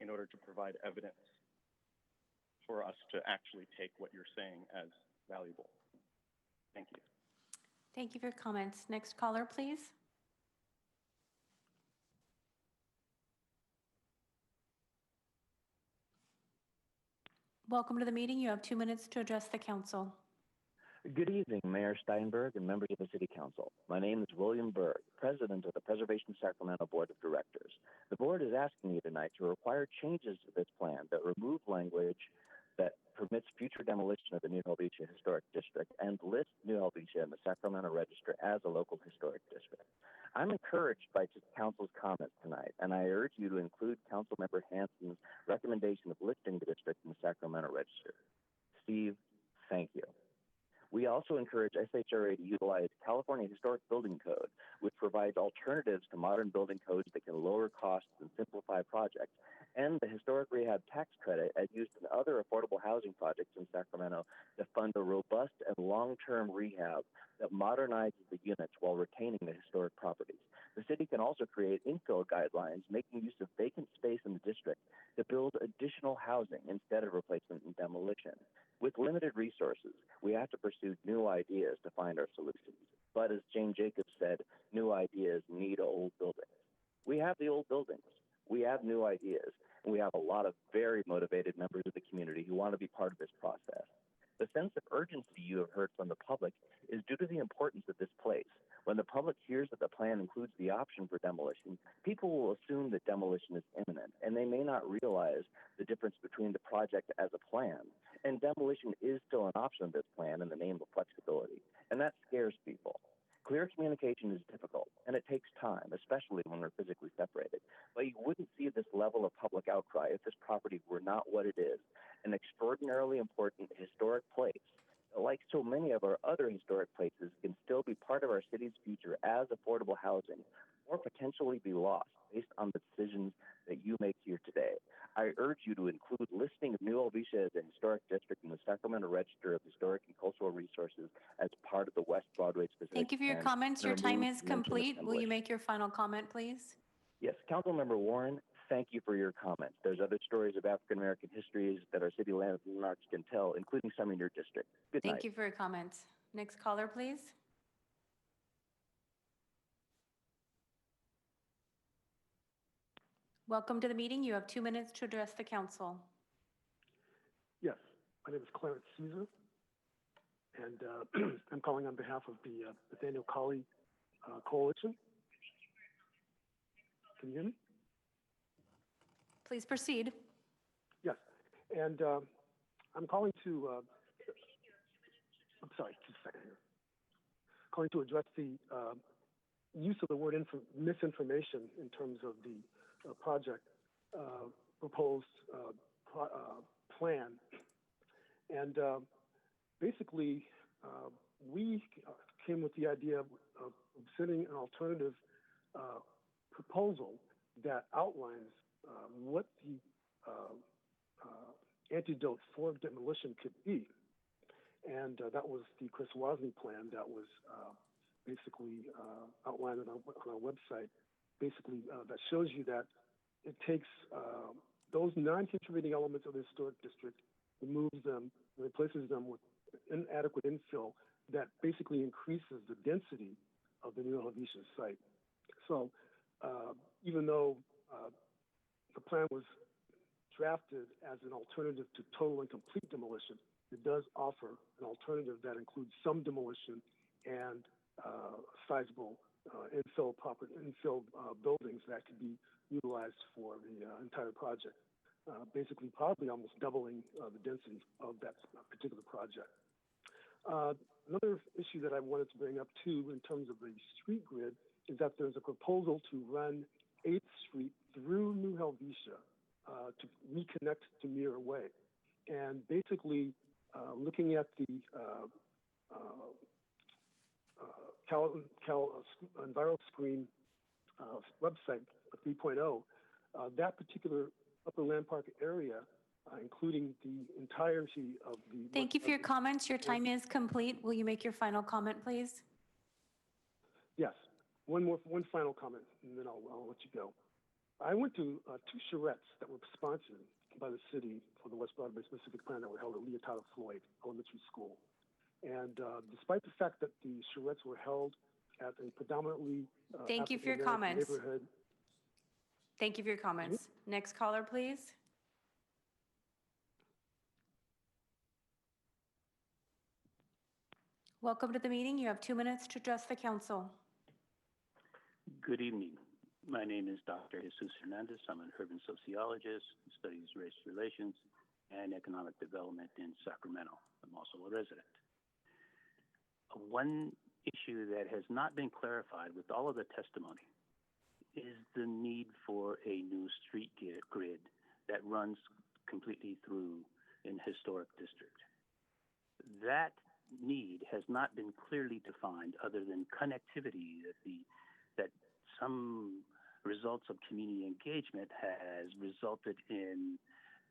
Speaker 5: in order to provide evidence for us to actually take what you're saying as valuable. Thank you.
Speaker 2: Thank you for your comments. Next caller, please. Welcome to the meeting. You have 2 minutes to address the council.
Speaker 6: Good evening, Mayor Steinberg and members of the City Council. My name is William Berg, President of the Preservation Sacramento Board of Directors. The board is asking you tonight to require changes to this plan that remove language that permits future demolition of the New Helvetia Historic District and list New Helvetia in the Sacramento Register as a local historic district. I'm encouraged by Council's comments tonight, and I urge you to include Councilmember Hansen's recommendation of listing the district in the Sacramento Register. Steve, thank you. We also encourage SHRA to utilize California Historic Building Code, which provides alternatives to modern building codes that can lower costs and simplify projects, and the Historic Rehab Tax Credit as used in other affordable housing projects in Sacramento to fund a robust and long-term rehab that modernizes the units while retaining the historic properties. The city can also create infill guidelines making use of vacant space in the district to build additional housing instead of replacement and demolition. With limited resources, we have to pursue new ideas to find our solutions. But as Jane Jacobs said, new ideas need old buildings. We have the old buildings. We have new ideas, and we have a lot of very motivated members of the community who want to be part of this process. The sense of urgency you have heard from the public is due to the importance of this place. When the public hears that the plan includes the option for demolition, people will assume that demolition is imminent, and they may not realize the difference between the project as a plan and demolition is still an option of this plan in the name of flexibility, and that scares people. Clear communication is difficult, and it takes time, especially when we're physically separated. But you wouldn't see this level of public outcry if this property were not what it is, an extraordinarily important historic place that, like so many of our other historic places, can still be part of our city's future as affordable housing, or potentially be lost based on the decisions that you make here today. I urge you to include listing of New Helvetia as a historic district in the Sacramento Register of Historic and Cultural Resources as part of the West Broadway specific.
Speaker 2: Thank you for your
Speaker 6: plan
Speaker 2: comments.
Speaker 6: and
Speaker 2: Your time
Speaker 6: remove
Speaker 2: is
Speaker 6: mention of
Speaker 2: complete. Will you
Speaker 6: demolition.
Speaker 2: make your final comment, please?
Speaker 6: Yes, Councilmember Warren, thank you for your comments. There's other stories of African American histories that our city landmarks can tell, including some in your district. Good night.
Speaker 2: Thank you for your comments. Next caller, please. Welcome to the meeting. You have 2 minutes to address the council.
Speaker 13: Yes, my name is Clarence Caesar, and I'm calling on behalf of the Nathaniel Colley Coalition. Can you hear me?
Speaker 2: Please proceed.
Speaker 13: Yes, and I'm calling to, I'm sorry, just a second here. Calling to address the use of the word misinformation in terms of the project proposed plan. And basically, we came with the idea of sending an alternative proposal that outlines what the antidote for demolition could be. And that was the Chris Wozni plan that was basically outlined on our website, basically that shows you that it takes those non-contributing elements of the historic district, removes them, and replaces them with inadequate infill that basically increases the density of the new Helvetia site. So even though the plan was drafted as an alternative to total and complete demolition, it does offer an alternative that includes some demolition and sizable infill buildings that could be utilized for the entire project. Basically, probably almost doubling the density of that particular project. Another issue that I wanted to bring up too, in terms of the street grid, is that there's a proposal to run 8th Street through New Helvetia to reconnect to Mirror Way. And basically, looking at the EnviroScreen website 3.0, that particular Upper Land Park area, including the entirety of the...
Speaker 2: Thank you for your comments. Your time is complete. Will you make your final comment, please?
Speaker 13: Yes. One final comment, and then I'll let you go. I went to 2 charrettes that were sponsored by the city for the West Broadway specific plan that were held at Leototta Floyd Elementary School. And despite the fact that the charrettes were held at a predominantly
Speaker 2: Thank you for your comments.
Speaker 13: neighborhood.
Speaker 2: Thank you for your comments. Next caller, please. Welcome to the meeting. You have 2 minutes to address the council.
Speaker 10: Good evening. My name is Dr. Jesus Hernandez. I'm an urban sociologist who studies race relations and economic development in Sacramento. I'm also a resident. One issue that has not been clarified with all of the testimony is the need for a new street grid that runs completely through an historic district. That need has not been clearly defined other than connectivity that some results of community engagement has resulted in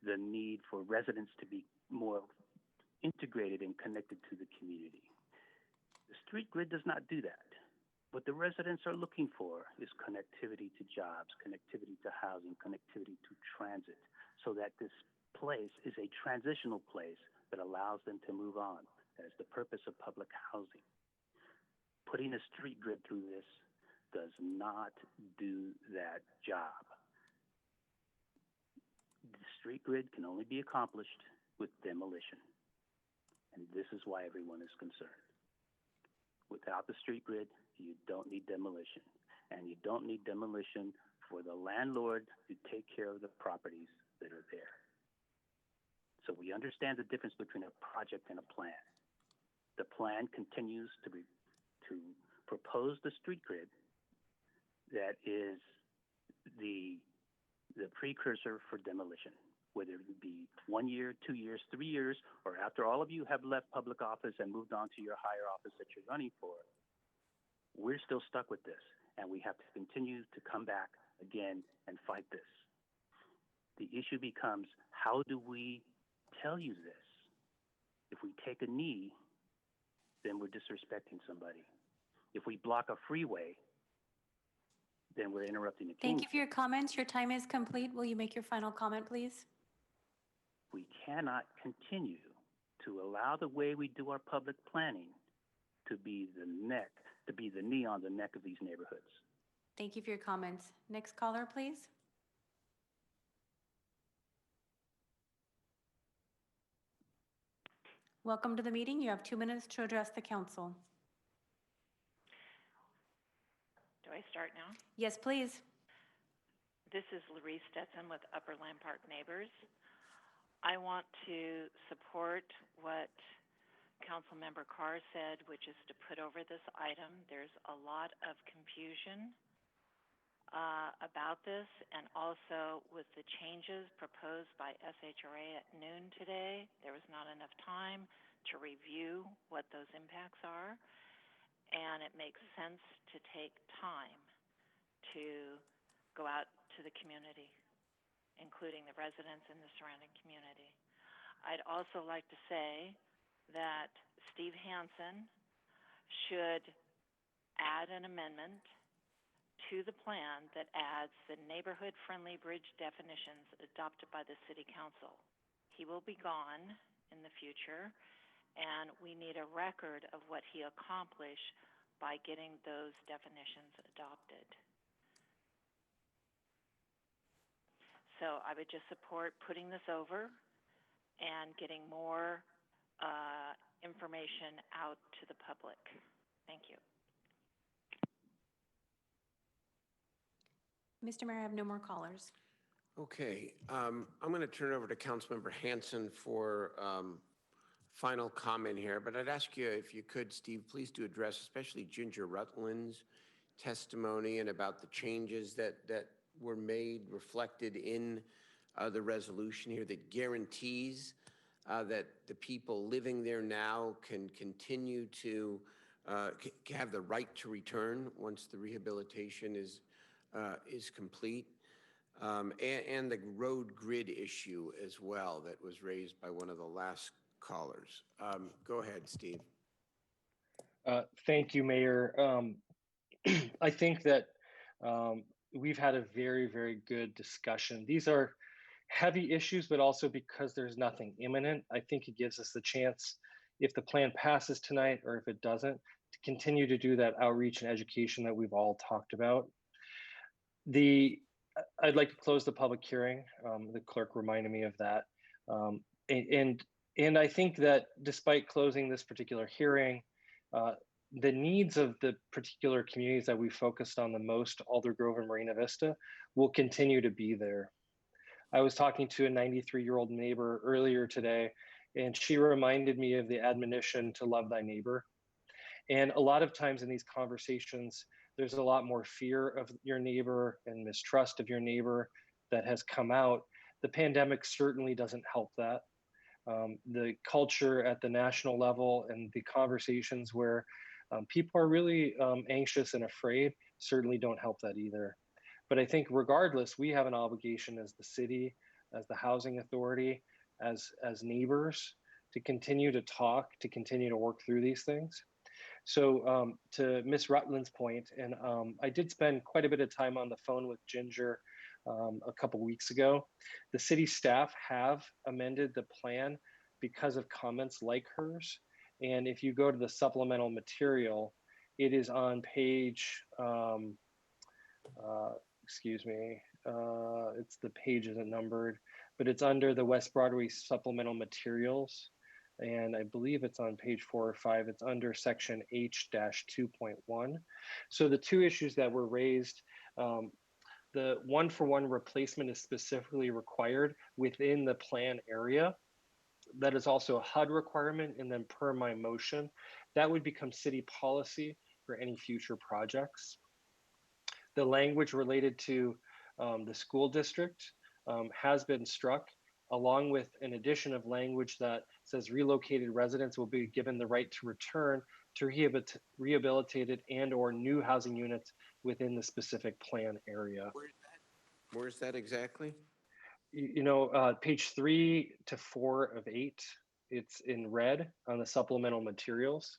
Speaker 10: the need for residents to be more integrated and connected to the community. The street grid does not do that. What the residents are looking for is connectivity to jobs, connectivity to housing, connectivity to transit, so that this place is a transitional place that allows them to move on. That is the purpose of public housing. Putting a street grid through this does not do that job. The street grid can only be accomplished with demolition. And this is why everyone is concerned. Without the street grid, you don't need demolition. And you don't need demolition for the landlord to take care of the properties that are there. So we understand the difference between a project and a plan. The plan continues to propose the street grid that is the precursor for demolition, whether it be 1 year, 2 years, 3 years, or after all of you have left public office and moved on to your higher office that you're running for. We're still stuck with this, and we have to continue to come back again and fight this. The issue becomes, how do we tell you this? If we take a knee, then we're disrespecting somebody. If we block a freeway, then we're interrupting the king.
Speaker 2: Thank you for your comments. Your time is complete. Will you make your final comment, please?
Speaker 10: We cannot continue to allow the way we do our public planning to be the knee on the neck of these neighborhoods.
Speaker 2: Thank you for your comments. Next caller, please. Welcome to the meeting. You have 2 minutes to address the council.
Speaker 12: Do I start now?
Speaker 2: Yes, please.
Speaker 12: This is Larice Stetson with Upper Land Park Neighbors. I want to support what Councilmember Carr said, which is to put over this item. There's a lot of confusion about this, and also with the changes proposed by SHRA at noon today, there was not enough time to review what those impacts are, and it makes sense to take time to go out to the community, including the residents in the surrounding community. I'd also like to say that Steve Hansen should add an amendment to the plan that adds the neighborhood-friendly bridge definitions adopted by the City Council. He will be gone in the future, and we need a record of what he accomplished by getting those definitions adopted. So I would just support putting this over and getting more information out to the public. Thank you.
Speaker 2: Mr. Mayor, I have no more callers.
Speaker 1: Okay, I'm going to turn it over to Councilmember Hanson for final comment here, but I'd ask you if you could, Steve, please do address especially Ginger Rutland's testimony and about the changes that were made, reflected in the resolution here that guarantees that the people living there now can continue to have the right to return once the rehabilitation is complete, and the road grid issue as well that was raised by one of the last callers. Go ahead, Steve.
Speaker 14: Thank you, Mayor. I think that we've had a very, very good discussion. These are heavy issues, but also because there's nothing imminent, I think it gives us the chance, if the plan passes tonight or if it doesn't, to continue to do that outreach and education that we've all talked about. I'd like to close the public hearing. The clerk reminded me of that. And I think that despite closing this particular hearing, the needs of the particular communities that we focused on the most, Aldergrove and Marina Vista, will continue to be there. I was talking to a 93-year-old neighbor earlier today, and she reminded me of the admonition to love thy neighbor. And a lot of times in these conversations, there's a lot more fear of your neighbor and mistrust of your neighbor that has come out. The pandemic certainly doesn't help that. The culture at the national level and the conversations where people are really anxious and afraid certainly don't help that either. But I think regardless, we have an obligation as the city, as the housing authority, as neighbors, to continue to talk, to continue to work through these things. So to Ms. Rutland's point, and I did spend quite a bit of time on the phone with Ginger a couple weeks ago. The city staff have amended the plan because of comments like hers. And if you go to the supplemental material, it is on page, excuse me, the page isn't numbered, but it's under the West Broadway supplemental materials. And I believe it's on page 4 or 5. It's under section H-2.1. So the two issues that were raised, the one-for-one replacement is specifically required within the plan area. That is also a HUD requirement, and then per my motion, that would become city policy for any future projects. The language related to the school district has been struck, along with an addition of language that says relocated residents will be given the right to return to rehabilitated and or new housing units within the specific plan area.
Speaker 1: Where's that exactly?
Speaker 14: Page 3 to 4 of 8, it's in red on the supplemental materials.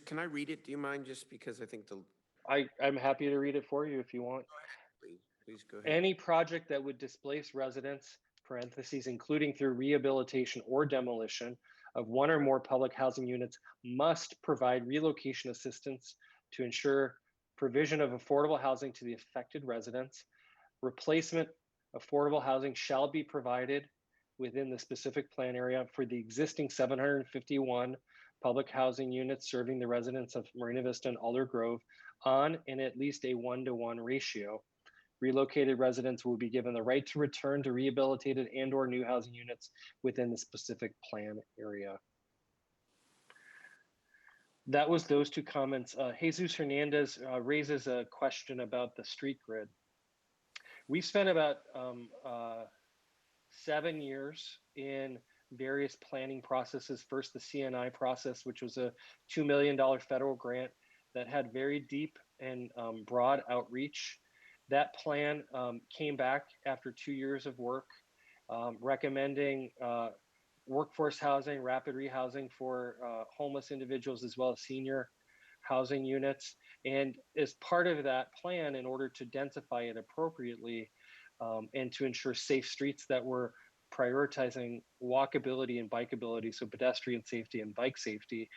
Speaker 1: Can I read it? Do you mind? Just because I think
Speaker 14: I'm happy to read it for you if you want.
Speaker 1: Please go ahead.
Speaker 14: Any project that would displace residents, parentheses, including through rehabilitation or demolition of one or more public housing units, must provide relocation assistance to ensure provision of affordable housing to the affected residents. Replacement affordable housing shall be provided within the specific plan area for the existing 751 public housing units serving the residents of Marina Vista and Aldergrove on and at least a 1-to-1 ratio. Relocated residents will be given the right to return to rehabilitated and or new housing units within the specific plan area. That was those two comments. Jesus Hernandez raises a question about the street grid. We spent about 7 years in various planning processes. First, the CNI process, which was a $2 million federal grant that had very deep and broad outreach. That plan came back after 2 years of work. recommending workforce housing, rapid rehousing for homeless individuals, as well as senior housing units. And as part of that plan, in order to densify it appropriately and to ensure safe streets, that were prioritizing walkability and bikeability, so pedestrian safety and bike safety,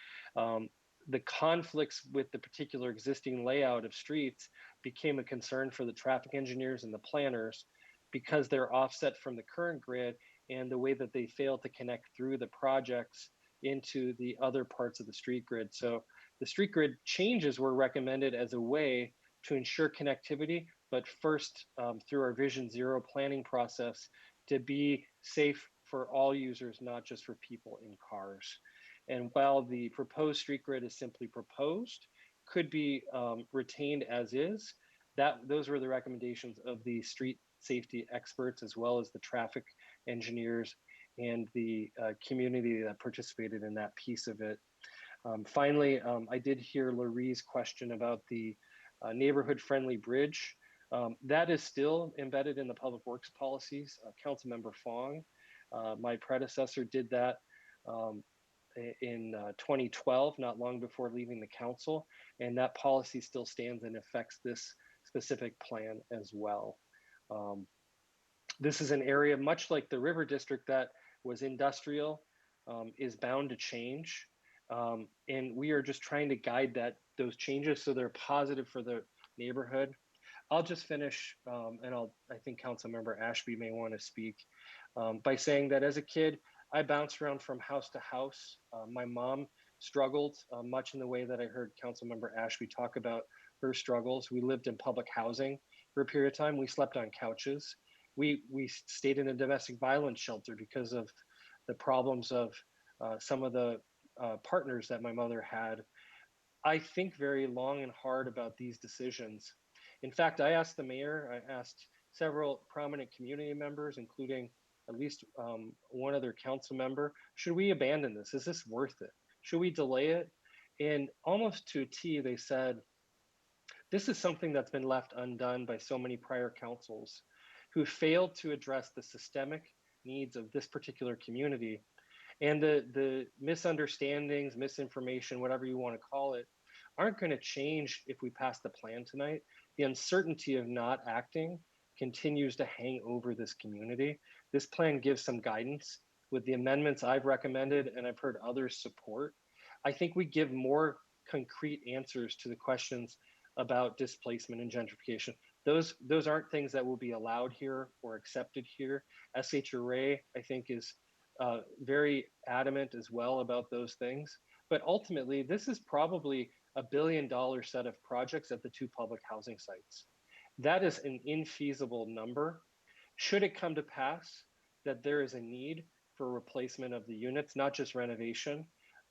Speaker 14: the conflicts with the particular existing layout of streets became a concern for the traffic engineers and the planners, because they're offset from the current grid and the way that they fail to connect through the projects into the other parts of the street grid. So the street grid changes were recommended as a way to ensure connectivity, but first through our Vision Zero planning process, to be safe for all users, not just for people in cars. And while the proposed street grid is simply proposed, could be retained as is, those were the recommendations of the street safety experts, as well as the traffic engineers and the community that participated in that piece of it. Finally, I did hear Larie's question about the neighborhood-friendly bridge. That is still embedded in the public works policies. Councilmember Fong, my predecessor, did that in 2012, not long before leaving the council, and that policy still stands and affects this specific plan as well. This is an area, much like the River District that was industrial, is bound to change. And we are just trying to guide those changes so they're positive for the neighborhood. I'll just finish, and I think Councilmember Ashby may want to speak, by saying that as a kid, I bounced around from house to house. My mom struggled much in the way that I heard Councilmember Ashby talk about her struggles. We lived in public housing for a period of time. We slept on couches. We stayed in a domestic violence shelter because of the problems of some of the partners that my mother had. I think very long and hard about these decisions. In fact, I asked the mayor, I asked several prominent community members, including at least one other council member, should we abandon this? Is this worth it? Should we delay it? And almost to a T, they said, this is something that's been left undone by so many prior councils who failed to address the systemic needs of this particular community. And the misunderstandings, misinformation, whatever you want to call it, aren't going to change if we pass the plan tonight. The uncertainty of not acting continues to hang over this community. This plan gives some guidance with the amendments I've recommended and I've heard others support. I think we give more concrete answers to the questions about displacement and gentrification. Those aren't things that will be allowed here or accepted here. SHRA, I think, is very adamant as well about those things. But ultimately, this is probably $1 billion set of projects at the 2 public housing sites. That is an infeasible number. Should it come to pass that there is a need for replacement of the units, not just renovation,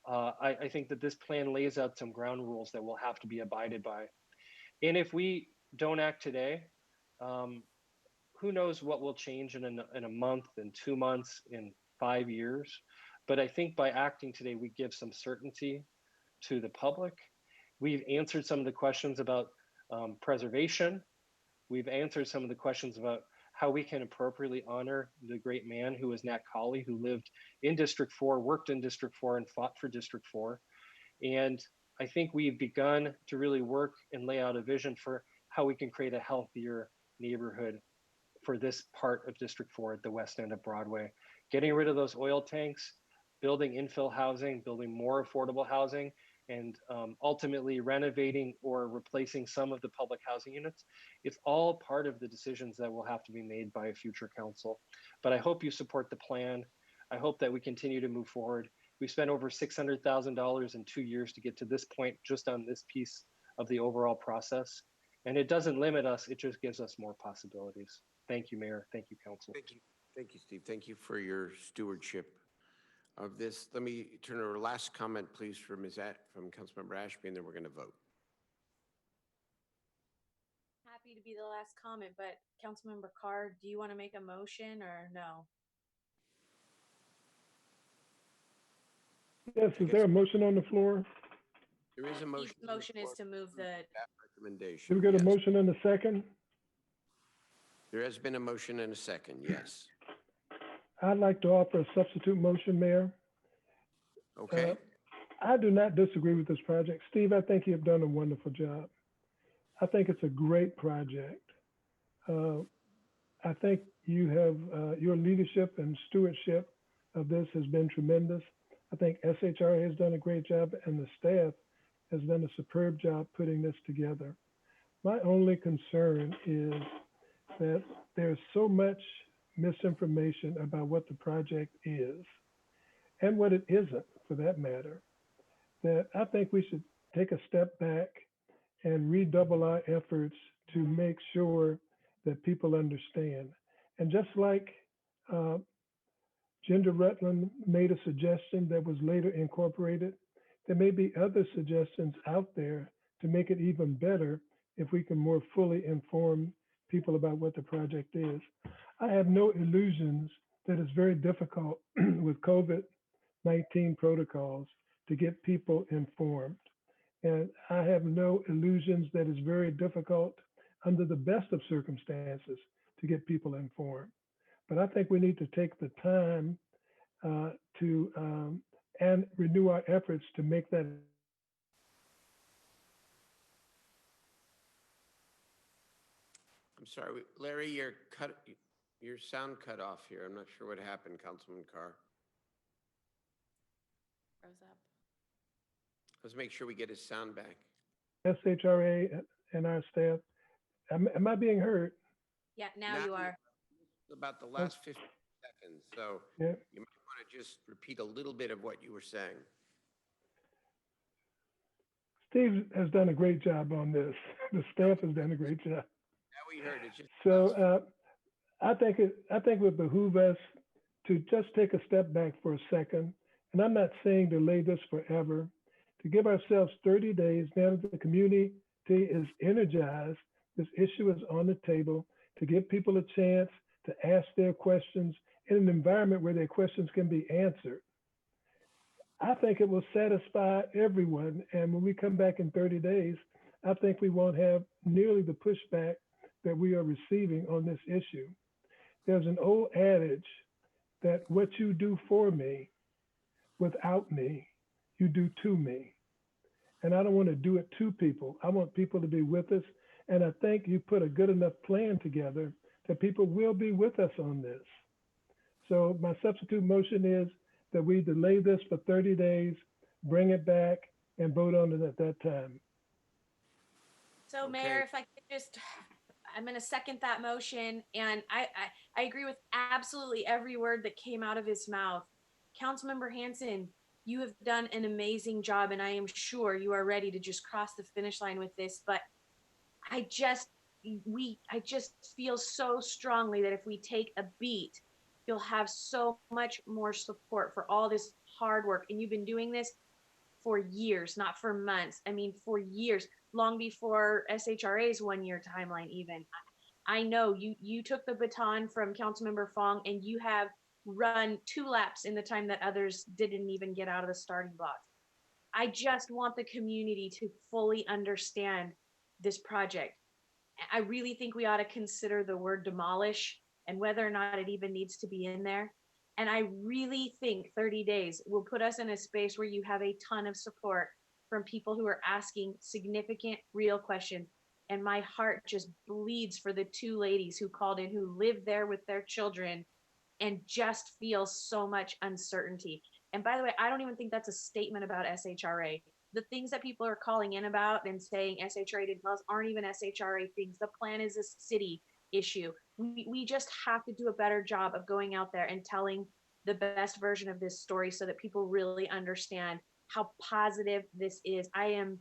Speaker 14: I think that this plan lays out some ground rules that will have to be abided by. And if we don't act today, who knows what will change in a month, in 2 months, in 5 years. But I think by acting today, we give some certainty to the public. We've answered some of the questions about preservation. We've answered some of the questions about how we can appropriately honor the great man who was Nat Colley, who lived in District 4, worked in District 4, and fought for District 4. And I think we've begun to really work and lay out a vision for how we can create a healthier neighborhood for this part of District 4 at the west end of Broadway. Getting rid of those oil tanks, building infill housing, building more affordable housing, and ultimately renovating or replacing some of the public housing units. It's all part of the decisions that will have to be made by a future council. But I hope you support the plan. I hope that we continue to move forward. We spent over $600,000 in 2 years to get to this point just on this piece of the overall process. And it doesn't limit us, it just gives us more possibilities. Thank you, Mayor. Thank you, Council.
Speaker 1: Thank you, Steve. Thank you for your stewardship of this. Let me turn to our last comment, please, from Councilmember Ashby, and then we're going to vote.
Speaker 15: Happy to be the last comment, but Councilmember Carr, do you want to make a motion or no?
Speaker 13: Yes, is there a motion on the floor?
Speaker 1: There is a motion.
Speaker 15: The motion is to move the
Speaker 1: that recommendation.
Speaker 13: Did we get a
Speaker 1: yes.
Speaker 13: motion and a second?
Speaker 1: There has been a motion and a second, yes.
Speaker 16: I'd like to offer a substitute motion, Mayor.
Speaker 1: Okay.
Speaker 16: I do not disagree with this project. Steve, I think you've done a wonderful job. I think it's a great project. I think you have, your leadership and stewardship of this has been tremendous. I think SHRA has done a great job and the staff has done a superb job putting this together. My only concern is that there's so much misinformation about what the project is and what it isn't, for that matter, that I think we should take a step back and redouble our efforts to make sure that people understand. And just like Ginger Rutland made a suggestion that was later incorporated, there may be other suggestions out there to make it even better if we can more fully inform people about what the project is. I have no illusions that it's very difficult with COVID-19 protocols to get people informed. And I have no illusions that it's very difficult under the best of circumstances to get people informed. But I think we need to take the time and renew our efforts to make that.
Speaker 1: I'm sorry, Larry, your sound cut off here. I'm not sure what happened, Councilman Carr.
Speaker 15: Rose up.
Speaker 1: Let's make sure we get his sound back.
Speaker 16: SHRA and our staff. Am I being heard?
Speaker 15: Yeah, now you are.
Speaker 1: About the last 15 seconds, so
Speaker 16: Yeah.
Speaker 1: you might want to just repeat a little bit of what you were saying.
Speaker 16: Steve has done a great job on this. The staff has done a great job.
Speaker 1: Now we heard it. Just
Speaker 16: So I think it would behoove us to just take a step back for a second. And I'm not saying delay this forever, to give ourselves 30 days now that the community is energized. This issue is on the table, to give people a chance to ask their questions in an environment where their questions can be answered. I think it will satisfy everyone. And when we come back in 30 days, I think we won't have nearly the pushback that we are receiving on this issue. There's an old adage that what you do for me, without me, you do to me. And I don't want to do it to people. I want people to be with us. And I think you put a good enough plan together that people will be with us on this. So my substitute motion is that we delay this for 30 days, bring it back, and vote on it at that time.
Speaker 15: So Mayor, if I could just, I'm going to second that motion. And I agree with absolutely every word that came out of his mouth. Councilmember Hanson, you have done an amazing job, and I am sure you are ready to just cross the finish line with this. But I just feel so strongly that if we take a beat, you'll have so much more support for all this hard work. And you've been doing this for years, not for months. I mean, for years, long before SHRA's 1-year timeline even. I know you took the baton from Councilmember Fong, and you have run 2 laps in the time that others didn't even get out of the starting blocks. I just want the community to fully understand this project. I really think we ought to consider the word demolish and whether or not it even needs to be in there. And I really think 30 days will put us in a space where you have a ton of support from people who are asking significant, real questions. And my heart just bleeds for the 2 ladies who called in, who live there with their children and just feel so much uncertainty. And by the way, I don't even think that's a statement about SHRA. The things that people are calling in about and saying SHRA didn't tell us aren't even SHRA things. The plan is a city issue. We just have to do a better job of going out there and telling the best version of this story so that people really understand how positive this is. I am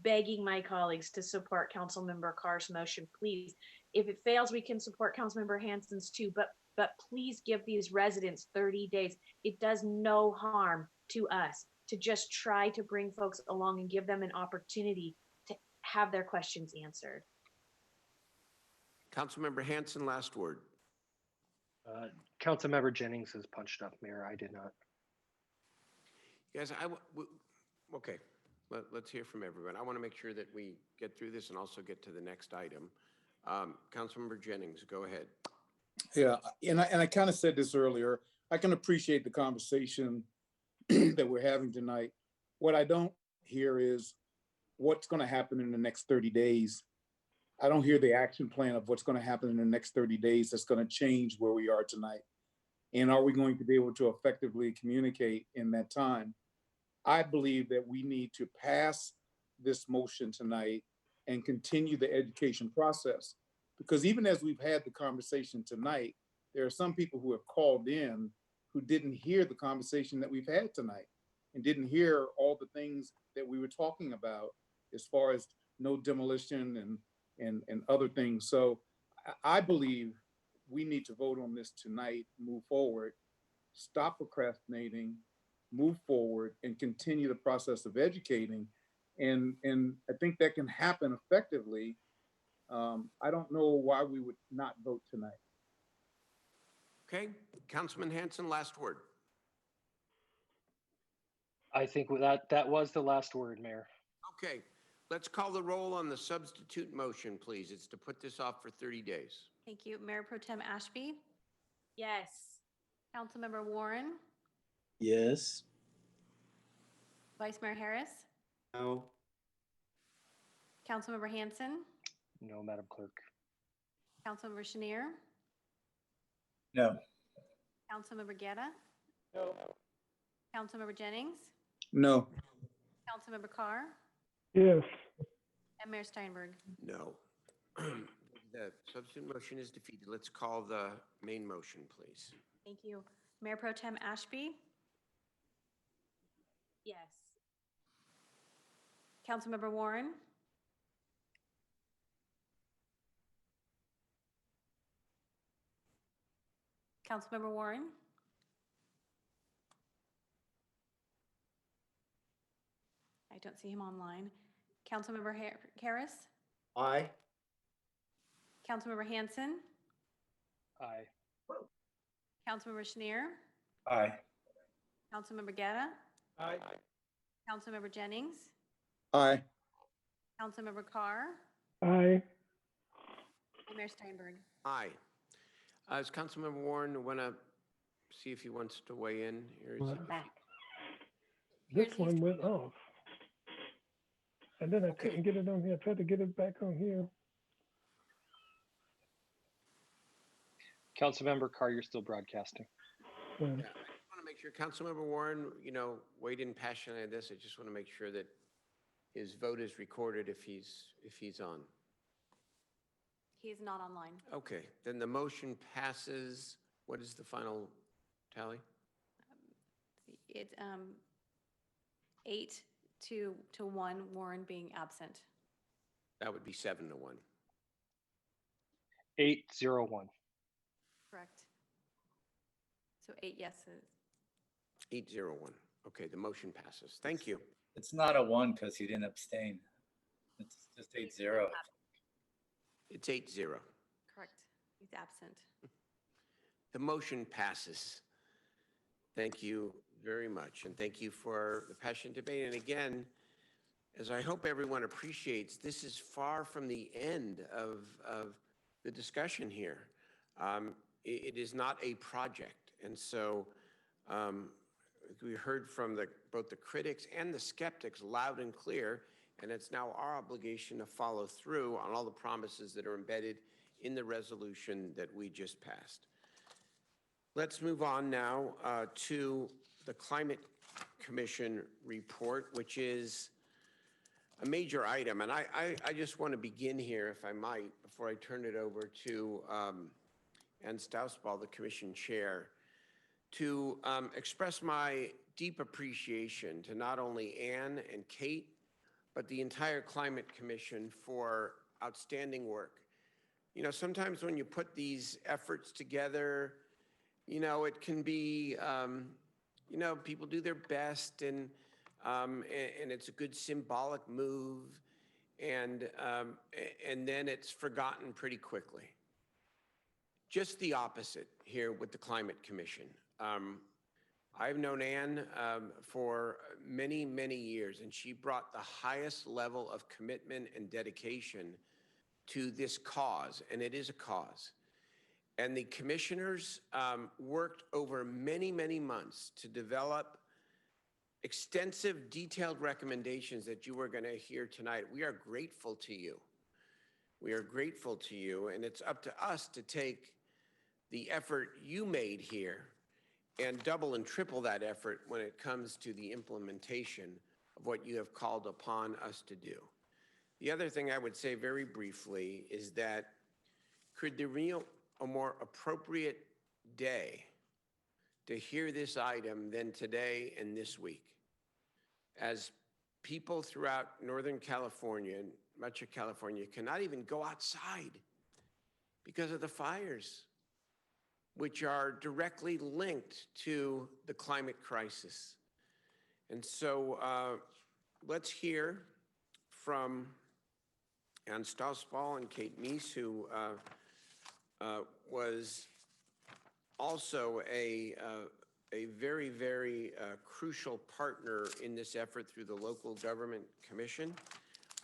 Speaker 15: begging my colleagues to support Councilmember Carr's motion, please. If it fails, we can support Councilmember Hanson's too, but please give these residents 30 days. It does no harm to us to just try to bring folks along and give them an opportunity to have their questions answered.
Speaker 1: Councilmember Hanson, last word.
Speaker 14: Councilmember Jennings has punched up, Mayor. I did not.
Speaker 1: Guys, okay, let's hear from everyone. I want to make sure that we get through this and also get to the next item. Councilmember Jennings, go ahead.
Speaker 7: Yeah, and I kind of said this earlier. I can appreciate the conversation that we're having tonight. What I don't hear is what's going to happen in the next 30 days. I don't hear the action plan of what's going to happen in the next 30 days that's going to change where we are tonight. And are we going to be able to effectively communicate in that time? I believe that we need to pass this motion tonight and continue the education process. Because even as we've had the conversation tonight, there are some people who have called in who didn't hear the conversation that we've had tonight and didn't hear all the things that we were talking about as far as no demolition and other things. So I believe we need to vote on this tonight, move forward, stop procrastinating, move forward, and continue the process of educating. And I think that can happen effectively. I don't know why we would not vote tonight.
Speaker 1: Okay, Councilman Hanson, last word.
Speaker 14: I think that was the last word, Mayor.
Speaker 1: Okay, let's call the roll on the substitute motion, please. It's to put this off for 30 days.
Speaker 2: Thank you. Mayor Pro Tem Ashby,
Speaker 15: Yes.
Speaker 2: Councilmember Warren,
Speaker 18: Yes.
Speaker 2: Vice Mayor Harris,
Speaker 18: No.
Speaker 2: Councilmember Hanson,
Speaker 14: No, Madam Clerk.
Speaker 2: Councilmember Chenier,
Speaker 18: No.
Speaker 2: Councilmember Guerra,
Speaker 18: No.
Speaker 2: Councilmember Jennings,
Speaker 7: No.
Speaker 2: Councilmember Carr,
Speaker 16: Yes.
Speaker 2: and Mayor Steinberg.
Speaker 1: No. The substitute motion is defeated. Let's call the main motion, please.
Speaker 2: Thank you. Mayor Pro Tem Ashby,
Speaker 15: Yes.
Speaker 2: Councilmember Warren, Councilmember Warren, I don't see him online. Councilmember Harris,
Speaker 18: Aye.
Speaker 2: Councilmember Hanson,
Speaker 14: Aye.
Speaker 2: Councilmember Chenier,
Speaker 18: Aye.
Speaker 2: Councilmember Guerra,
Speaker 18: Aye.
Speaker 2: Councilmember Jennings,
Speaker 7: Aye.
Speaker 2: Councilmember Carr,
Speaker 16: Aye.
Speaker 2: and Mayor Steinberg.
Speaker 1: Aye. Does Councilmember Warren want to see if he wants to weigh in? Here is
Speaker 16: This one went off. And then I couldn't get it on here. I tried to get it back on here.
Speaker 14: Councilmember Carr, you're still broadcasting.
Speaker 1: Yeah, I just want to make sure Councilmember Warren, weighed in passionately on this. I just want to make sure that his vote is recorded if he's on.
Speaker 2: He is not online.
Speaker 1: Okay, then the motion passes. What is the final tally?
Speaker 2: It's 8 to 1, Warren being absent.
Speaker 1: That would be 7-1.
Speaker 14: 801.
Speaker 2: Correct. So 8 yeses.
Speaker 1: 801. Okay, the motion passes. Thank you.
Speaker 18: It's not a 1 because he didn't abstain. It's just 8-0.
Speaker 1: It's 8-0.
Speaker 2: Correct. He's absent.
Speaker 1: The motion passes. Thank you very much. And thank you for the passionate debate. And again, as I hope everyone appreciates, this is far from the end of the discussion here. It is not a project. And so we heard from both the critics and the skeptics loud and clear, and it's now our obligation to follow through on all the promises that are embedded in the resolution that we just passed. Let's move on now to the Climate Commission report, which is a major item. And I just want to begin here, if I might, before I turn it over to Ann Stausbaugh, the commission chair, to express my deep appreciation to not only Ann and Kate, but the entire Climate Commission for outstanding work. Sometimes when you put these efforts together, it can be, people do their best and it's a good symbolic move, and then it's forgotten pretty quickly. Just the opposite here with the Climate Commission. I've known Ann for many, many years, and she brought the highest level of commitment and dedication to this cause, and it is a cause. And the commissioners worked over many, many months to develop extensive, detailed recommendations that you are going to hear tonight. We are grateful to you. We are grateful to you, and it's up to us to take the effort you made here and double and triple that effort when it comes to the implementation of what you have called upon us to do. The other thing I would say very briefly is that could there be a more appropriate day to hear this item than today and this week? As people throughout Northern California and much of California cannot even go outside because of the fires, which are directly linked to the climate crisis. And so let's hear from Ann Stausball and Kate Meese, who was also a very, very crucial partner in this effort through the Local Government Commission.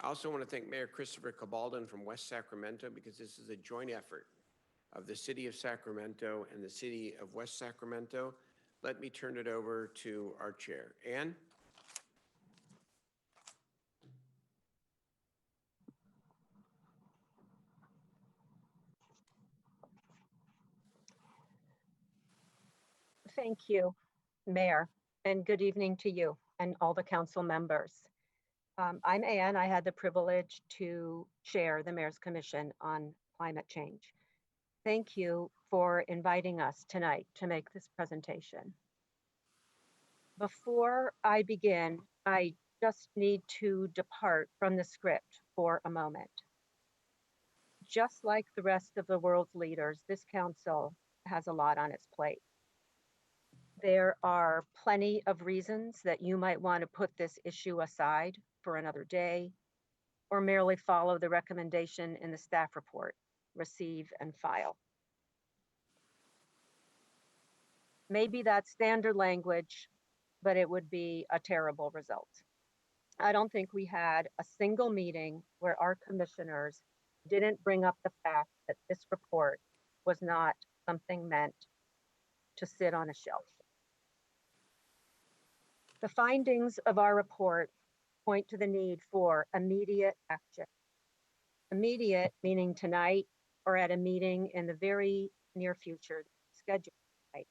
Speaker 1: I also want to thank Mayor Christopher Cabaldon from West Sacramento, because this is a joint effort of the City of Sacramento and the City of West Sacramento. Let me turn it over to our chair. Ann?
Speaker 17: Thank you, Mayor, and good evening to you and all the council members. I'm Ann. I had the privilege to chair the Mayor's Commission on Climate Change. Thank you for inviting us tonight to make this presentation. Before I begin, I just need to depart from the script for a moment. Just like the rest of the world's leaders, this council has a lot on its plate. There are plenty of reasons that you might want to put this issue aside for another day, or merely follow the recommendation in the staff report, receive and file. Maybe that's standard language, but it would be a terrible result. I don't think we had a single meeting where our commissioners didn't bring up the fact that this report was not something meant to sit on a shelf. The findings of our report point to the need for immediate action. Immediate meaning tonight or at a meeting in the very near future scheduled tonight.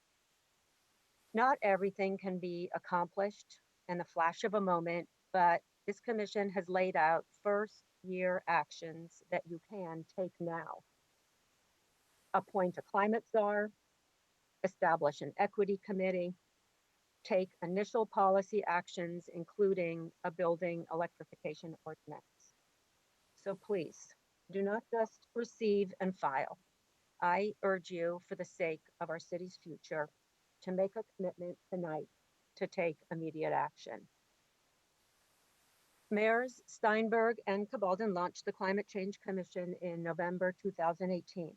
Speaker 17: Not everything can be accomplished in the flash of a moment, but this commission has laid out first year actions that you can take now. Appoint a climate czar, establish an equity committee, take initial policy actions, including a building electrification ordinance. So please, do not just receive and file. I urge you, for the sake of our city's future, to make a commitment tonight to take immediate action. Mayors Steinberg and Cabaldon launched the Climate Change Commission in November 2018.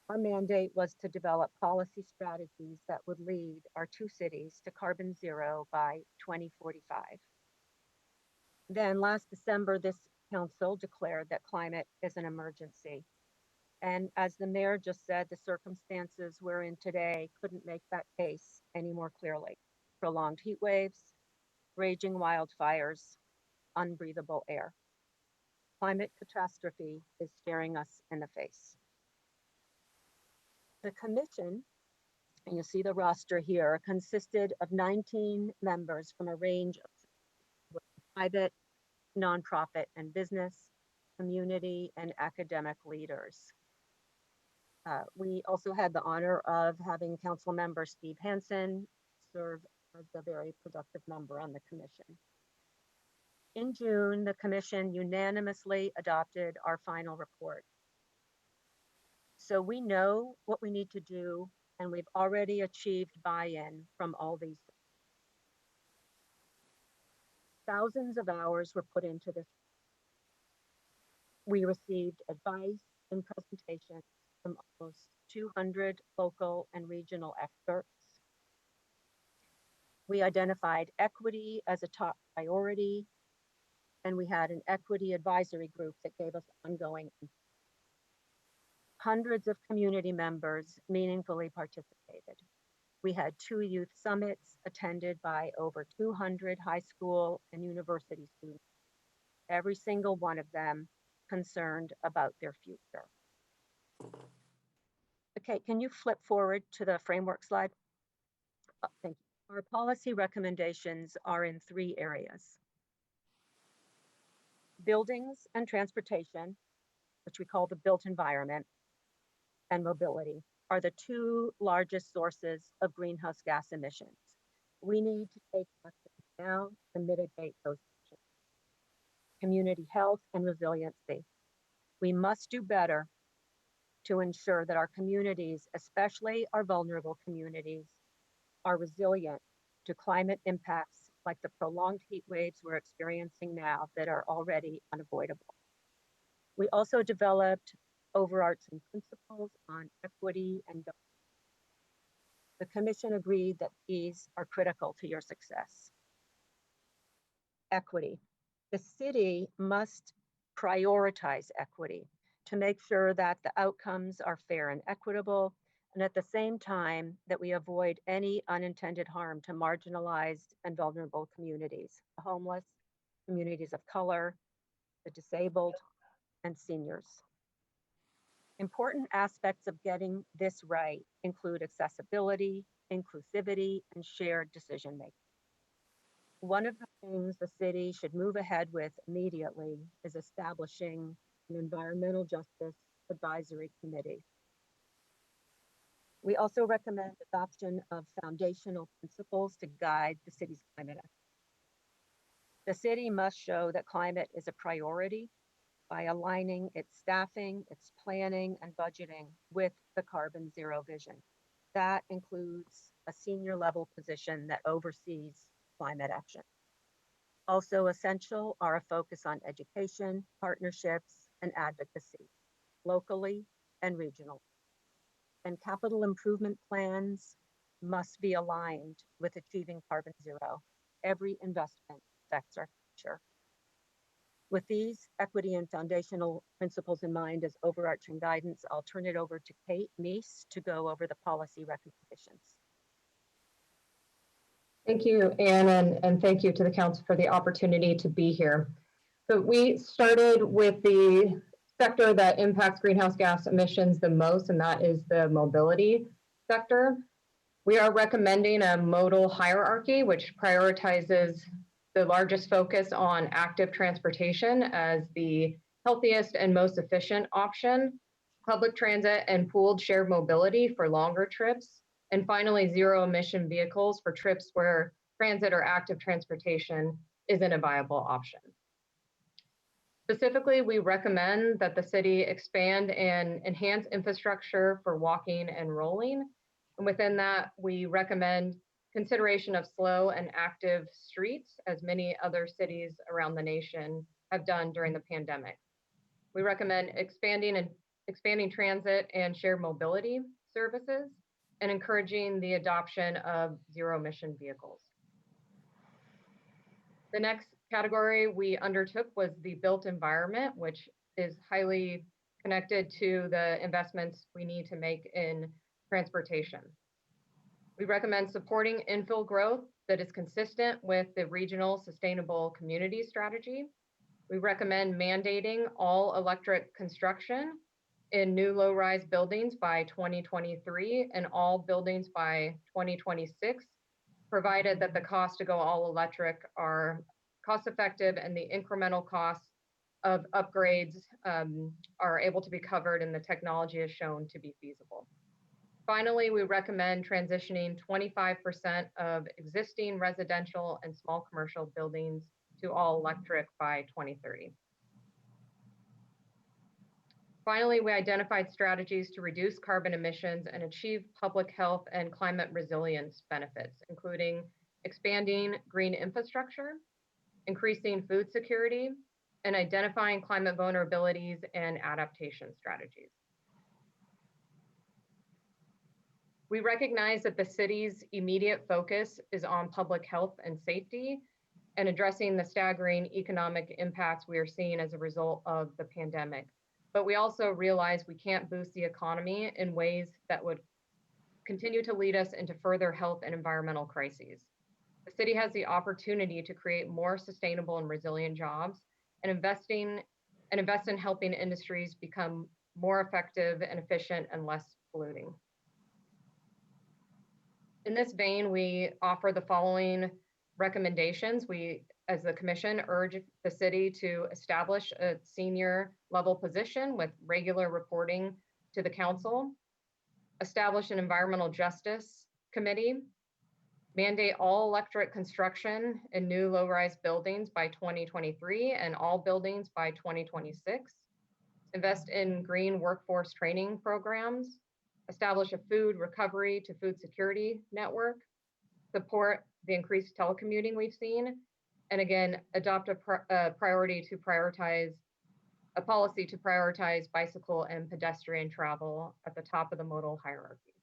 Speaker 17: Our mandate was to develop policy strategies that would lead our two cities to carbon zero by 2045. Then last December, this council declared that climate is an emergency. And as the mayor just said, the circumstances we're in today couldn't make that case any more clearly. Prolonged heat waves, raging wildfires, unbreathable air. Climate catastrophe is staring us in the face. The commission, and you'll see the roster here, consisted of 19 members from a range of private, nonprofit, and business, community, and academic leaders. We also had the honor of having Council Member Steve Hansen serve as a very productive member on the commission. In June, the commission unanimously adopted our final report. So we know what we need to do, and we've already achieved buy-in from all these. Thousands of hours were put into this. We received advice and presentations from almost 200 local and regional experts. We identified equity as a top priority, and we had an equity advisory group that gave us ongoing. Hundreds of community members meaningfully participated. We had 2 youth summits attended by over 200 high school and university students, every single one of them concerned about their future. Okay, can you flip forward to the framework slide? Oh, thank you. Our policy recommendations are in 3 areas. Buildings and transportation, which we call the built environment, and mobility are the 2 largest sources of greenhouse gas emissions. We need to take action now to mitigate those emissions. Community health and resiliency. We must do better to ensure that our communities, especially our vulnerable communities, are resilient to climate impacts like the prolonged heat waves we're experiencing now that are already unavoidable. We also developed overarching principles on equity and governance. The Commission agreed that these are critical to your success. Equity. The city must prioritize equity to make sure that the outcomes are fair and equitable, and at the same time that we avoid any unintended harm to marginalized and vulnerable communities, the homeless, communities of color, the disabled, and seniors. Important aspects of getting this right include accessibility, inclusivity, and shared decision-making. One of the things the city should move ahead with immediately is establishing an environmental justice advisory committee. We also recommend adoption of foundational principles to guide the city's climate action. The city must show that climate is a priority by aligning its staffing, its planning, and budgeting with the carbon zero vision. That includes a senior level position that oversees climate action. Also essential are a focus on education, partnerships, and advocacy, locally and regionally. And capital improvement plans must be aligned with achieving carbon zero. Every investment affects our future. With these equity and foundational principles in mind as overarching guidance, I'll turn it over to Kate Meese to go over the policy recommendations.
Speaker 19: Thank you, Anne, and thank you to the council for the opportunity to be here. So we started with the sector that impacts greenhouse gas emissions the most, and that is the mobility sector. We are recommending a modal hierarchy, which prioritizes the largest focus on active transportation as the healthiest and most efficient option, public transit and pooled shared mobility for longer trips, and finally zero emission vehicles for trips where transit or active transportation isn't a viable option. Specifically, we recommend that the city expand and enhance infrastructure for walking and rolling. And within that, we recommend consideration of slow and active streets, as many other cities around the nation have done during the pandemic. We recommend expanding transit and shared mobility services and encouraging the adoption of zero emission vehicles. The next category we undertook was the built environment, which is highly connected to the investments we need to make in transportation. We recommend supporting infill growth that is consistent with the regional sustainable community strategy. We recommend mandating all electric construction in new low-rise buildings by 2023 and all buildings by 2026, provided that the costs to go all electric are cost effective and the incremental costs of upgrades are able to be covered and the technology is shown to be feasible. Finally, we recommend transitioning 25% of existing residential and small commercial buildings to all electric by 2030. Finally, we identified strategies to reduce carbon emissions and achieve public health and climate resilience benefits, including expanding green infrastructure, increasing food security, and identifying climate vulnerabilities and adaptation strategies. We recognize that the city's immediate focus is on public health and safety and addressing the staggering economic impacts we are seeing as a result of the pandemic. but we also realize we can't boost the economy in ways that would continue to lead us into further health and environmental crises. The city has the opportunity to create more sustainable and resilient jobs and invest in helping industries become more effective and efficient and less polluting. In this vein, we offer the following recommendations. We, as the commission, urge the city to establish a senior level position with regular reporting to the council, establish an environmental justice committee, mandate all electric construction in new low-rise buildings by 2023 and all buildings by 2026, invest in green workforce training programs, establish a food recovery to food security network, support the increased telecommuting we've seen, and again, adopt a policy to prioritize bicycle and pedestrian travel at the top of the modal hierarchy.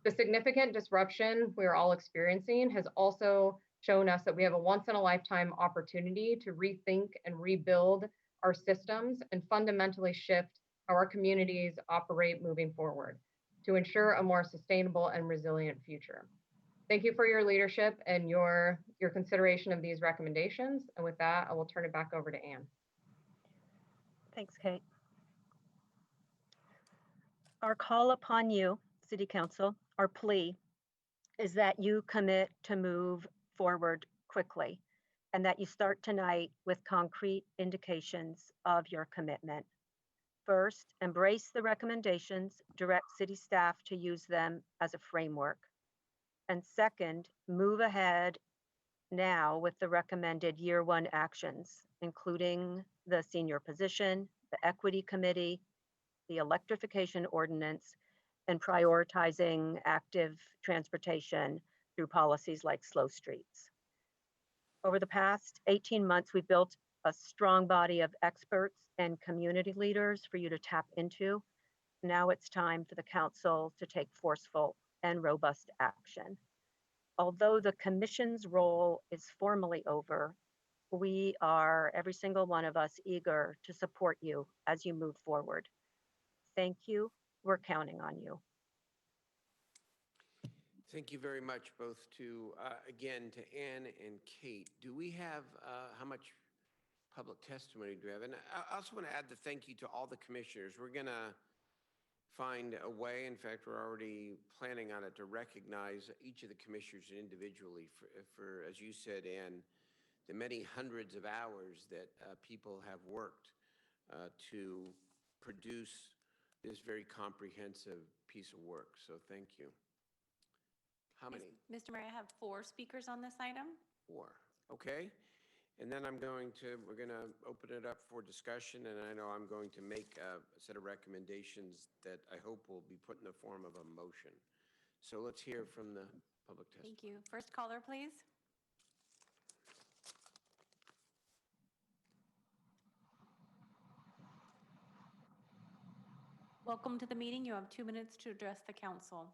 Speaker 19: The significant disruption we're all experiencing has also shown us that we have a once-in-a-lifetime opportunity to rethink and rebuild our systems and fundamentally shift how our communities operate moving forward to ensure a more sustainable and resilient future. Thank you for your leadership and your consideration of these recommendations. And with that, I will turn it back over to Ann.
Speaker 17: Thanks, Kate. Our call upon you, City Council, our plea is that you commit to move forward quickly and that you start tonight with concrete indications of your commitment. First, embrace the recommendations, direct city staff to use them as a framework. And second, move ahead now with the recommended year one actions, including the senior position, the equity committee, the electrification ordinance, and prioritizing active transportation through policies like slow streets. Over the past 18 months, we've built a strong body of experts and community leaders for you to tap into. Now it's time for the council to take forceful and robust action. Although the commission's role is formally over, we are, every single one of us, eager to support you as you move forward. Thank you. We're counting on you.
Speaker 1: Thank you very much, both again, to Ann and Kate. Do we have, how much public testimony do we have? And I also want to add the thank you to all the commissioners. We're going to find a way, in fact, we're already planning on it, to recognize each of the commissioners individually for as you said, Ann, the many hundreds of hours that people have worked to produce this very comprehensive piece of work. So thank you. How many?
Speaker 2: Mr. Mayor, I have 4 speakers on this item.
Speaker 1: 4. Okay. And then we're going to open it up for discussion, and I know I'm going to make a set of recommendations that I hope will be put in the form of a motion. So let's hear from the public testimony.
Speaker 2: Thank you. First caller, please. Welcome to the meeting. You have 2 minutes to address the council.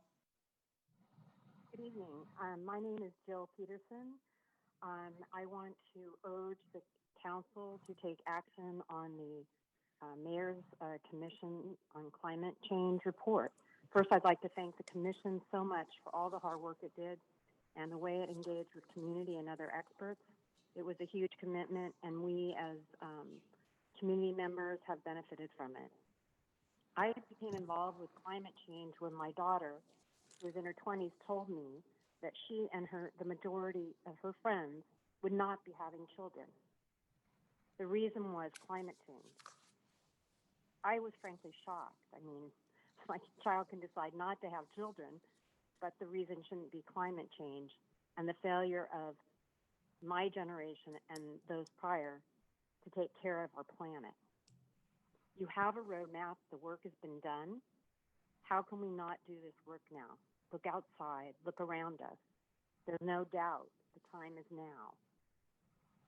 Speaker 20: Good evening. My name is Jill Peterson. I want to urge the council to take action on the Mayor's Commission on Climate Change report. First, I'd like to thank the Commission so much for all the hard work it did and the way it engaged with community and other experts. It was a huge commitment, and we as community members have benefited from it. I became involved with climate change when my daughter, who was in her 20s, told me that she and the majority of her friends would not be having children. The reason was climate change. I was frankly shocked. I mean, my child can decide not to have children, but the reason shouldn't be climate change and the failure of my generation and those prior to take care of our planet. You have a roadmap. The work has been done. How can we not do this work now? Look outside, look around us. There's no doubt the time is now.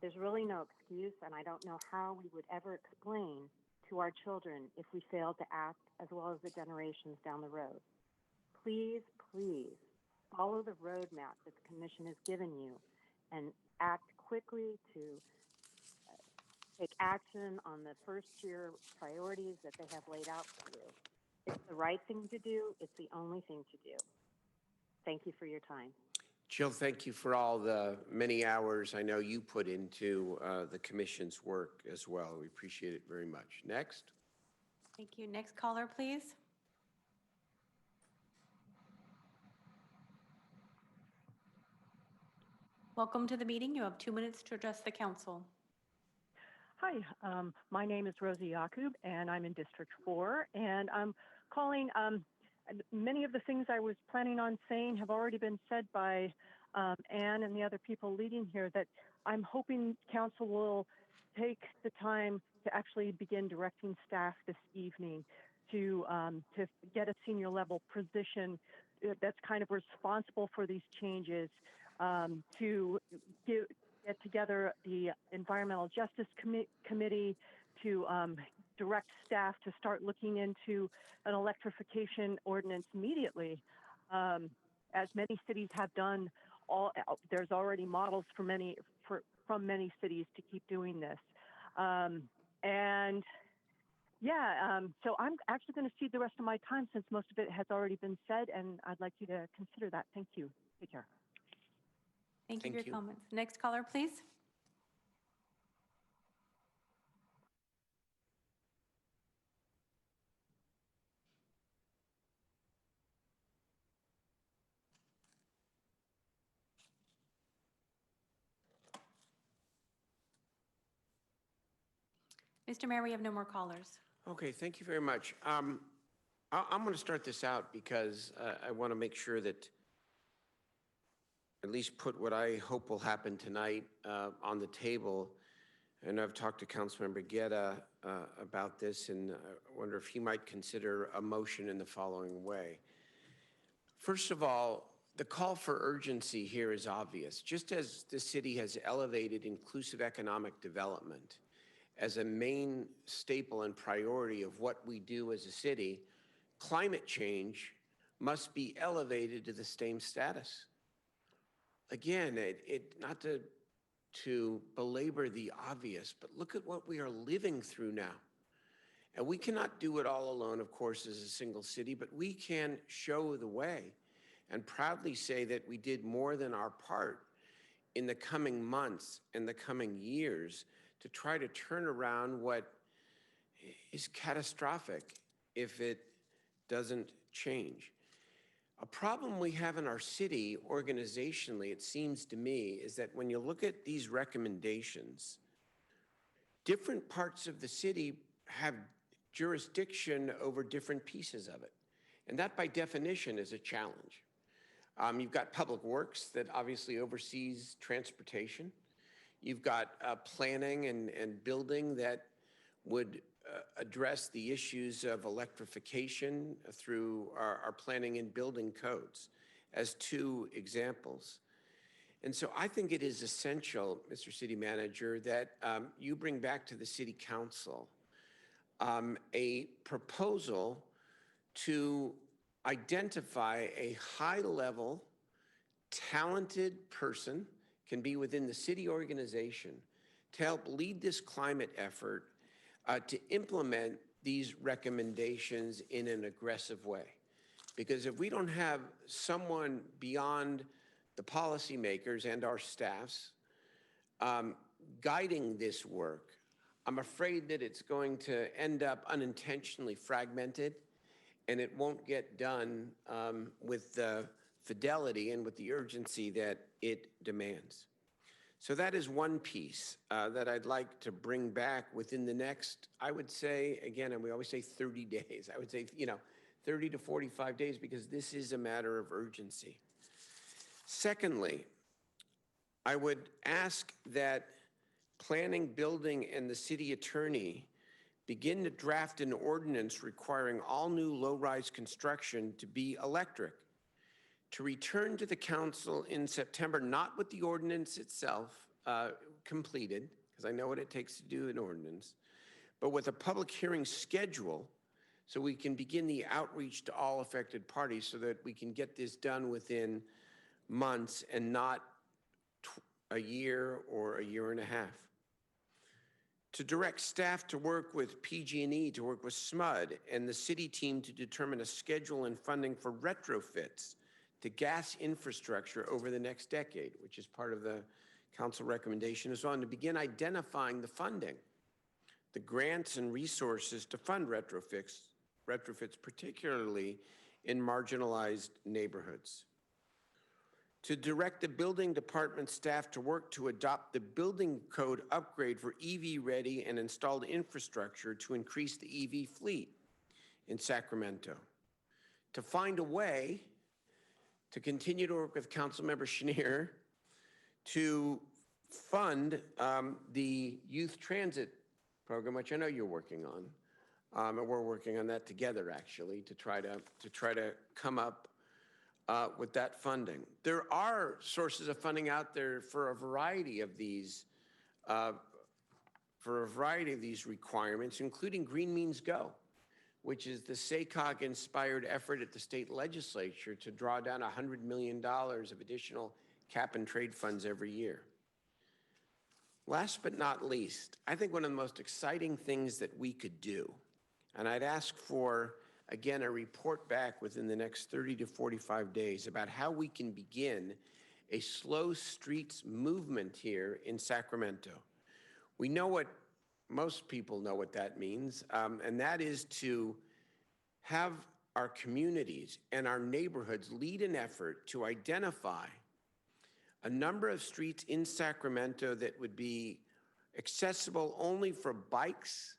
Speaker 20: There's really no excuse, and I don't know how we would ever explain to our children if we failed to act, as well as the generations down the road. Please, please follow the roadmap that the Commission has given you and act quickly to take action on the first tier priorities that they have laid out for you. It's the right thing to do. It's the only thing to do. Thank you for your time.
Speaker 1: Jill, thank you for all the many hours I know you put into the commission's work as well. We appreciate it very much. Next.
Speaker 2: Thank you. Next caller, please. Welcome to the meeting. You have 2 minutes to address the council.
Speaker 8: Hi, my name is Rosie Yakub, and I'm in District 4, and I'm calling. Many of the things I was planning on saying have already been said by Ann and the other people leading here, that I'm hoping council will take the time to actually begin directing staff this evening to get a senior level position that's kind of responsible for these changes, to get together the Environmental Justice Committee, to direct staff to start looking into an electrification ordinance immediately, as many cities have done. There's already models from many cities to keep doing this, and yeah. So I'm actually going to cede the rest of my time since most of it has already been said, and I'd like you to consider that. Thank you. Take care.
Speaker 2: Thank you for your comments. Next caller, please. Mr. Mayor, we have no more callers.
Speaker 1: Okay, thank you very much. I'm going to start this out because I want to make sure that at least put what I hope will happen tonight on the table. And I've talked to Councilmember Guerra about this, and I wonder if he might consider a motion in the following way. First of all, the call for urgency here is obvious. Just as the city has elevated inclusive economic development as a main staple and priority of what we do as a city, climate change must be elevated to the same status. Again, not to belabor the obvious, but look at what we are living through now. And we cannot do it all alone, of course, as a single city, but we can show the way and proudly say that we did more than our part in the coming months and the coming years to try to turn around what is catastrophic if it doesn't change. A problem we have in our city organizationally, it seems to me, is that when you look at these recommendations, different parts of the city have jurisdiction over different pieces of it. And that by definition is a challenge. You've got Public Works that obviously oversees transportation. You've got planning and building that would address the issues of electrification through our planning and building codes as two examples. And so I think it is essential, Mr. City Manager, that you bring back to the City Council a proposal to identify a high-level, talented person, can be within the city organization, to help lead this climate effort to implement these recommendations in an aggressive way. Because if we don't have someone beyond the policymakers and our staffs guiding this work, I'm afraid that it's going to end up unintentionally fragmented, and it won't get done with the fidelity and with the urgency that it demands. So that is one piece that I'd like to bring back within the next, I would say, again, and we always say 30 days. I would say, 30 to 45 days, because this is a matter of urgency. Secondly, I would ask that planning, building, and the city attorney begin to draft an ordinance requiring all new low-rise construction to be electric, to return to the council in September, not with the ordinance itself completed, because I know what it takes to do an ordinance, but with a public hearing schedule so we can begin the outreach to all affected parties so that we can get this done within months and not a year or a year and a half. To direct staff to work with PG&E, to work with SMUD and the city team to determine a schedule and funding for retrofits to gas infrastructure over the next decade, which is part of the council recommendation as well, and to begin identifying the funding, the grants and resources to fund retrofits, particularly in marginalized neighborhoods. To direct the building department staff to work to adopt the building code upgrade for EV-ready and installed infrastructure to increase the EV fleet in Sacramento. To find a way to continue to work with Councilmember Schneer to fund the youth transit program, which I know you're working on. And we're working on that together, actually, to try to come up with that funding. There are sources of funding out there for a variety of these requirements, including Green Means Go, which is the SACOG-inspired effort at the state legislature to draw down $100 million of additional cap and trade funds every year. Last but not least, I think one of the most exciting things that we could do, and I'd ask for, again, a report back within the next 30 to 45 days about how we can begin a slow streets movement here in Sacramento. We know what, most people know what that means, and that is to have our communities and our neighborhoods lead an effort to identify a number of streets in Sacramento that would be accessible only for bikes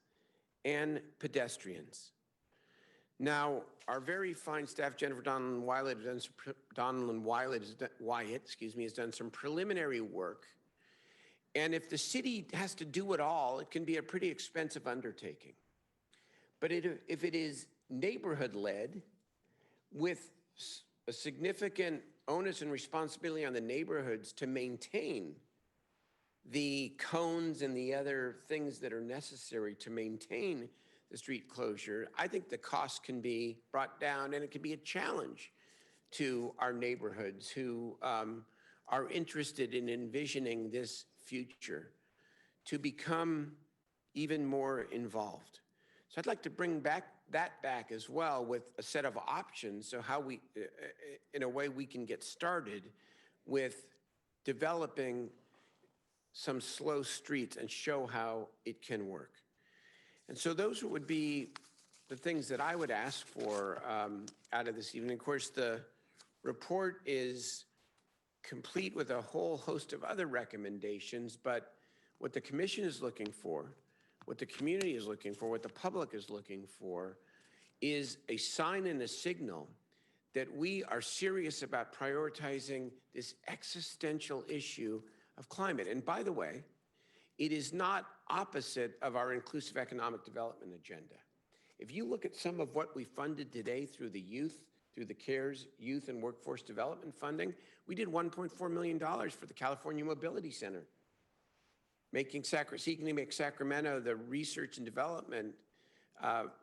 Speaker 1: and pedestrians. Now, our very fine staff, Jennifer Wyatt, has done some preliminary work. And if the city has to do it all, it can be a pretty expensive undertaking. But if it is neighborhood-led, with a significant onus and responsibility on the neighborhoods to maintain the cones and the other things that are necessary to maintain the street closure, I think the cost can be brought down, and it can be a challenge to our neighborhoods who are interested in envisioning this future to become even more involved. So I'd like to bring that back as well with a set of options, so how we, in a way, we can get started with developing some slow streets and show how it can work. And so those would be the things that I would ask for out of this evening. Of course, the report is complete with a whole host of other recommendations, but what the commission is looking for, what the community is looking for, what the public is looking for, is a sign and a signal that we are serious about prioritizing this existential issue of climate. And by the way, it is not opposite of our inclusive economic development agenda. If you look at some of what we funded today through the youth, through the CARES Youth and Workforce Development Funding, we did $1.4 million for the California Mobility Center, seeking to make Sacramento the research and development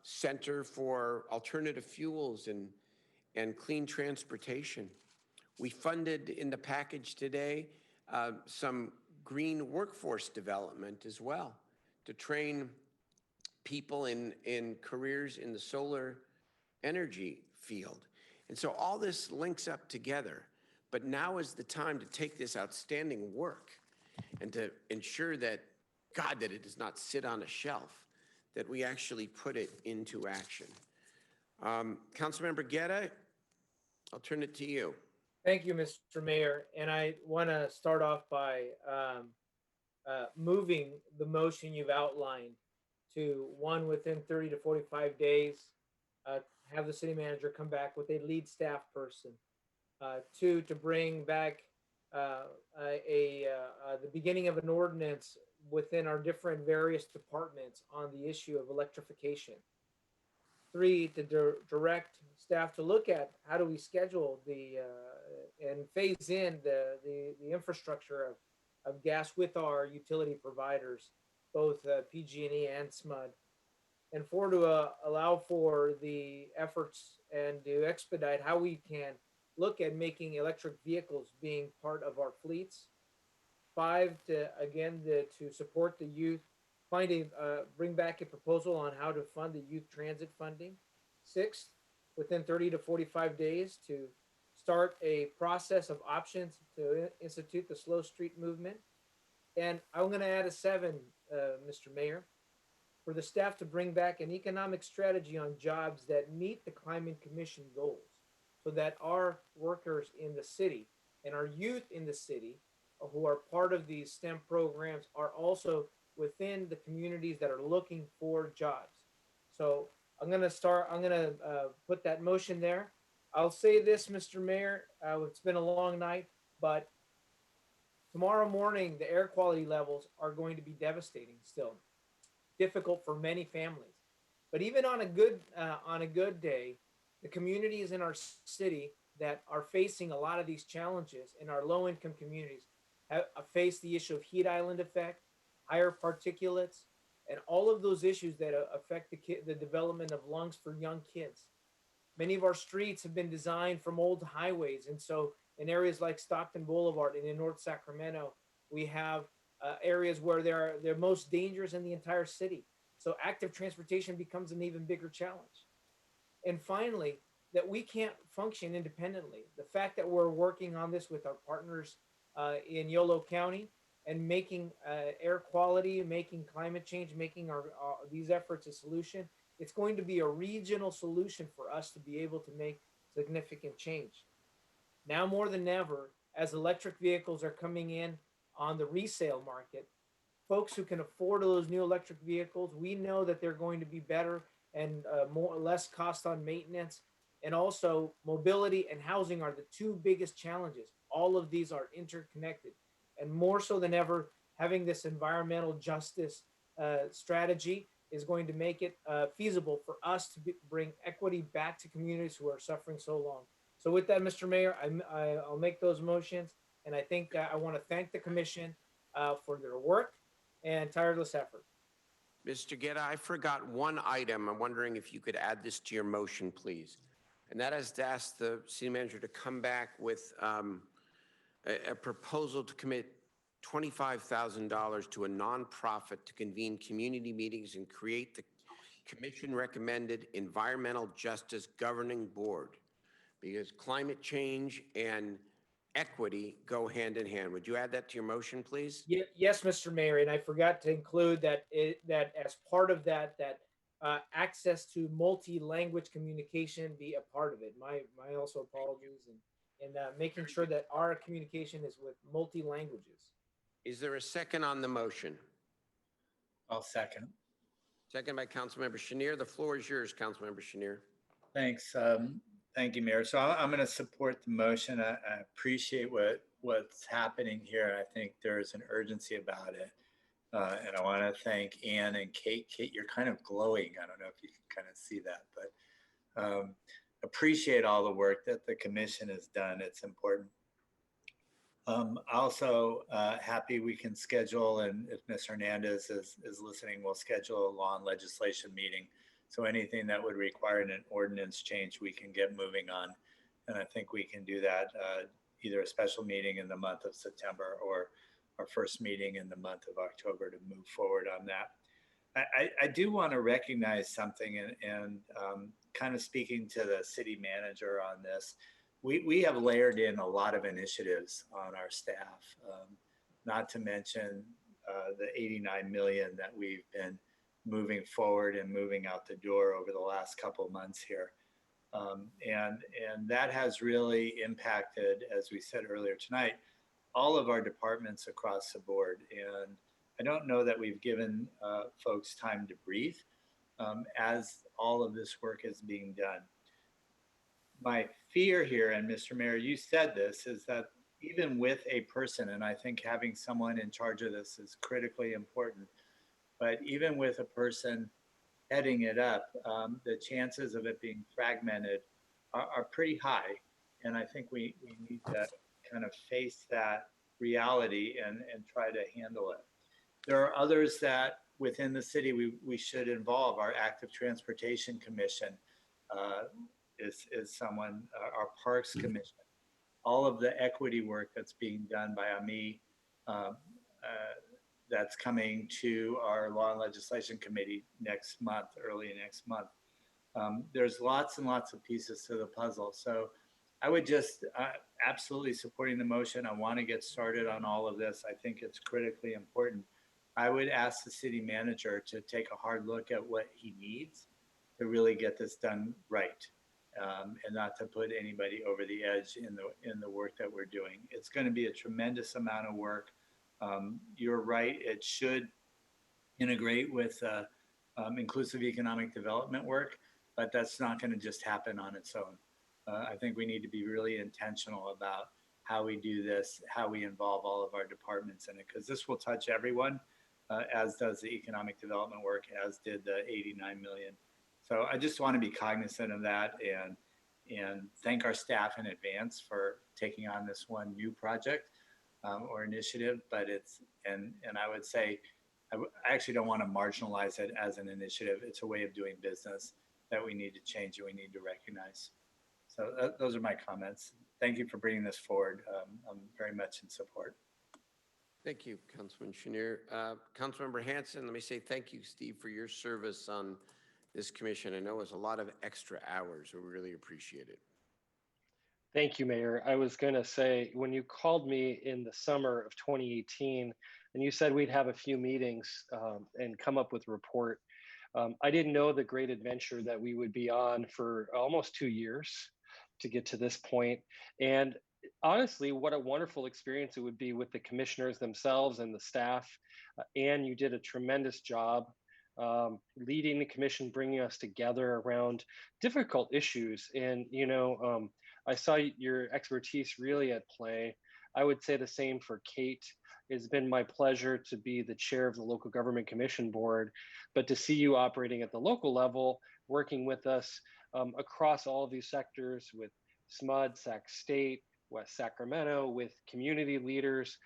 Speaker 1: center for alternative fuels and clean transportation. We funded in the package today some green workforce development as well to train people in careers in the solar energy field. And so all this links up together, but now is the time to take this outstanding work and to ensure that, God, that it does not sit on a shelf, that we actually put it into action. Councilmember Guerra, I'll turn it to you.
Speaker 9: Thank you, Mr. Mayor. And I want to start off by moving the motion you've outlined to, one, within 30 to 45 days, have the city manager come back with a lead staff person. Two, to bring back the beginning of an ordinance within our different various departments on the issue of electrification. Three, to direct staff to look at how do we schedule and phase in the infrastructure of gas with our utility providers, both PG&E and SMUD. And four, to allow for the efforts and to expedite how we can look at making electric vehicles being part of our fleets. Five, to support the youth bring back a proposal on how to fund the youth transit funding. Sixth, within 30 to 45 days to start a process of options to institute the slow street movement. And I'm going to add a 7, Mr. Mayor, for the staff to bring back an economic strategy on jobs that meet the Climate Commission goals so that our workers in the city and our youth in the city who are part of these STEM programs are also within the communities that are looking for jobs. So I'm going to put that motion there. I'll say this, Mr. Mayor, it's been a long night, but tomorrow morning, the air quality levels are going to be devastating still, difficult for many families. But even on a good day, the communities in our city that are facing a lot of these challenges in our low-income communities have faced the issue of heat island effect, higher particulates, and all of those issues that affect the development of lungs for young kids. Many of our streets have been designed from old highways. And so in areas like Stockton Boulevard and in North Sacramento, we have areas where they're most dangerous in the entire city. So active transportation becomes an even bigger challenge. And finally, that we can't function independently. The fact that we're working on this with our partners in Yolo County and making air quality, making climate change, making these efforts a solution, it's going to be a regional solution for us to be able to make significant change. Now more than ever, as electric vehicles are coming in on the resale market, folks who can afford those new electric vehicles, we know that they're going to be better and less cost on maintenance. And also mobility and housing are the 2 biggest challenges. All of these are interconnected. And more so than ever, having this environmental justice strategy is going to make it feasible for us to bring equity back to communities who are suffering so long. So with that, Mr. Mayor, I'll make those motions. And I think I want to thank the commission for their work and tireless effort.
Speaker 1: Mr. Guerra, I forgot one item. I'm wondering if you could add this to your motion, please. And that is to ask the city manager to come back with a proposal to commit $25,000 to a nonprofit to convene community meetings and create the commission recommended environmental justice governing board, because climate change and equity go hand in hand. Would you add that to your motion, please?
Speaker 9: Yes, Mr. Mayor, and I forgot to include that as part of that access to multi-language communication be a part of it. My also apologies and making sure that our communication is with multi-languages.
Speaker 1: Is there a second on the motion?
Speaker 18: I'll second.
Speaker 1: Second by Councilmember Chenier. The floor is yours, Councilmember Chenier.
Speaker 18: Thanks. Thank you, Mayor. So I'm going to support the motion. I appreciate what's happening here. I think there's an urgency about it. And I want to thank Ann and Kate. Kate, you're kind of glowing. I don't know if you can kind of see that, but appreciate all the work that the commission has done. It's important. Also happy we can schedule, and if Ms. Hernandez is listening, we'll schedule a law and legislation meeting. So anything that would require an ordinance change, we can get moving on. And I think we can do that either a special meeting in the month of September or our first meeting in the month of October to move forward on that. I do want to recognize something and kind of speaking to the city manager on this. We have layered in a lot of initiatives on our staff, not to mention the 89 million that we've been moving forward and moving out the door over the last couple of months here. And that has really impacted, as we said earlier tonight, all of our departments across the board. And I don't know that we've given folks time to breathe as all of this work is being done. My fear here, and Mr. Mayor, you said this, is that even with a person, and I think having someone in charge of this is critically important, but even with a person heading it up, the chances of it being fragmented are pretty high. And I think we need to kind of face that reality and try to handle it. There are others that within the city we should involve. Our Active Transportation Commission is someone, our Parks Commission, all of the equity work that's being done by AMI, that's coming to our Law and Legislation Committee next month, early next month. There's lots and lots of pieces to the puzzle. So I would just absolutely supporting the motion. I want to get started on all of this. I think it's critically important. I would ask the city manager to take a hard look at what he needs to really get this done right, and not to put anybody over the edge in the work that we're doing. It's going to be a tremendous amount of work. You're right; it should integrate with inclusive economic development work, but that's not going to just happen on its own. I think we need to be really intentional about how we do this, how we involve all of our departments in it, because this will touch everyone, as does the economic development work, as did the 89 million. So I just want to be cognizant of that and thank our staff in advance for taking on this one new project or initiative. But and I would say, I actually don't want to marginalize it as an initiative. It's a way of doing business that we need to change and we need to recognize. So those are my comments. Thank you for bringing this forward. I'm very much in support.
Speaker 1: Thank you, Councilman Chenier. Councilmember Hanson, let me say thank you, Steve, for your service on this commission. I know it was a lot of extra hours, so we really appreciate it.
Speaker 14: Thank you, Mayor. I was going to say, when you called me in the summer of 2018, and you said we'd have a few meetings and come up with a report, I didn't know the great adventure that we would be on for almost 2 years to get to this point. And honestly, what a wonderful experience it would be with the commissioners themselves and the staff. Anne, you did a tremendous job leading the commission, bringing us together around difficult issues. And, you know, I saw your expertise really at play. I would say the same for Kate. It's been my pleasure to be the chair of the Local Government Commission Board, but to see you operating at the local level, working with us across all of these sectors with SMUD, Sac State, West Sacramento, with community leaders,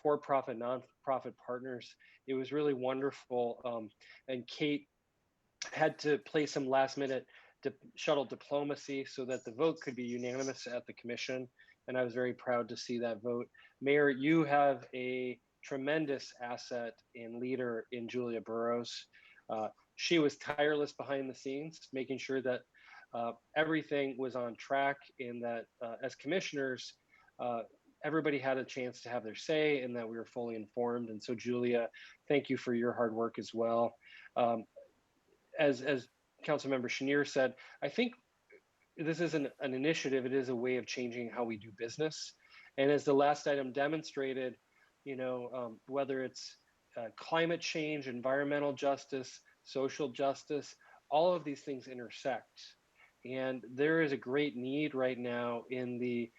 Speaker 14: for-profit, non-profit partners. It was really wonderful. And Kate had to play some last-minute shuttle diplomacy so that the vote could be unanimous at the commission. And I was very proud to see that vote. Mayor, you have a tremendous asset and leader in Julia Burrows. She was tireless behind the scenes, making sure that everything was on track and that as commissioners, everybody had a chance to have their say and that we were fully informed. And so Julia, thank you for your hard work as well. As Councilmember Chenier said, I think this isn't an initiative, it is a way of changing how we do business. And as the last item demonstrated, you know, whether it's climate change, environmental justice, social justice, all of these things intersect. And there is a great need right now in the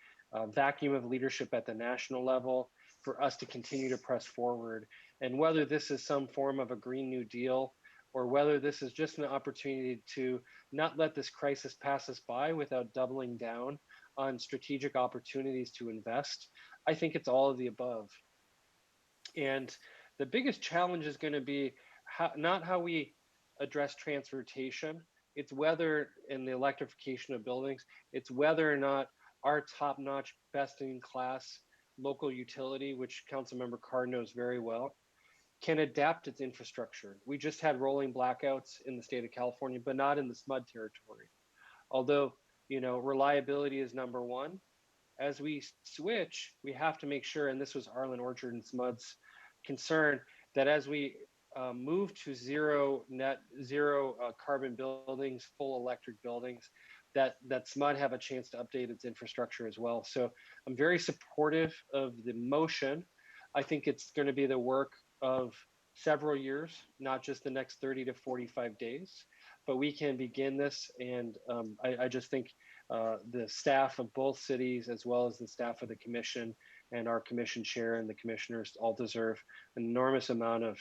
Speaker 14: vacuum of leadership at the national level for us to continue to press forward. And whether this is some form of a Green New Deal, or whether this is just an opportunity to not let this crisis pass us by without doubling down on strategic opportunities to invest, I think it's all of the above. And the biggest challenge is going to be not how we address transportation, it's whether in the electrification of buildings, it's whether or not our top-notch, best-in-class local utility, which Councilmember Carr knows very well, can adapt its infrastructure. We just had rolling blackouts in the state of California, but not in the SMUD territory. Although, you know, reliability is number one. As we switch, we have to make sure, and this was Arlen Orchard and SMUD's concern, that as we move to zero carbon buildings, full electric buildings, that SMUD have a chance to update its infrastructure as well. So I'm very supportive of the motion. I think it's going to be the work of several years, not just the next 30 to 45 days, but we can begin this. And I just think the staff of both cities, as well as the staff of the commission and our commission chair and the commissioners all deserve an enormous amount of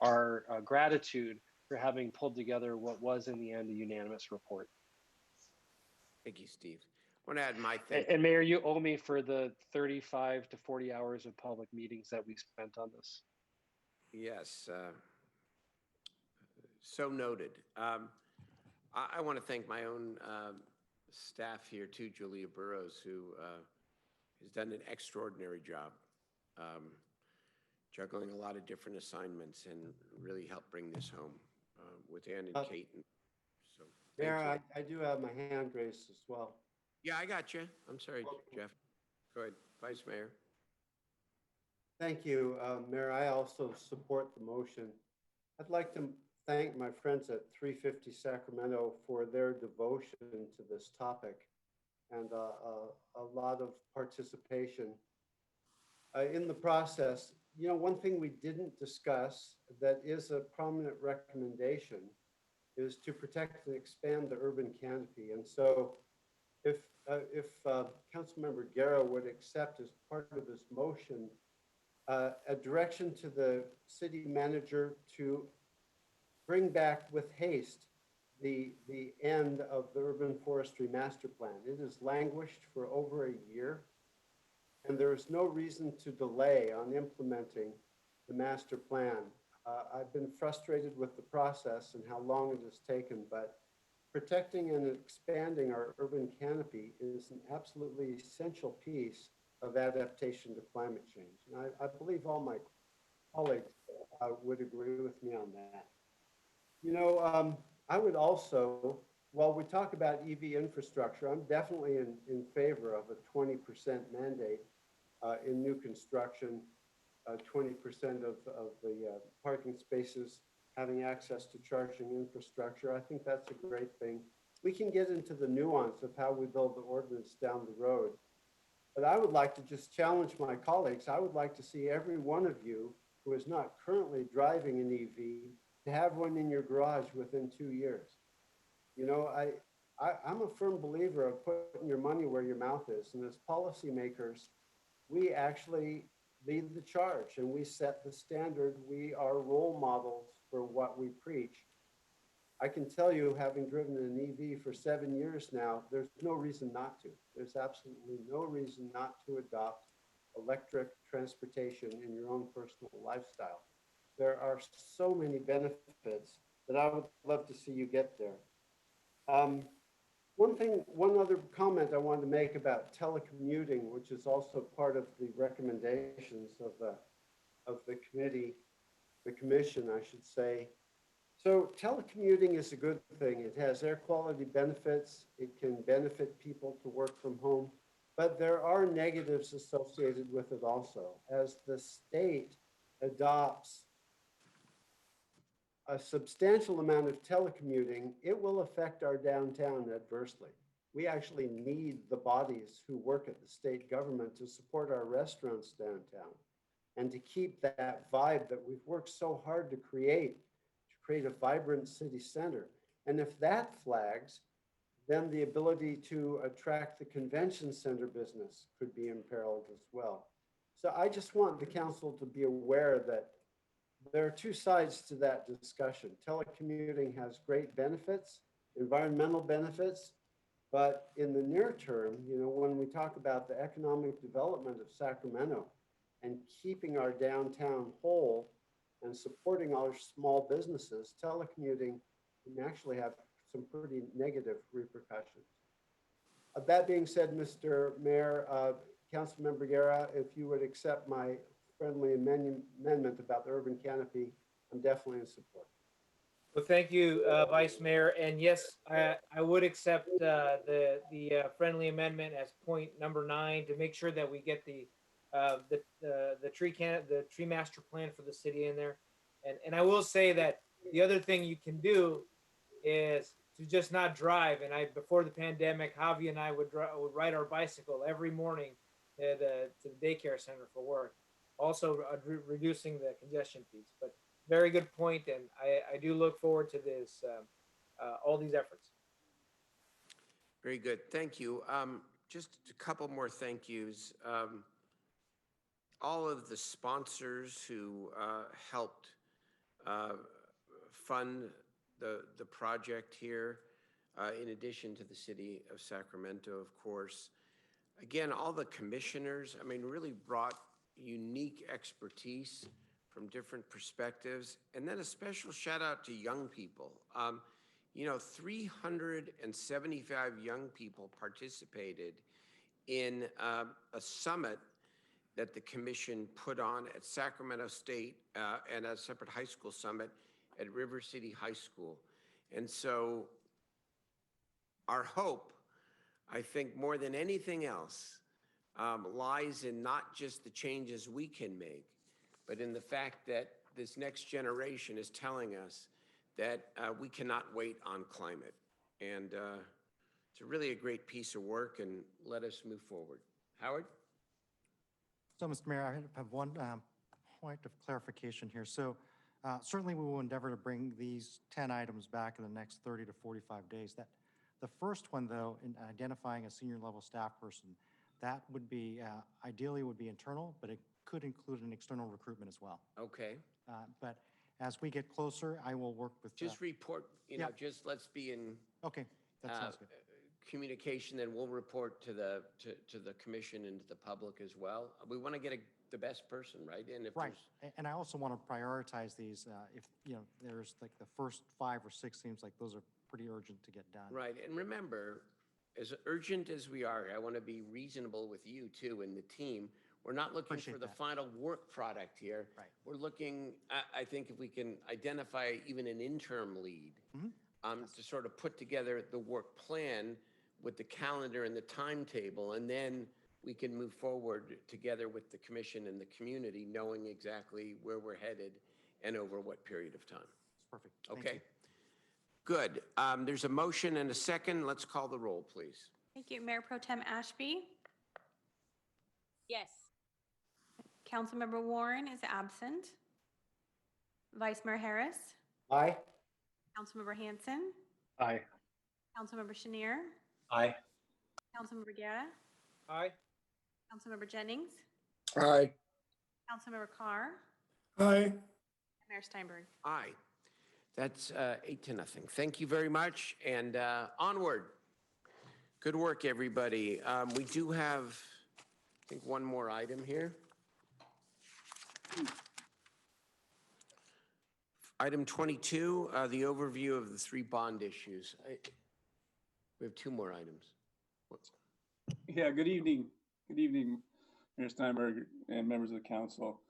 Speaker 14: our gratitude for having pulled together what was in the end a unanimous report.
Speaker 1: Thank you, Steve. I want to add my thanks.
Speaker 14: And Mayor, you owe me for the 35 to 40 hours of public meetings that we spent on this.
Speaker 1: Yes, so noted. I want to thank my own staff here too, Julia Burrows, who has done an extraordinary job. juggling a lot of different assignments and really helped bring this home with Ann and Kate. So, thank
Speaker 3: Mayor,
Speaker 1: you.
Speaker 3: I do have my hand raised as well.
Speaker 1: Yeah, I got you. I'm sorry, Jeff. Go ahead, Vice Mayor.
Speaker 3: Thank you, Mayor. I also support the motion. I'd like to thank my friends at 350 Sacramento for their devotion to this topic and a lot of participation in the process. You know, one thing we didn't discuss that is a prominent recommendation is to protect and expand the urban canopy. And so if Councilmember Guerra would accept as part of his motion a direction to the city manager to bring back with haste the end of the urban forestry master plan. It has languished for over a year, and there is no reason to delay on implementing the master plan. I've been frustrated with the process and how long it has taken, but protecting and expanding our urban canopy is an absolutely essential piece of adaptation to climate change. And I believe all my colleagues would agree with me on that. You know, I would also, while we talk about EV infrastructure, I'm definitely in favor of a 20% mandate in new construction, 20% of the parking spaces having access to charging infrastructure. I think that's a great thing. We can get into the nuance of how we build the ordinance down the road. But I would like to just challenge my colleagues. I would like to see every one of you who is not currently driving an EV to have one in your garage within 2 years. You know, I'm a firm believer of putting your money where your mouth is. And as policymakers, we actually lead the charge and we set the standard. We are role models for what we preach. I can tell you, having driven an EV for 7 years now, there's no reason not to. There's absolutely no reason not to adopt electric transportation in your own personal lifestyle. There are so many benefits that I would love to see you get there. One other comment I wanted to make about telecommuting, which is also part of the recommendations of the committee, the commission, I should say. So telecommuting is a good thing. It has air quality benefits. It can benefit people to work from home, but there are negatives associated with it also. As the state adopts a substantial amount of telecommuting, it will affect our downtown adversely. We actually need the bodies who work at the state government to support our restaurants downtown and to keep that vibe that we've worked so hard to create a vibrant city center. And if that flags, then the ability to attract the convention center business could be imperiled as well. So I just want the council to be aware that there are two sides to that discussion. Telecommuting has great benefits, environmental benefits, but in the near term, you know, when we talk about the economic development of Sacramento and keeping our downtown whole and supporting our small businesses, telecommuting can actually have some pretty negative repercussions. That being said, Mr. Mayor, Councilmember Guerra, if you would accept my friendly amendment about the urban canopy, I'm definitely in support.
Speaker 9: Well, thank you, Vice Mayor. And yes, I would accept the friendly amendment as point number 9 to make sure that we get the tree master plan for the city in there. And I will say that the other thing you can do is to just not drive. And before the pandemic, Javi and I would ride our bicycle every morning to the daycare center for work, also reducing the congestion piece. But very good point, and I do look forward to this, all these efforts.
Speaker 1: Very good, thank you. Just a couple more thank yous. All of the sponsors who helped fund the project here, in addition to the city of Sacramento, of course. Again, all the commissioners, I mean, really brought unique expertise from different perspectives. And then a special shout out to young people. You know, 375 young people participated in a summit that the commission put on at Sacramento State and a separate high school summit at River City High School. And so our hope, I think more than anything else, lies in not just the changes we can make, but in the fact that this next generation is telling us that we cannot wait on climate. And it's really a great piece of work, and let us move forward. Howard?
Speaker 11: So, Mr. Mayor, I have one point of clarification here. So certainly we will endeavor to bring these 10 items back in the next 30 to 45 days. That the first one, though, in identifying a senior level staff person, that would be, ideally would be internal, but it could include an external recruitment as well.
Speaker 1: Okay.
Speaker 11: But as we get closer, I will work with.
Speaker 1: Just report,
Speaker 11: yeah.
Speaker 1: just let's be in
Speaker 11: Okay, that sounds good.
Speaker 1: communication, then we'll report to the commission and to the public as well. We want to get the best person, right? And if
Speaker 11: Right, and I also want to prioritize these. If, there's like the first 5 or 6 seems like those are pretty urgent to get done.
Speaker 1: Right, and remember, as urgent as we are, I want to be reasonable with you too and the team. We're not looking
Speaker 11: Appreciate
Speaker 1: for the
Speaker 11: that.
Speaker 1: final work product here.
Speaker 11: Right.
Speaker 1: We're looking, I think if we can identify even an interim lead to sort of put together the work plan with the calendar and the timetable, and then we can move forward together with the commission and the community, knowing exactly where we're headed and over what period of time.
Speaker 11: Perfect. Thank
Speaker 1: Okay.
Speaker 11: you.
Speaker 1: Good. There's a motion and a second. Let's call the roll, please.
Speaker 2: Thank you. Mayor Pro Tem Ashby.
Speaker 15: Yes.
Speaker 2: Councilmember Warren is absent. Vice Mayor Harris.
Speaker 3: Aye.
Speaker 2: Councilmember Hanson.
Speaker 14: Aye.
Speaker 2: Councilmember Chenier.
Speaker 18: Aye.
Speaker 2: Councilmember Guerra.
Speaker 9: Aye.
Speaker 2: Councilmember Jennings.
Speaker 7: Aye.
Speaker 2: Councilmember Carr.
Speaker 7: Aye.
Speaker 2: And Mayor Steinberg.
Speaker 1: Aye. That's 8-0. Thank you very much, and onward. Good work, everybody. We do have, I think, one more item here. Item 22, the overview of the 3 bond issues. We have 2 more items.
Speaker 21: Yeah, good evening. Good evening, Mayor Steinberg and members of the council.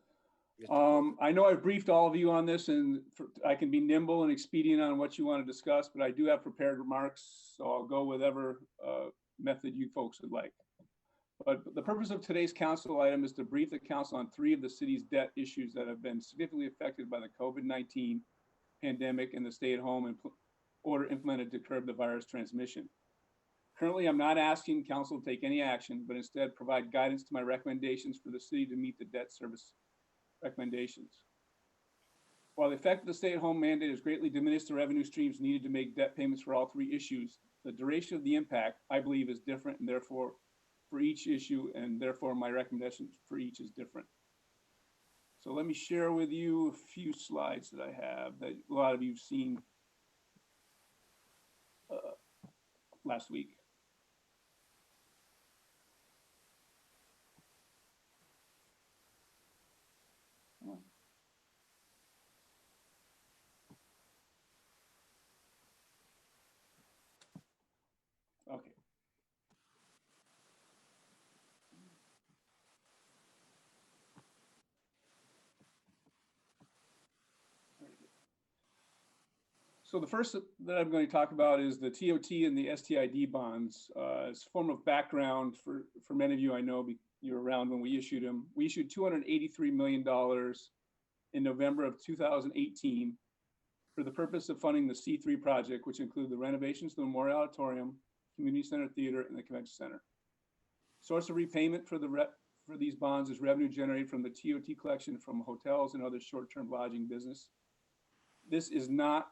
Speaker 21: I know I briefed all of you on this, and I can be nimble and expedient on what you want to discuss, but I do have prepared remarks, so I'll go with whatever method you folks would like. But the purpose of today's council item is to brief the council on 3 of the city's debt issues that have been significantly affected by the COVID-19 pandemic and the stay-at-home order implemented to curb the virus transmission. Currently, I'm not asking council to take any action, but instead provide guidance to my recommendations for the city to meet the debt service recommendations. While the effect of the stay-at-home mandate has greatly diminished the revenue streams needed to make debt payments for all 3 issues, the duration of the impact, I believe, is different, and therefore, for each issue, and therefore my recommendations for each is different. So let me share with you a few slides that I have that a lot of you've seen last week. Okay. So the first that I'm going to talk about is the TOT and the STID bonds. As a form of background, for many of you, I know you were around when we issued them. We issued $283 million in November of 2018 for the purpose of funding the C3 project, which include the renovations to the Memorial Auditorium, Community Center Theater, and the Convention Center. Source of repayment for these bonds is revenue generated from the TOT collection from hotels and other short-term lodging business. This is not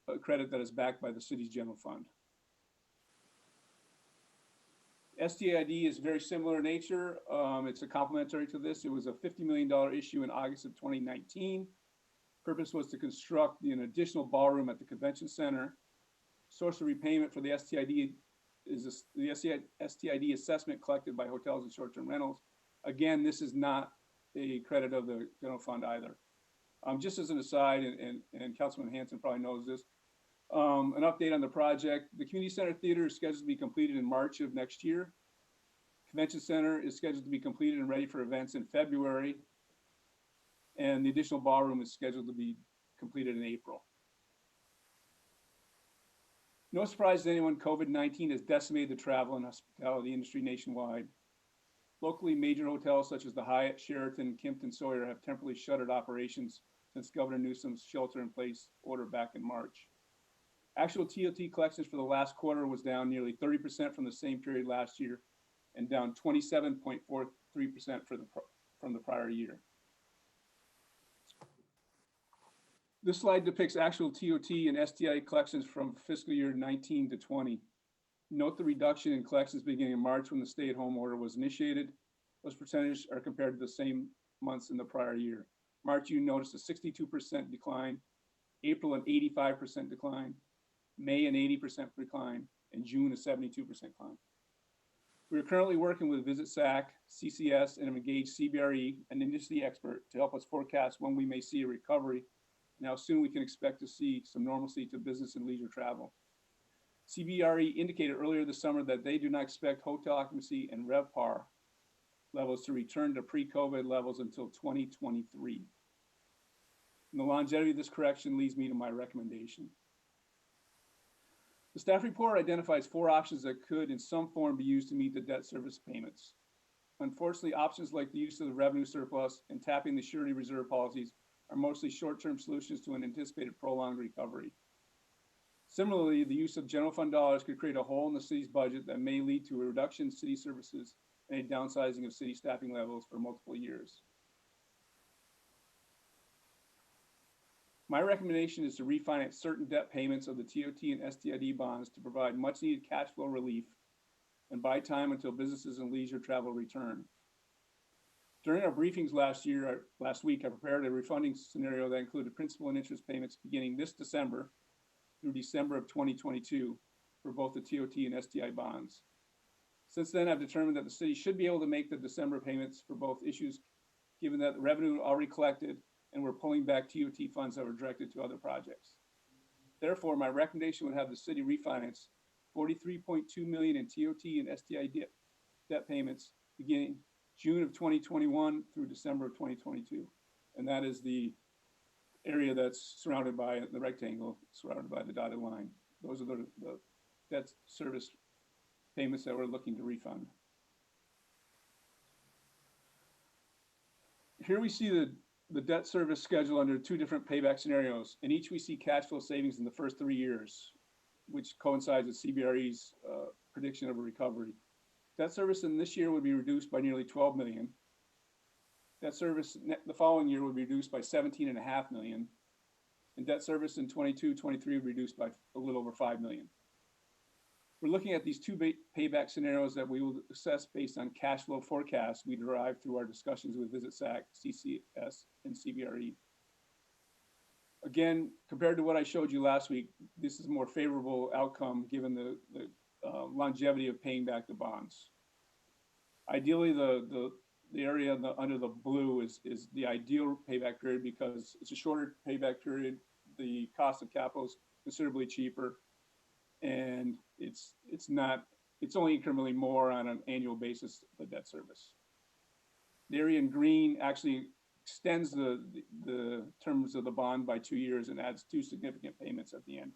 Speaker 21: a credit that is backed by the city's general fund. STID is very similar in nature. It's a complementary to this. It was a $50 million issue in August of 2019. Purpose was to construct an additional ballroom at the Convention Center. Source of repayment for the STID is the STID assessment collected by hotels and short-term rentals. Again, this is not a credit of the general fund either. Just as an aside, and Councilman Hanson probably knows this, an update on the project. The Community Center Theater is scheduled to be completed in March of next year. Convention Center is scheduled to be completed and ready for events in February. And the additional ballroom is scheduled to be completed in April. No surprise to anyone, COVID-19 has decimated the travel and hospitality industry nationwide. Locally, major hotels such as the Hyatt, Sheraton, Kimpton Sawyer have temporarily shuttered operations since Governor Newsom's shelter-in-place order back in March. Actual TOT collections for the last quarter was down nearly 30% from the same period last year and down 27.43% from the prior year. This slide depicts actual TOT and STI collections from fiscal year 19 to 20. Note the reduction in collections beginning in March when the stay-at-home order was initiated. Those percentages are compared to the same months in the prior year. March, you noticed a 62% decline, April an 85% decline, May an 80% decline, and June a 72% decline. We are currently working with Visit SAC, CCS, and have engaged CBRE, an industry expert, to help us forecast when we may see a recovery and how soon we can expect to see some normalcy to business and leisure travel. CBRE indicated earlier this summer that they do not expect hotel occupancy and RevPAR levels to return to pre-COVID levels until 2023. And the longevity of this correction leads me to my recommendation. The staff report identifies 4 options that could in some form be used to meet the debt service payments. Unfortunately, options like the use of the revenue surplus and tapping the surety reserve policies are mostly short-term solutions to an anticipated prolonged recovery. Similarly, the use of general fund dollars could create a hole in the city's budget that may lead to a reduction in city services and a downsizing of city staffing levels for multiple years. My recommendation is to refinance certain debt payments of the TOT and STID bonds to provide much needed cash flow relief and buy time until businesses and leisure travel return. During our briefings last week, I prepared a refunding scenario that included principal and interest payments beginning this December through December of 2022 for both the TOT and STI bonds. Since then, I've determined that the city should be able to make the December payments for both issues, given that the revenue already collected and we're pulling back TOT funds that were directed to other projects. Therefore, my recommendation would have the city refinance $43.2 million in TOT and STI debt payments beginning June of 2021 through December of 2022. And that is the area that's surrounded by the rectangle, surrounded by the dotted line. Those are the debt service payments that we're looking to refund. Here we see the debt service schedule under 2 different payback scenarios. In each, we see cash flow savings in the first 3 years, which coincides with CBRE's prediction of a recovery. Debt service in this year would be reduced by nearly 12 million. Debt service the following year would be reduced by 17.5 million. And debt service in 22, 23 would be reduced by a little over 5 million. We're looking at these 2 payback scenarios that we will assess based on cash flow forecasts we derived through our discussions with Visit SAC, CCS, and CBRE. Again, compared to what I showed you last week, this is a more favorable outcome given the longevity of paying back the bonds. Ideally, the area under the blue is the ideal payback period because it's a shorter payback period. The cost of capital is considerably cheaper, and it's only incrementally more on an annual basis, the debt service. The area in green actually extends the terms of the bond by 2 years and adds 2 significant payments at the end.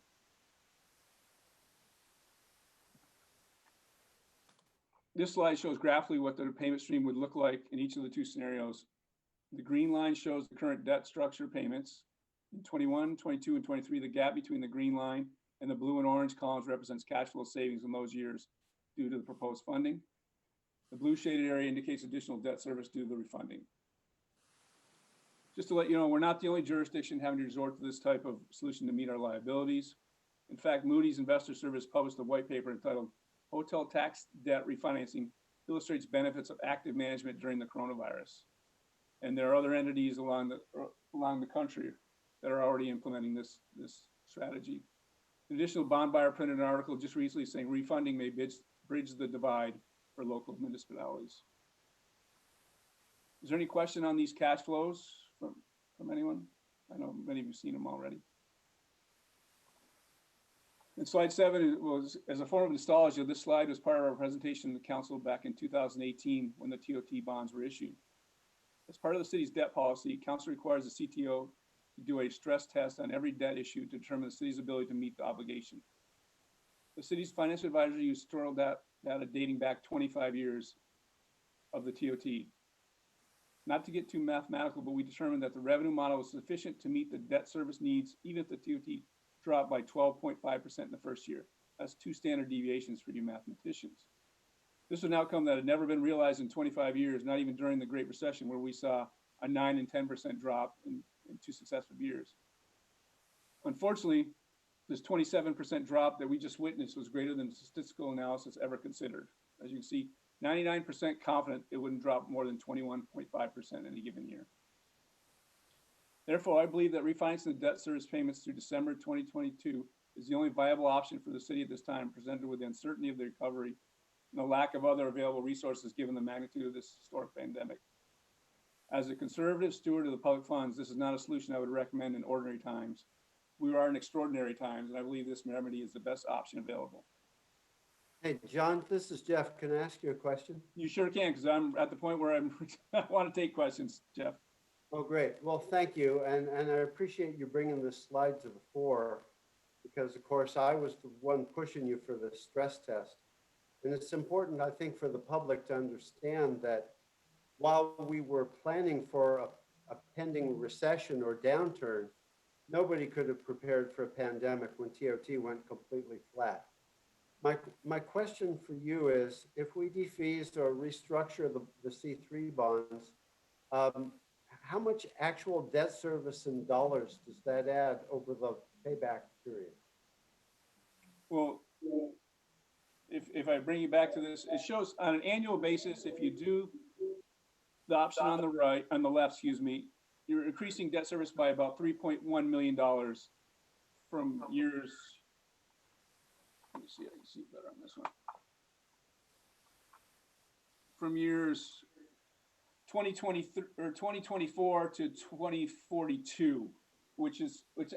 Speaker 21: This slide shows graphically what the payment stream would look like in each of the 2 scenarios. The green line shows the current debt structure payments. In 21, 22, and 23, the gap between the green line and the blue and orange columns represents cash flow savings in those years due to the proposed funding. The blue shaded area indicates additional debt service due to the refunding. Just to let you know, we're not the only jurisdiction having to resort to this type of solution to meet our liabilities. In fact, Moody's Investor Service published a white paper entitled Hotel Tax Debt Refinancing Illustrates Benefits of Active Management During the Coronavirus. And there are other entities along the country that are already implementing this strategy. An additional bond buyer printed an article just recently saying refunding may bridge the divide for local municipalities. Is there any question on these cash flows from anyone? I know many of you have seen them already. And slide 7 was, as a form of nostalgia, this slide was part of our presentation to the council back in 2018 when the TOT bonds were issued. As part of the city's debt policy, council requires the CTO to do a stress test on every debt issue to determine the city's ability to meet the obligation. The city's financial advisor used historical data dating back 25 years of the TOT. Not to get too mathematical, but we determined that the revenue model was sufficient to meet the debt service needs, even if the TOT dropped by 12.5% in the first year. That's 2 standard deviations for you mathematicians. This was an outcome that had never been realized in 25 years, not even during the Great Recession, where we saw a 9 and 10% drop in 2 successive years. Unfortunately, this 27% drop that we just witnessed was greater than statistical analysis ever considered. As you can see, 99% confident it wouldn't drop more than 21.5% in a given year. Therefore, I believe that refinancing the debt service payments through December 2022 is the only viable option for the city at this time, presented with the uncertainty of the recovery and the lack of other available resources given the magnitude of this historic pandemic. As a conservative steward of the public funds, this is not a solution I would recommend in ordinary times. We are in extraordinary times, and I believe this remedy is the best option available.
Speaker 3: Hey, John, this is Jeff. Can I ask you a question?
Speaker 21: You sure can, because I'm at the point where I want to take questions, Jeff.
Speaker 3: Oh, great. Well, thank you. And I appreciate you bringing this slide to the fore because, of course, I was the one pushing you for the stress test. And it's important, I think, for the public to understand that while we were planning for a pending recession or downturn, nobody could have prepared for a pandemic when TOT went completely flat. My question for you is, if we defeased or restructure the C3 bonds, how much actual debt service in dollars does that add over the payback period?
Speaker 21: Well, if I bring you back to this, it shows on an annual basis, if you do the option on the right, on the left, excuse me, you're increasing debt service by about $3.1 million from years. Let me see, I can see better on this one. From years 2023 or 2024 to 2042, which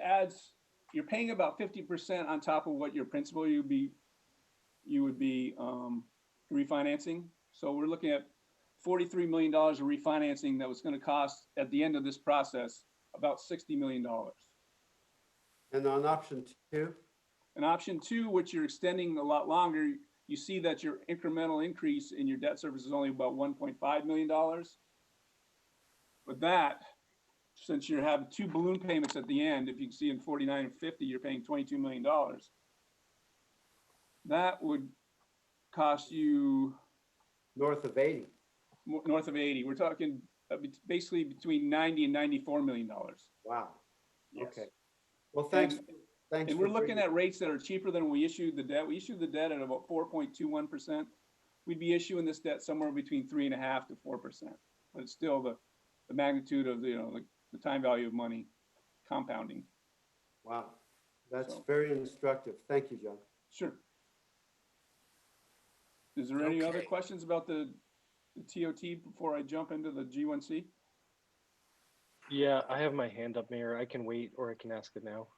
Speaker 21: adds, you're paying about 50% on top of what your principal you would be refinancing. So we're looking at $43 million of refinancing that was going to cost at the end of this process about $60 million.
Speaker 3: And on option 2?
Speaker 21: And option 2, which you're extending a lot longer, you see that your incremental increase in your debt service is only about $1.5 million. But that, since you have 2 balloon payments at the end, if you can see in 49 and 50, you're paying $22 million. That would cost you
Speaker 3: north of 80.
Speaker 21: North of 80. We're talking basically between 90 and $94 million.
Speaker 3: Wow.
Speaker 21: Yes.
Speaker 3: Okay. Well, thanks.
Speaker 21: And we're looking at rates that are cheaper than when we issued the debt. We issued the debt at about 4.21%. We'd be issuing this debt somewhere between 3.5% to 4%. But it's still the magnitude of the time value of money compounding.
Speaker 3: Wow. That's very instructive. Thank you, John.
Speaker 21: Sure. Is there any other questions about the TOT before I jump into the G1C?
Speaker 14: Yeah, I have my hand up, Mayor. I can wait or I can ask it now.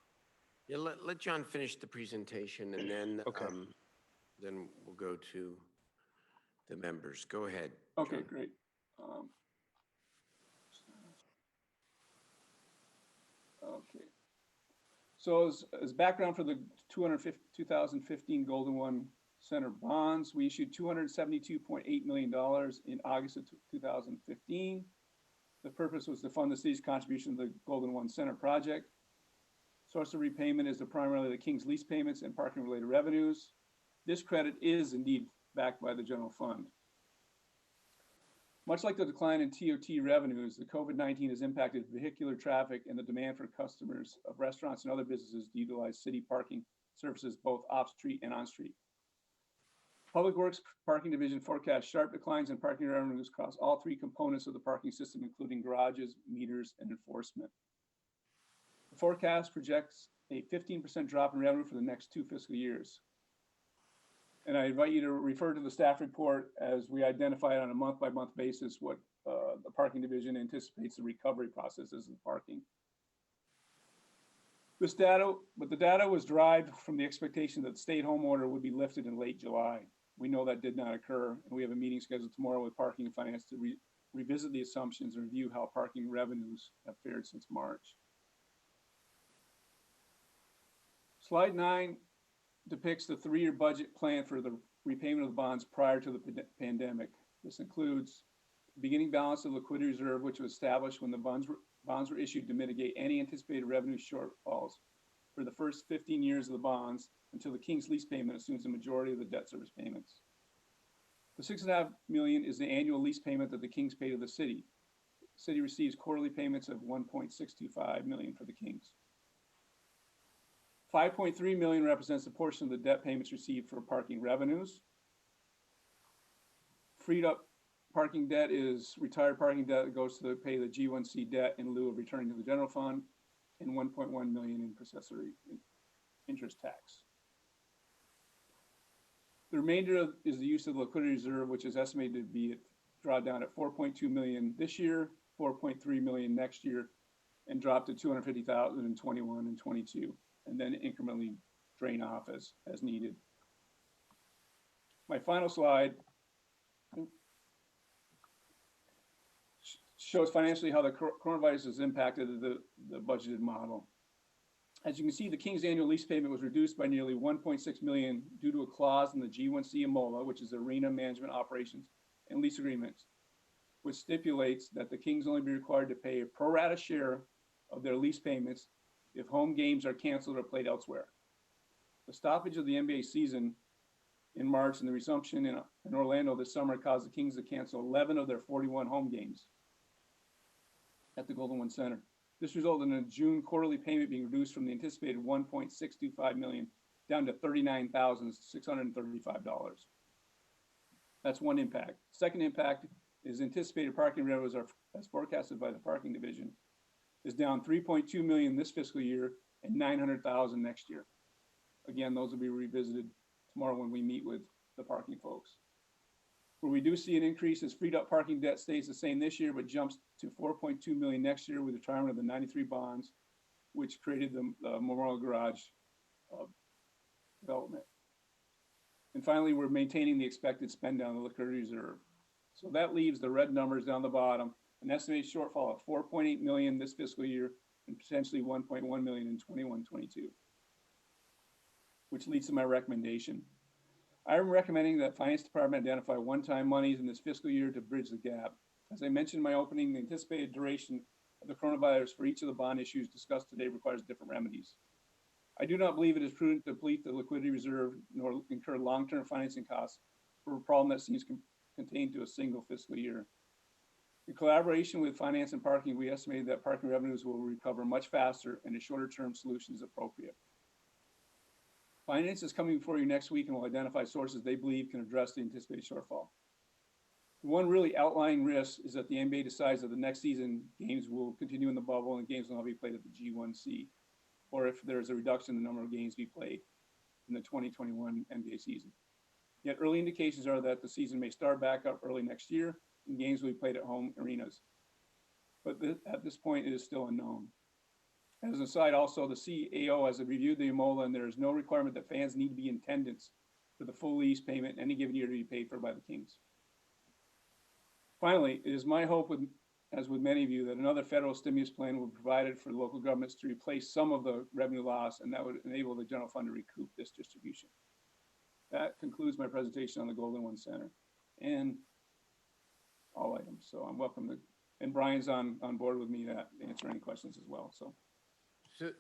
Speaker 1: Yeah, let John finish the presentation and then then we'll go to the members. Go ahead.
Speaker 21: Okay,
Speaker 1: John.
Speaker 21: great. Okay. So as background for the 2015 Golden One Center bonds, we issued $272.8 million in August of 2015. The purpose was to fund the city's contribution to the Golden One Center project. Source of repayment is primarily the King's lease payments and parking related revenues. This credit is indeed backed by the general fund. Much like the decline in TOT revenues, the COVID-19 has impacted vehicular traffic and the demand for customers of restaurants and other businesses to utilize city parking services both off-street and on-street. Public Works Parking Division forecasts sharp declines in parking revenues across all 3 components of the parking system, including garages, meters, and enforcement. The forecast projects a 15% drop in revenue for the next 2 fiscal years. And I invite you to refer to the staff report as we identify on a month-by-month basis what the parking division anticipates the recovery process is in parking. But the data was derived from the expectation that the stay-at-home order would be lifted in late July. We know that did not occur, and we have a meeting scheduled tomorrow with Parking and Finance to revisit the assumptions and review how parking revenues have fared since March. Slide 9 depicts the 3-year budget plan for the repayment of the bonds prior to the pandemic. This includes the beginning balance of liquidity reserve, which was established when the bonds were issued to mitigate any anticipated revenue shortfalls for the first 15 years of the bonds until the King's lease payment assumes the majority of the debt service payments. The $6.5 million is the annual lease payment that the Kings pay to the city. The city receives quarterly payments of $1.625 million for the Kings. $5.3 million represents the portion of the debt payments received for parking revenues. Freed up parking debt is retired parking debt that goes to pay the G1C debt in lieu of returning to the general fund, and $1.1 million in possessory interest tax. The remainder is the use of the liquidity reserve, which is estimated to be drawn down at $4.2 million this year, $4.3 million next year, and drop to $250,000 in 21 and 22, and then incrementally drain off as needed. My final slide shows financially how the coronavirus has impacted the budgeted model. As you can see, the King's annual lease payment was reduced by nearly $1.6 million due to a clause in the G1C AMOLA, which is Arena Management Operations and Lease Agreements, which stipulates that the Kings only be required to pay a pro rata share of their lease payments if home games are canceled or played elsewhere. The stoppage of the NBA season in March and the resumption in Orlando this summer caused the Kings to cancel 11 of their 41 home games at the Golden One Center. This resulted in a June quarterly payment being reduced from the anticipated $1.625 million down to $39,635. That's one impact. Second impact is anticipated parking revenues are, as forecasted by the parking division, is down $3.2 million this fiscal year and $900,000 next year. Again, those will be revisited tomorrow when we meet with the parking folks. Where we do see an increase is freed up parking debt stays the same this year, but jumps to $4.2 million next year with the retirement of the 93 bonds, which created the Memorial Garage development. And finally, we're maintaining the expected spend down the liquidity reserve. So that leaves the red numbers down the bottom, an estimated shortfall of $4.8 million this fiscal year and potentially $1.1 million in 21-22, which leads to my recommendation. I'm recommending that Finance Department identify one-time monies in this fiscal year to bridge the gap. As I mentioned in my opening, the anticipated duration of the coronavirus for each of the bond issues discussed today requires different remedies. I do not believe it is prudent to deplete the liquidity reserve nor incur long-term financing costs for a problem that seems contained to a single fiscal year. In collaboration with Finance and Parking, we estimated that parking revenues will recover much faster and a shorter-term solution is appropriate. Finance is coming before you next week and will identify sources they believe can address the anticipated shortfall. One really outlying risk is that the NBA decides that the next season games will continue in the bubble and games will not be played at the G1C, or if there's a reduction in the number of games be played in the 2021 NBA season. Yet early indications are that the season may start back up early next year and games will be played at home arenas. But at this point, it is still unknown. As an aside, also, the CAO has reviewed the AMOLA and there is no requirement that fans need to be in attendance for the full lease payment any given year to be paid for by the Kings. Finally, it is my hope, as with many of you, that another federal stimulus plan will be provided for local governments to replace some of the revenue loss, and that would enable the general fund to recoup this distribution. That concludes my presentation on the Golden One Center and all items. So I'm welcome to, and Brian's on board with me to answer any questions as well. So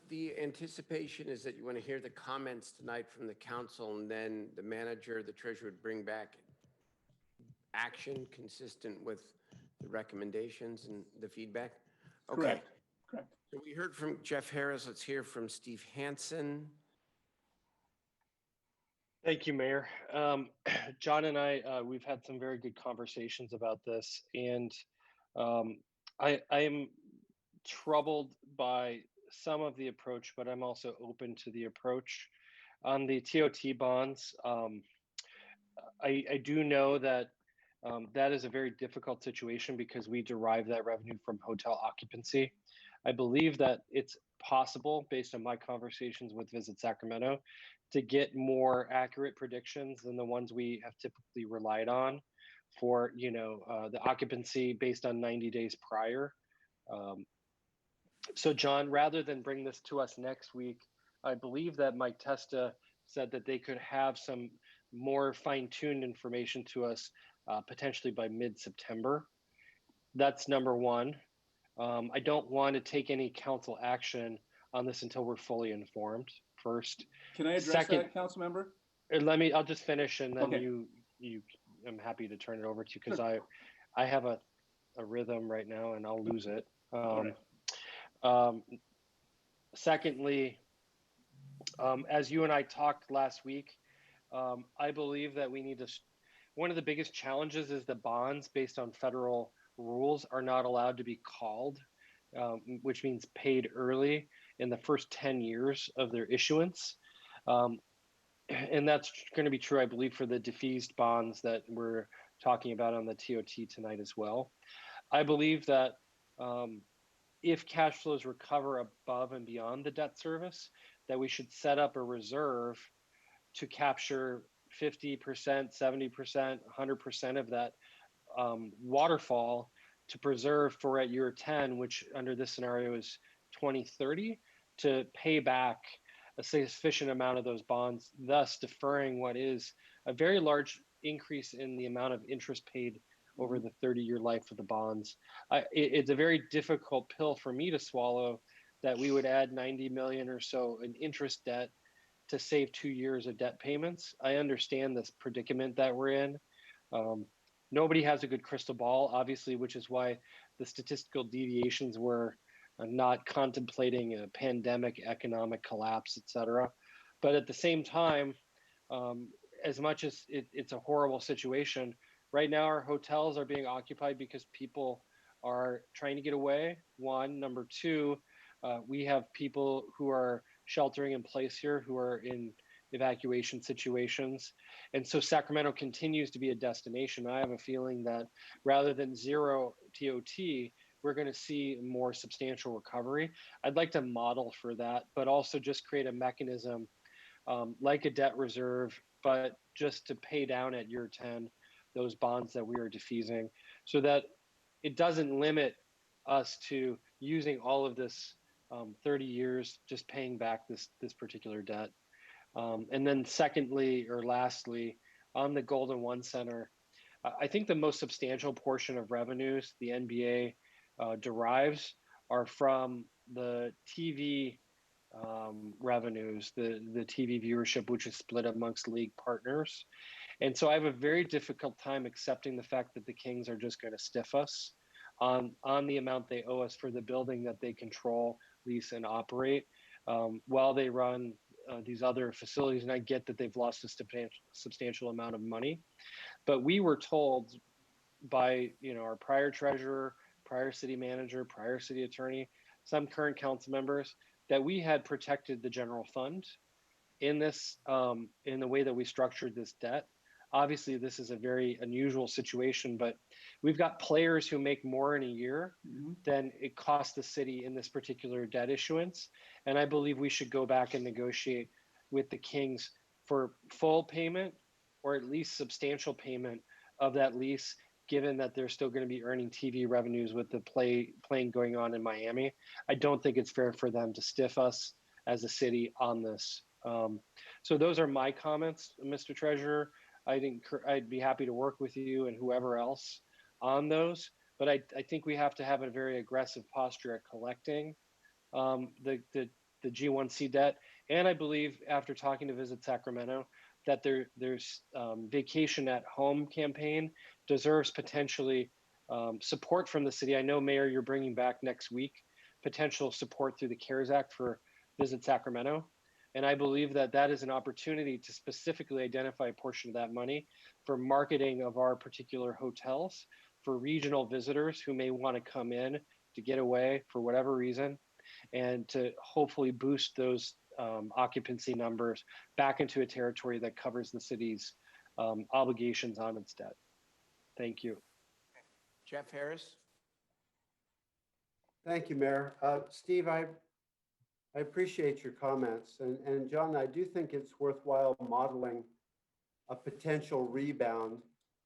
Speaker 1: the anticipation is that you want to hear the comments tonight from the council, and then the manager, the treasurer would bring back action consistent with the recommendations and the feedback? Okay.
Speaker 21: Correct. Correct.
Speaker 1: So we heard from Jeff Harris. Let's hear from Steve Hansen.
Speaker 14: Thank you, Mayor. John and I, we've had some very good conversations about this, and I am troubled by some of the approach, but I'm also open to the approach on the TOT bonds. I do know that that is a very difficult situation because we derive that revenue from hotel occupancy. I believe that it's possible, based on my conversations with Visit Sacramento, to get more accurate predictions than the ones we have typically relied on for, the occupancy based on 90 days prior. So John, rather than bring this to us next week, I believe that Mike Testa said that they could have some more fine-tuned information to us potentially by mid-September. That's number one. I don't want to take any council action on this until we're fully informed first.
Speaker 21: Can I address
Speaker 14: Second,
Speaker 21: that, council member?
Speaker 14: I'll just finish and then
Speaker 21: Okay.
Speaker 14: I'm happy to turn it over to you because
Speaker 21: Sure.
Speaker 14: I have a rhythm right now and I'll lose it.
Speaker 21: All right.
Speaker 14: Secondly, as you and I talked last week, I believe that we need to, one of the biggest challenges is that bonds based on federal rules are not allowed to be called, which means paid early in the first 10 years of their issuance. And that's going to be true, I believe, for the defeased bonds that we're talking about on the TOT tonight as well. I believe that if cash flows recover above and beyond the debt service, that we should set up a reserve to capture 50%, 70%, 100% of that waterfall to preserve for at year 10, which under this scenario is 2030, to pay back a sufficient amount of those bonds, thus deferring what is a very large increase in the amount of interest paid over the 30-year life of the bonds. It's a very difficult pill for me to swallow that we would add 90 million or so in interest debt to save 2 years of debt payments. I understand this predicament that we're in. Nobody has a good crystal ball, obviously, which is why the statistical deviations were not contemplating a pandemic, economic collapse, et cetera. But at the same time, as much as it's a horrible situation, right now our hotels are being occupied because people are trying to get away, one. Number two, we have people who are sheltering in place here who are in evacuation situations. And so Sacramento continues to be a destination. I have a feeling that rather than zero TOT, we're going to see more substantial recovery. I'd like to model for that, but also just create a mechanism like a debt reserve, but just to pay down at year 10 those bonds that we are defeasing so that it doesn't limit us to using all of this 30 years just paying back this particular debt. And then secondly, or lastly, on the Golden One Center, I think the most substantial portion of revenues the NBA derives are from the TV revenues, the TV viewership, which is split amongst league partners. And so I have a very difficult time accepting the fact that the Kings are just going to stiff us on the amount they owe us for the building that they control, lease, and operate while they run these other facilities. And I get that they've lost a substantial amount of money. But we were told by our prior treasurer, prior city manager, prior city attorney, some current council members, that we had protected the general fund in this, in the way that we structured this debt. Obviously, this is a very unusual situation, but we've got players who make more in a year than it cost the city in this particular debt issuance. And I believe we should go back and negotiate with the Kings for full payment or at least substantial payment of that lease, given that they're still going to be earning TV revenues with the playing going on in Miami. I don't think it's fair for them to stiff us as a city on this. So those are my comments, Mr. Treasurer. I'd be happy to work with you and whoever else on those, but I think we have to have a very aggressive posture at collecting the G1C debt. And I believe after talking to Visit Sacramento, that there's vacation at home campaign deserves potentially support from the city. I know, Mayor, you're bringing back next week potential support through the CARES Act for Visit Sacramento. And I believe that that is an opportunity to specifically identify a portion of that money for marketing of our particular hotels for regional visitors who may want to come in to get away for whatever reason, and to hopefully boost those occupancy numbers back into a territory that covers the city's obligations on its debt. Thank you.
Speaker 1: Jeff Harris.
Speaker 3: Thank you, Mayor. Steve, I I appreciate your comments. And John, I do think it's worthwhile modeling a potential rebound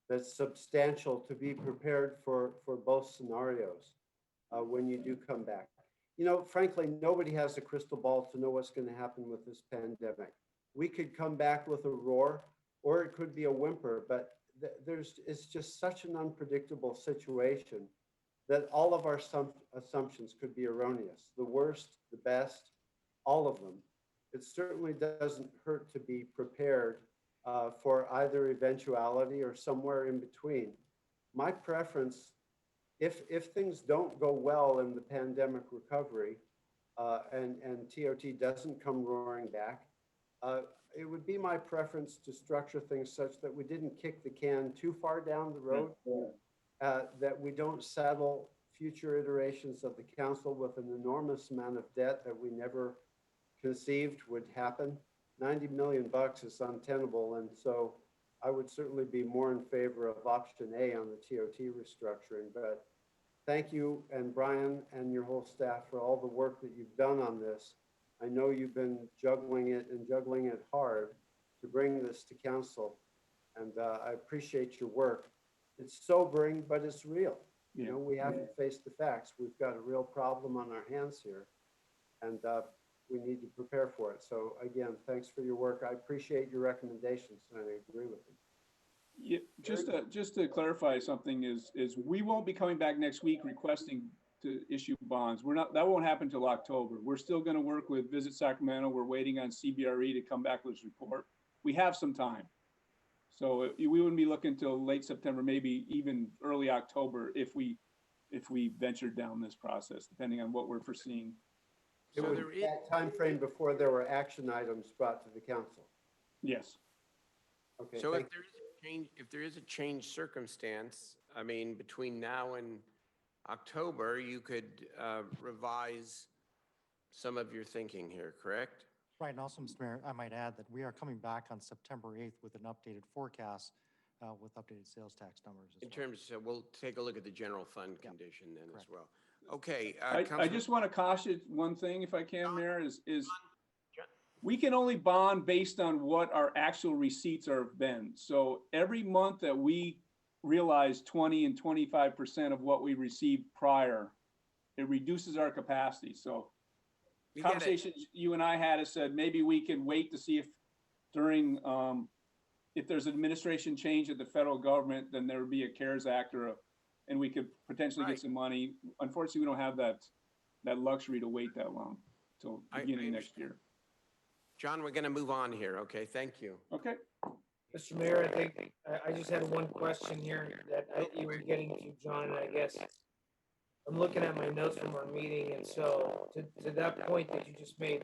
Speaker 3: that's substantial to be prepared for both scenarios when you do come back. You know, frankly, nobody has a crystal ball to know what's going to happen with this pandemic. We could come back with a roar, or it could be a whimper, but it's just such an unpredictable situation that all of our assumptions could be erroneous. The worst, the best, all of them. It certainly doesn't hurt to be prepared for either eventuality or somewhere in between. My preference, if things don't go well in the pandemic recovery and TOT doesn't come roaring back, it would be my preference to structure things such that we didn't kick the can too far down the road, that we don't saddle future iterations of the council with an enormous amount of debt that we never conceived would happen. 90 million bucks is untenable, and so I would certainly be more in favor of option A on the TOT restructuring. But thank you, and Brian and your whole staff, for all the work that you've done on this. I know you've been juggling it hard to bring this to council, and I appreciate your work. It's sobering, but it's real. You know, we have to face the facts. We've got a real problem on our hands here, and we need to prepare for it. So again, thanks for your work. I appreciate your recommendations, and I agree with them.
Speaker 21: Yeah, just to clarify something is we won't be coming back next week requesting to issue bonds. That won't happen till October. We're still going to work with Visit Sacramento. We're waiting on CBRE to come back with this report. We have some time. So we wouldn't be looking till late September, maybe even early October if we ventured down this process, depending on what we're foreseeing.
Speaker 3: It would be that time frame before there were action items brought to the council.
Speaker 21: Yes.
Speaker 3: Okay.
Speaker 1: So if there is a changed circumstance, I mean, between now and October, you could revise some of your thinking here, correct?
Speaker 11: Right, and also, Mr. Mayor, I might add that we are coming back on September 8th with an updated forecast with updated sales tax numbers as
Speaker 1: In
Speaker 11: well.
Speaker 1: terms of, we'll take a look at the general fund condition then as well. Okay.
Speaker 21: I just want to caution one thing, if I can, Mayor, is we can only bond based on what our actual receipts are been. So every month that we realize 20 and 25% of what we received prior, it reduces our capacity. So conversations you and I had has said maybe we can wait to see if during if there's an administration change at the federal government, then there would be a CARES Act and we could potentially get some money. Unfortunately, we don't have that luxury to wait that long till beginning next year.
Speaker 1: John, we're going to move on here. Okay, thank you.
Speaker 21: Okay.
Speaker 9: Mr. Mayor, I think I just had one question here that you were getting to, John, and I guess I'm looking at my notes from our meeting, and so to that point that you just made,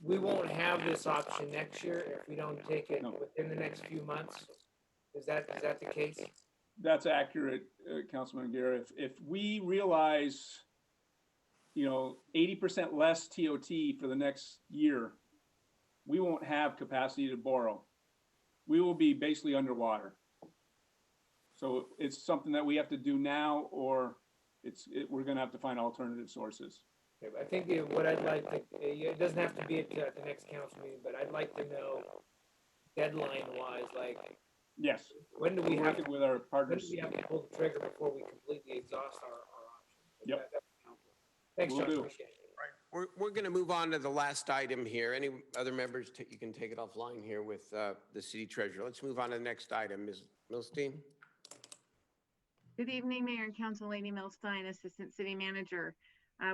Speaker 9: we won't have this option next year if we don't take it within the next few months. Is that the case?
Speaker 21: That's accurate, Councilman Guerra. If we realize, 80% less TOT for the next year, we won't have capacity to borrow. We will be basically underwater. So it's something that we have to do now, or we're going to have to find alternative sources.
Speaker 9: Okay, I think what I'd like to, it doesn't have to be at the next council meeting, but I'd like to know deadline-wise, like.
Speaker 21: Yes.
Speaker 9: When do we have
Speaker 21: with our partners?
Speaker 9: When do we have to pull the trigger before we completely exhaust our options?
Speaker 21: Yep.
Speaker 9: Thanks,
Speaker 21: Will
Speaker 9: John.
Speaker 21: do.
Speaker 9: Appreciate it.
Speaker 1: We're going to move on to the last item here. Any other members, you can take it offline here with the city treasurer. Let's move on to the next item. Ms. Milstein?
Speaker 4: Good evening, Mayor and Council. Lady Milstein, Assistant City Manager.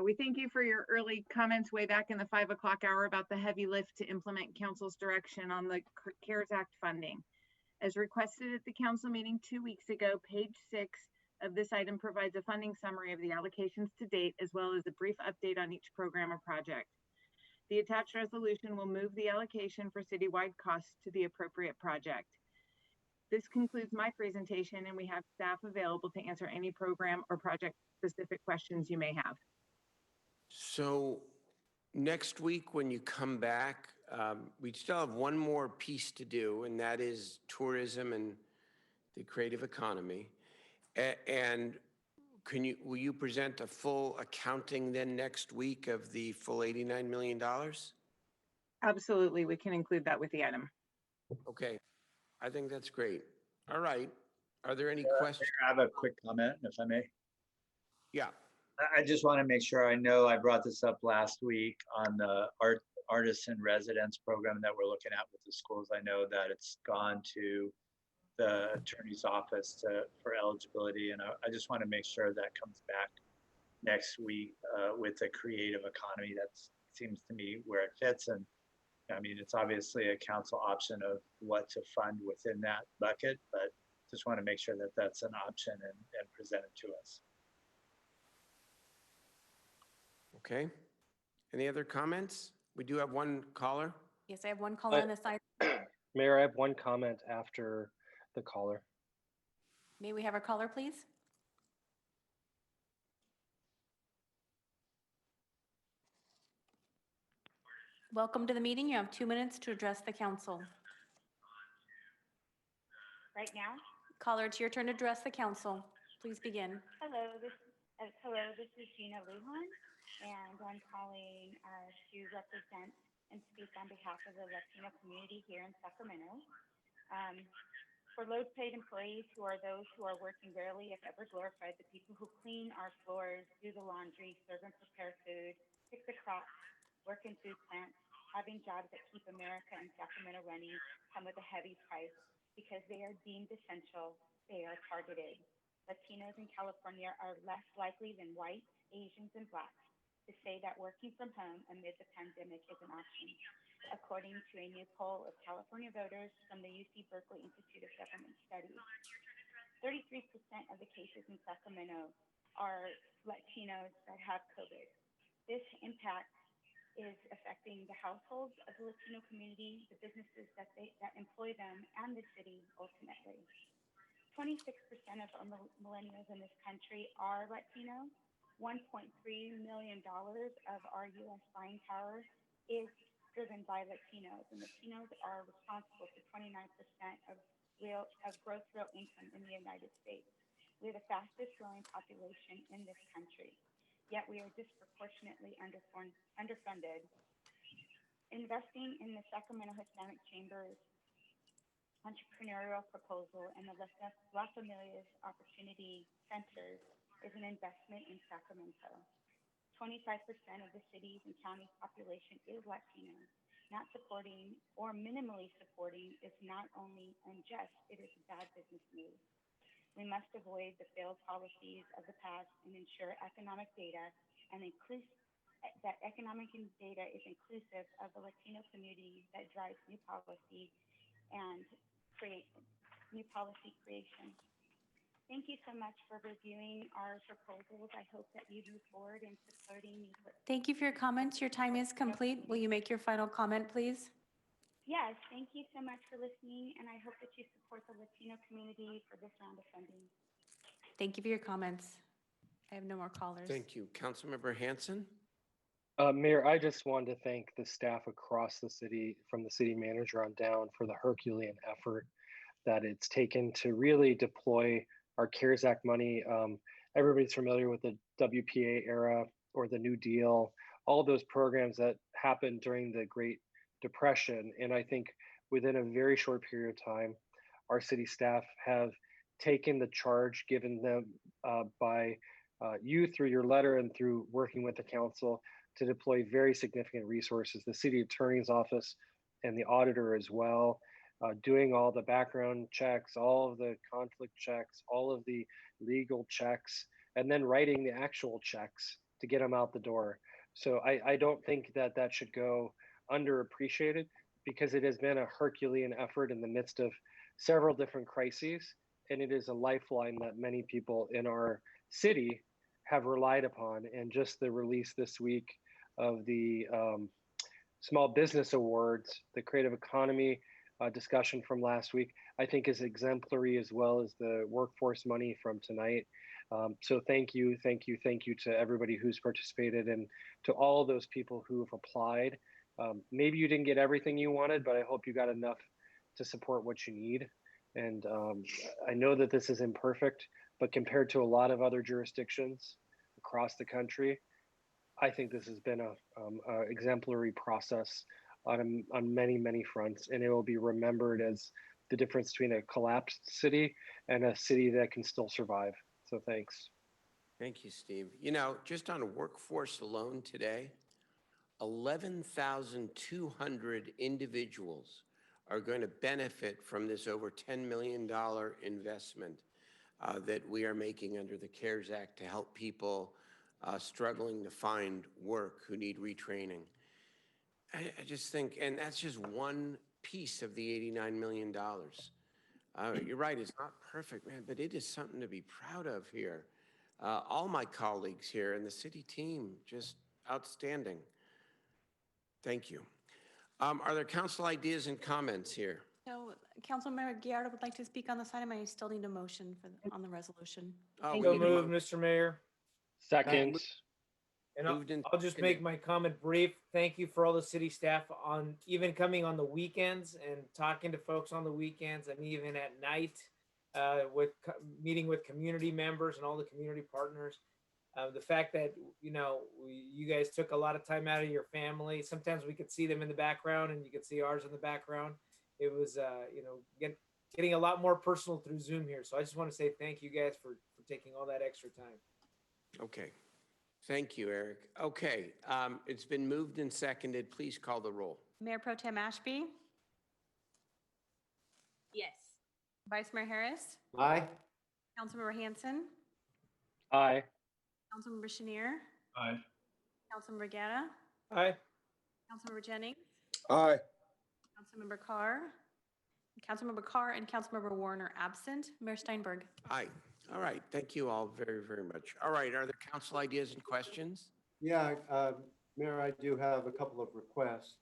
Speaker 4: We thank you for your early comments way back in the 5 o'clock hour about the heavy lift to implement Council's direction on the CARES Act funding. As requested at the Council meeting 2 weeks ago, page 6 of this item provides a funding summary of the allocations to date, as well as a brief update on each program or project. The attached resolution will move the allocation for citywide costs to the appropriate project. This concludes my presentation, and we have staff available to answer any program or project-specific questions you may have.
Speaker 1: So next week when you come back, we still have one more piece to do, and that is tourism and the creative economy. And will you present a full accounting then next week of the full $89 million?
Speaker 4: Absolutely, we can include that with the item.
Speaker 1: Okay, I think that's great. All right. Are there any questions?
Speaker 18: I have a quick comment, if I may.
Speaker 1: Yeah.
Speaker 18: I just want to make sure I know I brought this up last week on the artisan residence program that we're looking at with the schools. I know that it's gone to the attorney's office for eligibility, and I just want to make sure that comes back next week with the creative economy. That seems to me where it fits, and I mean, it's obviously a council option of what to fund within that bucket, but just want to make sure that that's an option and present it to us.
Speaker 1: Okay. Any other comments? We do have one caller.
Speaker 2: Yes, I have one caller on this side.
Speaker 14: Mayor, I have one comment after the caller.
Speaker 2: May we have our caller, please? Welcome to the meeting. You have 2 minutes to address the council.
Speaker 5: Right now?
Speaker 2: Caller, it's your turn to address the council. Please begin.
Speaker 5: Hello, this is Gina Lujan, and I'm calling to represent and speak on behalf of the Latino community here in Sacramento. For low-paid employees who are those who are working rarely, if ever glorified, the people who clean our floors, do the laundry, serve and prepare food, pick the crops, work in food plants, having jobs that keep America and Sacramento running come with a heavy price because they are deemed essential, they are targeted. Latinos in California are less likely than whites, Asians, and Blacks to say that working from home amid the pandemic is an option, according to a new poll of California voters from the UC Berkeley Institute of Government Studies. 33% of the cases in Sacramento are Latinos that have COVID. This impact is affecting the households of the Latino community, the businesses that employ them, and the city ultimately. 26% of millennials in this country are Latino. $1.3 million of our U.S. buying power is driven by Latinos, and Latinos are responsible for 29% of gross real income in the United States. We're the fastest growing population in this country, yet we are disproportionately underfunded. Investing in the Sacramento Hispanic Chamber's entrepreneurial proposal and the Las Familias Opportunity Centers is an investment in Sacramento. 25% of the city's and county's population is Latino. Not supporting or minimally supporting is not only unjust, it is a bad business move. We must avoid the failed policies of the past and ensure economic data and that economic data is inclusive of the Latino community that drives new policy and create new policy creation. Thank you so much for reviewing our proposals. I hope that you move forward in supporting these.
Speaker 2: Thank you for your comments. Your time is complete. Will you make your final comment, please?
Speaker 5: Yes, thank you so much for listening, and I hope that you support the Latino community for this round of funding.
Speaker 2: Thank you for your comments. I have no more callers.
Speaker 1: Thank you. Councilmember Hanson?
Speaker 14: Mayor, I just wanted to thank the staff across the city, from the city manager on down, for the Herculean effort that it's taken to really deploy our CARES Act money. Everybody's familiar with the WPA era or the New Deal, all those programs that happened during the Great Depression. And I think within a very short period of time, our city staff have taken the charge given them by you through your letter and through working with the council to deploy very significant resources, the city attorney's office and the auditor as well, doing all the background checks, all of the conflict checks, all of the legal checks, and then writing the actual checks to get them out the door. So I don't think that that should go underappreciated, because it has been a Herculean effort in the midst of several different crises, and it is a lifeline that many people in our city have relied upon. And just the release this week of the Small Business Awards, the Creative Economy discussion from last week, I think is exemplary, as well as the workforce money from tonight. So thank you to everybody who's participated, and to all those people who have applied. Maybe you didn't get everything you wanted, but I hope you got enough to support what you need. And I know that this is imperfect, but compared to a lot of other jurisdictions across the country, I think this has been a exemplary process on many, many fronts, and it will be remembered as the difference between a collapsed city and a city that can still survive. So thanks.
Speaker 1: Thank you, Steve. You know, just on workforce alone today, 11,200 individuals are going to benefit from this over $10 million investment that we are making under the CARES Act to help people struggling to find work who need retraining. I just think, and that's just one piece of the $89 million. You're right, it's not perfect, man, but it is something to be proud of here. All my colleagues here and the city team, just outstanding. Thank you. Are there council ideas and comments here?
Speaker 2: So Councilmember Guerrero would like to speak on this item. I still need a motion on the resolution.
Speaker 1: Oh,
Speaker 9: So moved, Mr. Mayor.
Speaker 14: Second.
Speaker 9: And I'll just make my comment brief. Thank you for all the city staff on even coming on the weekends and talking to folks on the weekends and even at night meeting with community members and all the community partners. The fact that, you know, you guys took a lot of time out of your family. Sometimes we could see them in the background and you could see ours in the background. It was, you know, getting a lot more personal through Zoom here. So I just want to say thank you guys for taking all that extra time.
Speaker 1: Okay. Thank you, Eric. Okay, it's been moved and seconded. Please call the roll.
Speaker 2: Mayor Pro Tem Ashby,
Speaker 15: Yes.
Speaker 2: Vice Mayor Harris,
Speaker 3: Aye.
Speaker 2: Councilmember Hanson,
Speaker 14: Aye.
Speaker 2: Councilmember Chenier,
Speaker 21: Aye.
Speaker 2: Councilmember Guerra,
Speaker 9: Aye.
Speaker 2: Councilmember Jennings,
Speaker 7: Aye.
Speaker 2: Councilmember Carr, and Councilmember Warner absent. Mayor Steinberg.
Speaker 1: Aye. All right. Thank you all very, very much. All right. Are there council ideas and questions?
Speaker 3: Yeah, Mayor, I do have a couple of requests.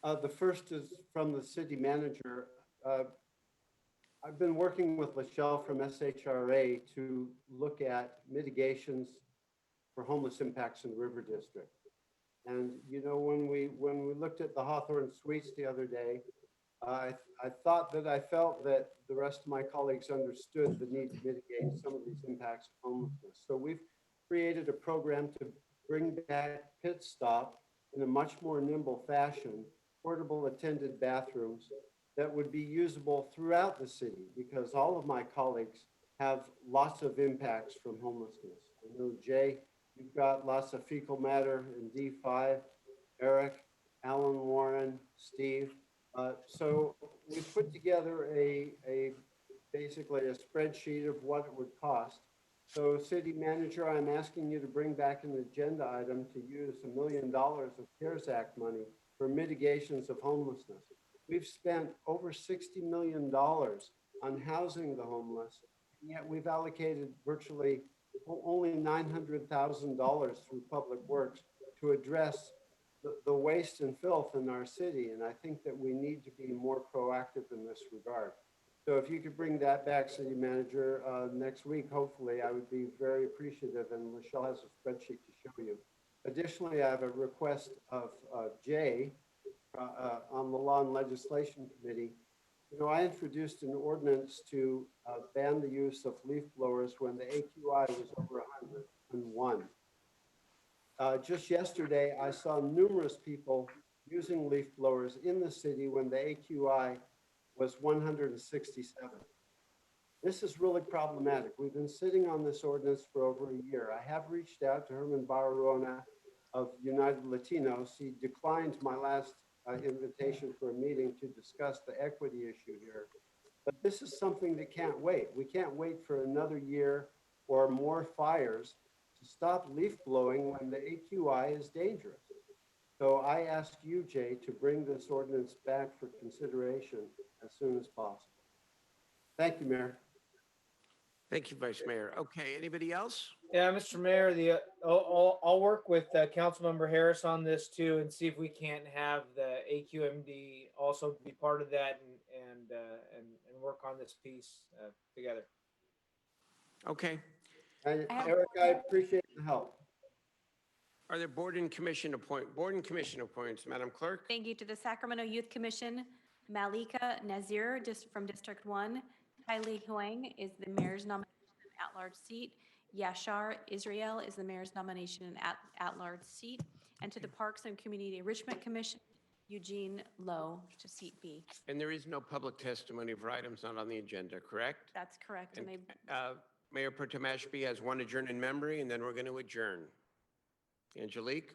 Speaker 3: The first is from the city manager. I've been working with Lachelle from SHRA to look at mitigations for homeless impacts in the River District. And, you know, when we looked at the Hawthorne Suites the other day, I thought that I felt that the rest of my colleagues understood the need to mitigate some of these impacts of homelessness. So we've created a program to bring back Pit Stop in a much more nimble fashion, portable attended bathrooms that would be usable throughout the city, because all of my colleagues have lots of impacts from homelessness. I know, Jay, you've got lots of fecal matter in D5, Eric, Alan Warren, Steve. So we put together basically a spreadsheet of what it would cost. So city manager, I'm asking you to bring back an agenda item to use $1 million of CARES Act money for mitigations of homelessness. We've spent over $60 million on housing the homeless, and yet we've allocated virtually only $900,000 through Public Works to address the waste and filth in our city. And I think that we need to be more proactive in this regard. So if you could bring that back, city manager, next week, hopefully, I would be very appreciative. And Lachelle has a spreadsheet to show you. Additionally, I have a request of Jay on the Law and Legislation Committee. You know, I introduced an ordinance to ban the use of leaf blowers when the AQI was over 101. Just yesterday, I saw numerous people using leaf blowers in the city when the AQI was 167. This is really problematic. We've been sitting on this ordinance for over a year. I have reached out to Herman Barahona of United Latinos. He declined my last invitation for a meeting to discuss the equity issue here. But this is something that can't wait. We can't wait for another year or more fires to stop leaf blowing when the AQI is dangerous. So I ask you, Jay, to bring this ordinance back for consideration as soon as possible. Thank you, Mayor.
Speaker 1: Thank you, Vice Mayor. Okay, anybody else?
Speaker 9: Yeah, Mr. Mayor, I'll work with Councilmember Harris on this too and see if we can't have the AQMD also be part of that and work on this piece together.
Speaker 1: Okay.
Speaker 3: And Eric, I appreciate the help.
Speaker 1: Are there board and commission appointments, Madam Clerk?
Speaker 2: Thank you to the Sacramento Youth Commission. Malika Nazir, just from District 1. Kylie Huang is the mayor's nomination at-large seat. Yashar Israel is the mayor's nomination in at-large seat. And to the Parks and Community Enrichment Commission, Eugene Lowe to seat B.
Speaker 1: And there is no public testimony for items not on the agenda, correct?
Speaker 2: That's correct. And
Speaker 1: And
Speaker 2: they,
Speaker 1: Mayor Pro Tem Ashby has one adjourn in memory, and then we're going to adjourn. Angelique?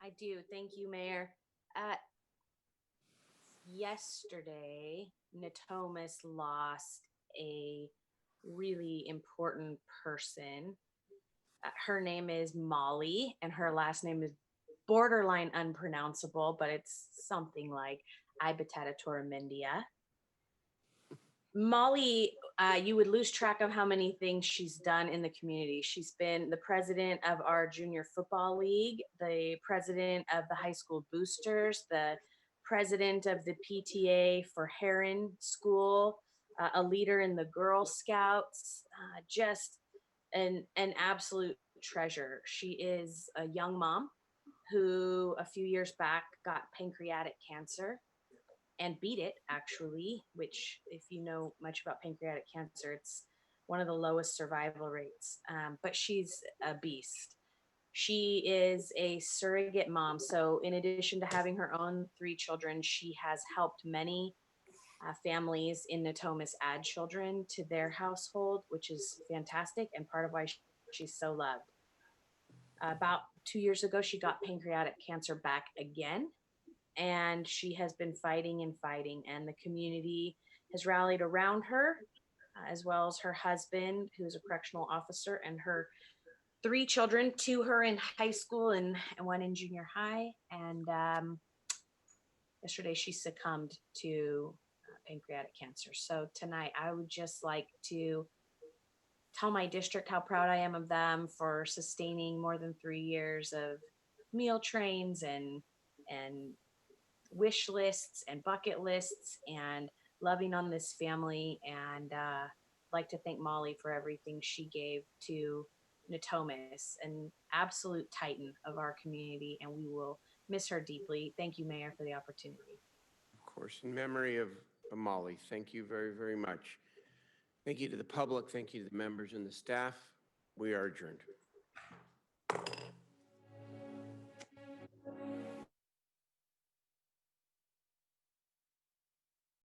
Speaker 15: I do. Thank you, Mayor. Yesterday, Natomas lost a really important person. Her name is Molly, and her last name is borderline unpronounceable, but it's something like Ibatatatoramendia. Molly, you would lose track of how many things she's done in the community. She's been the president of our junior football league, the president of the high school boosters, the president of the PTA for Heron School, a leader in the Girl Scouts, just an absolute treasure. She is a young mom who a few years back got pancreatic cancer and beat it, actually, which if you know much about pancreatic cancer, it's one of the lowest survival rates, but she's a beast. She is a surrogate mom. So in addition to having her own 3 children, she has helped many families in Natomas add children to their household, which is fantastic and part of why she's so loved. About 2 years ago, she got pancreatic cancer back again, and she has been fighting and fighting, and the community has rallied around her, as well as her husband, who's a correctional officer, and her 3 children, 2 her in high school and 1 in junior high. And yesterday she succumbed to pancreatic cancer. So tonight I would just like to tell my district how proud I am of them for sustaining more than 3 years of meal trains and wish lists and bucket lists and loving on this family. And like to thank Molly for everything she gave to Natomas, an absolute titan of our community, and we will miss her deeply. Thank you, Mayor, for the opportunity.
Speaker 1: Of course, in memory of Molly, thank you very, very much. Thank you to the public. Thank you to the members and the staff. We are adjourned.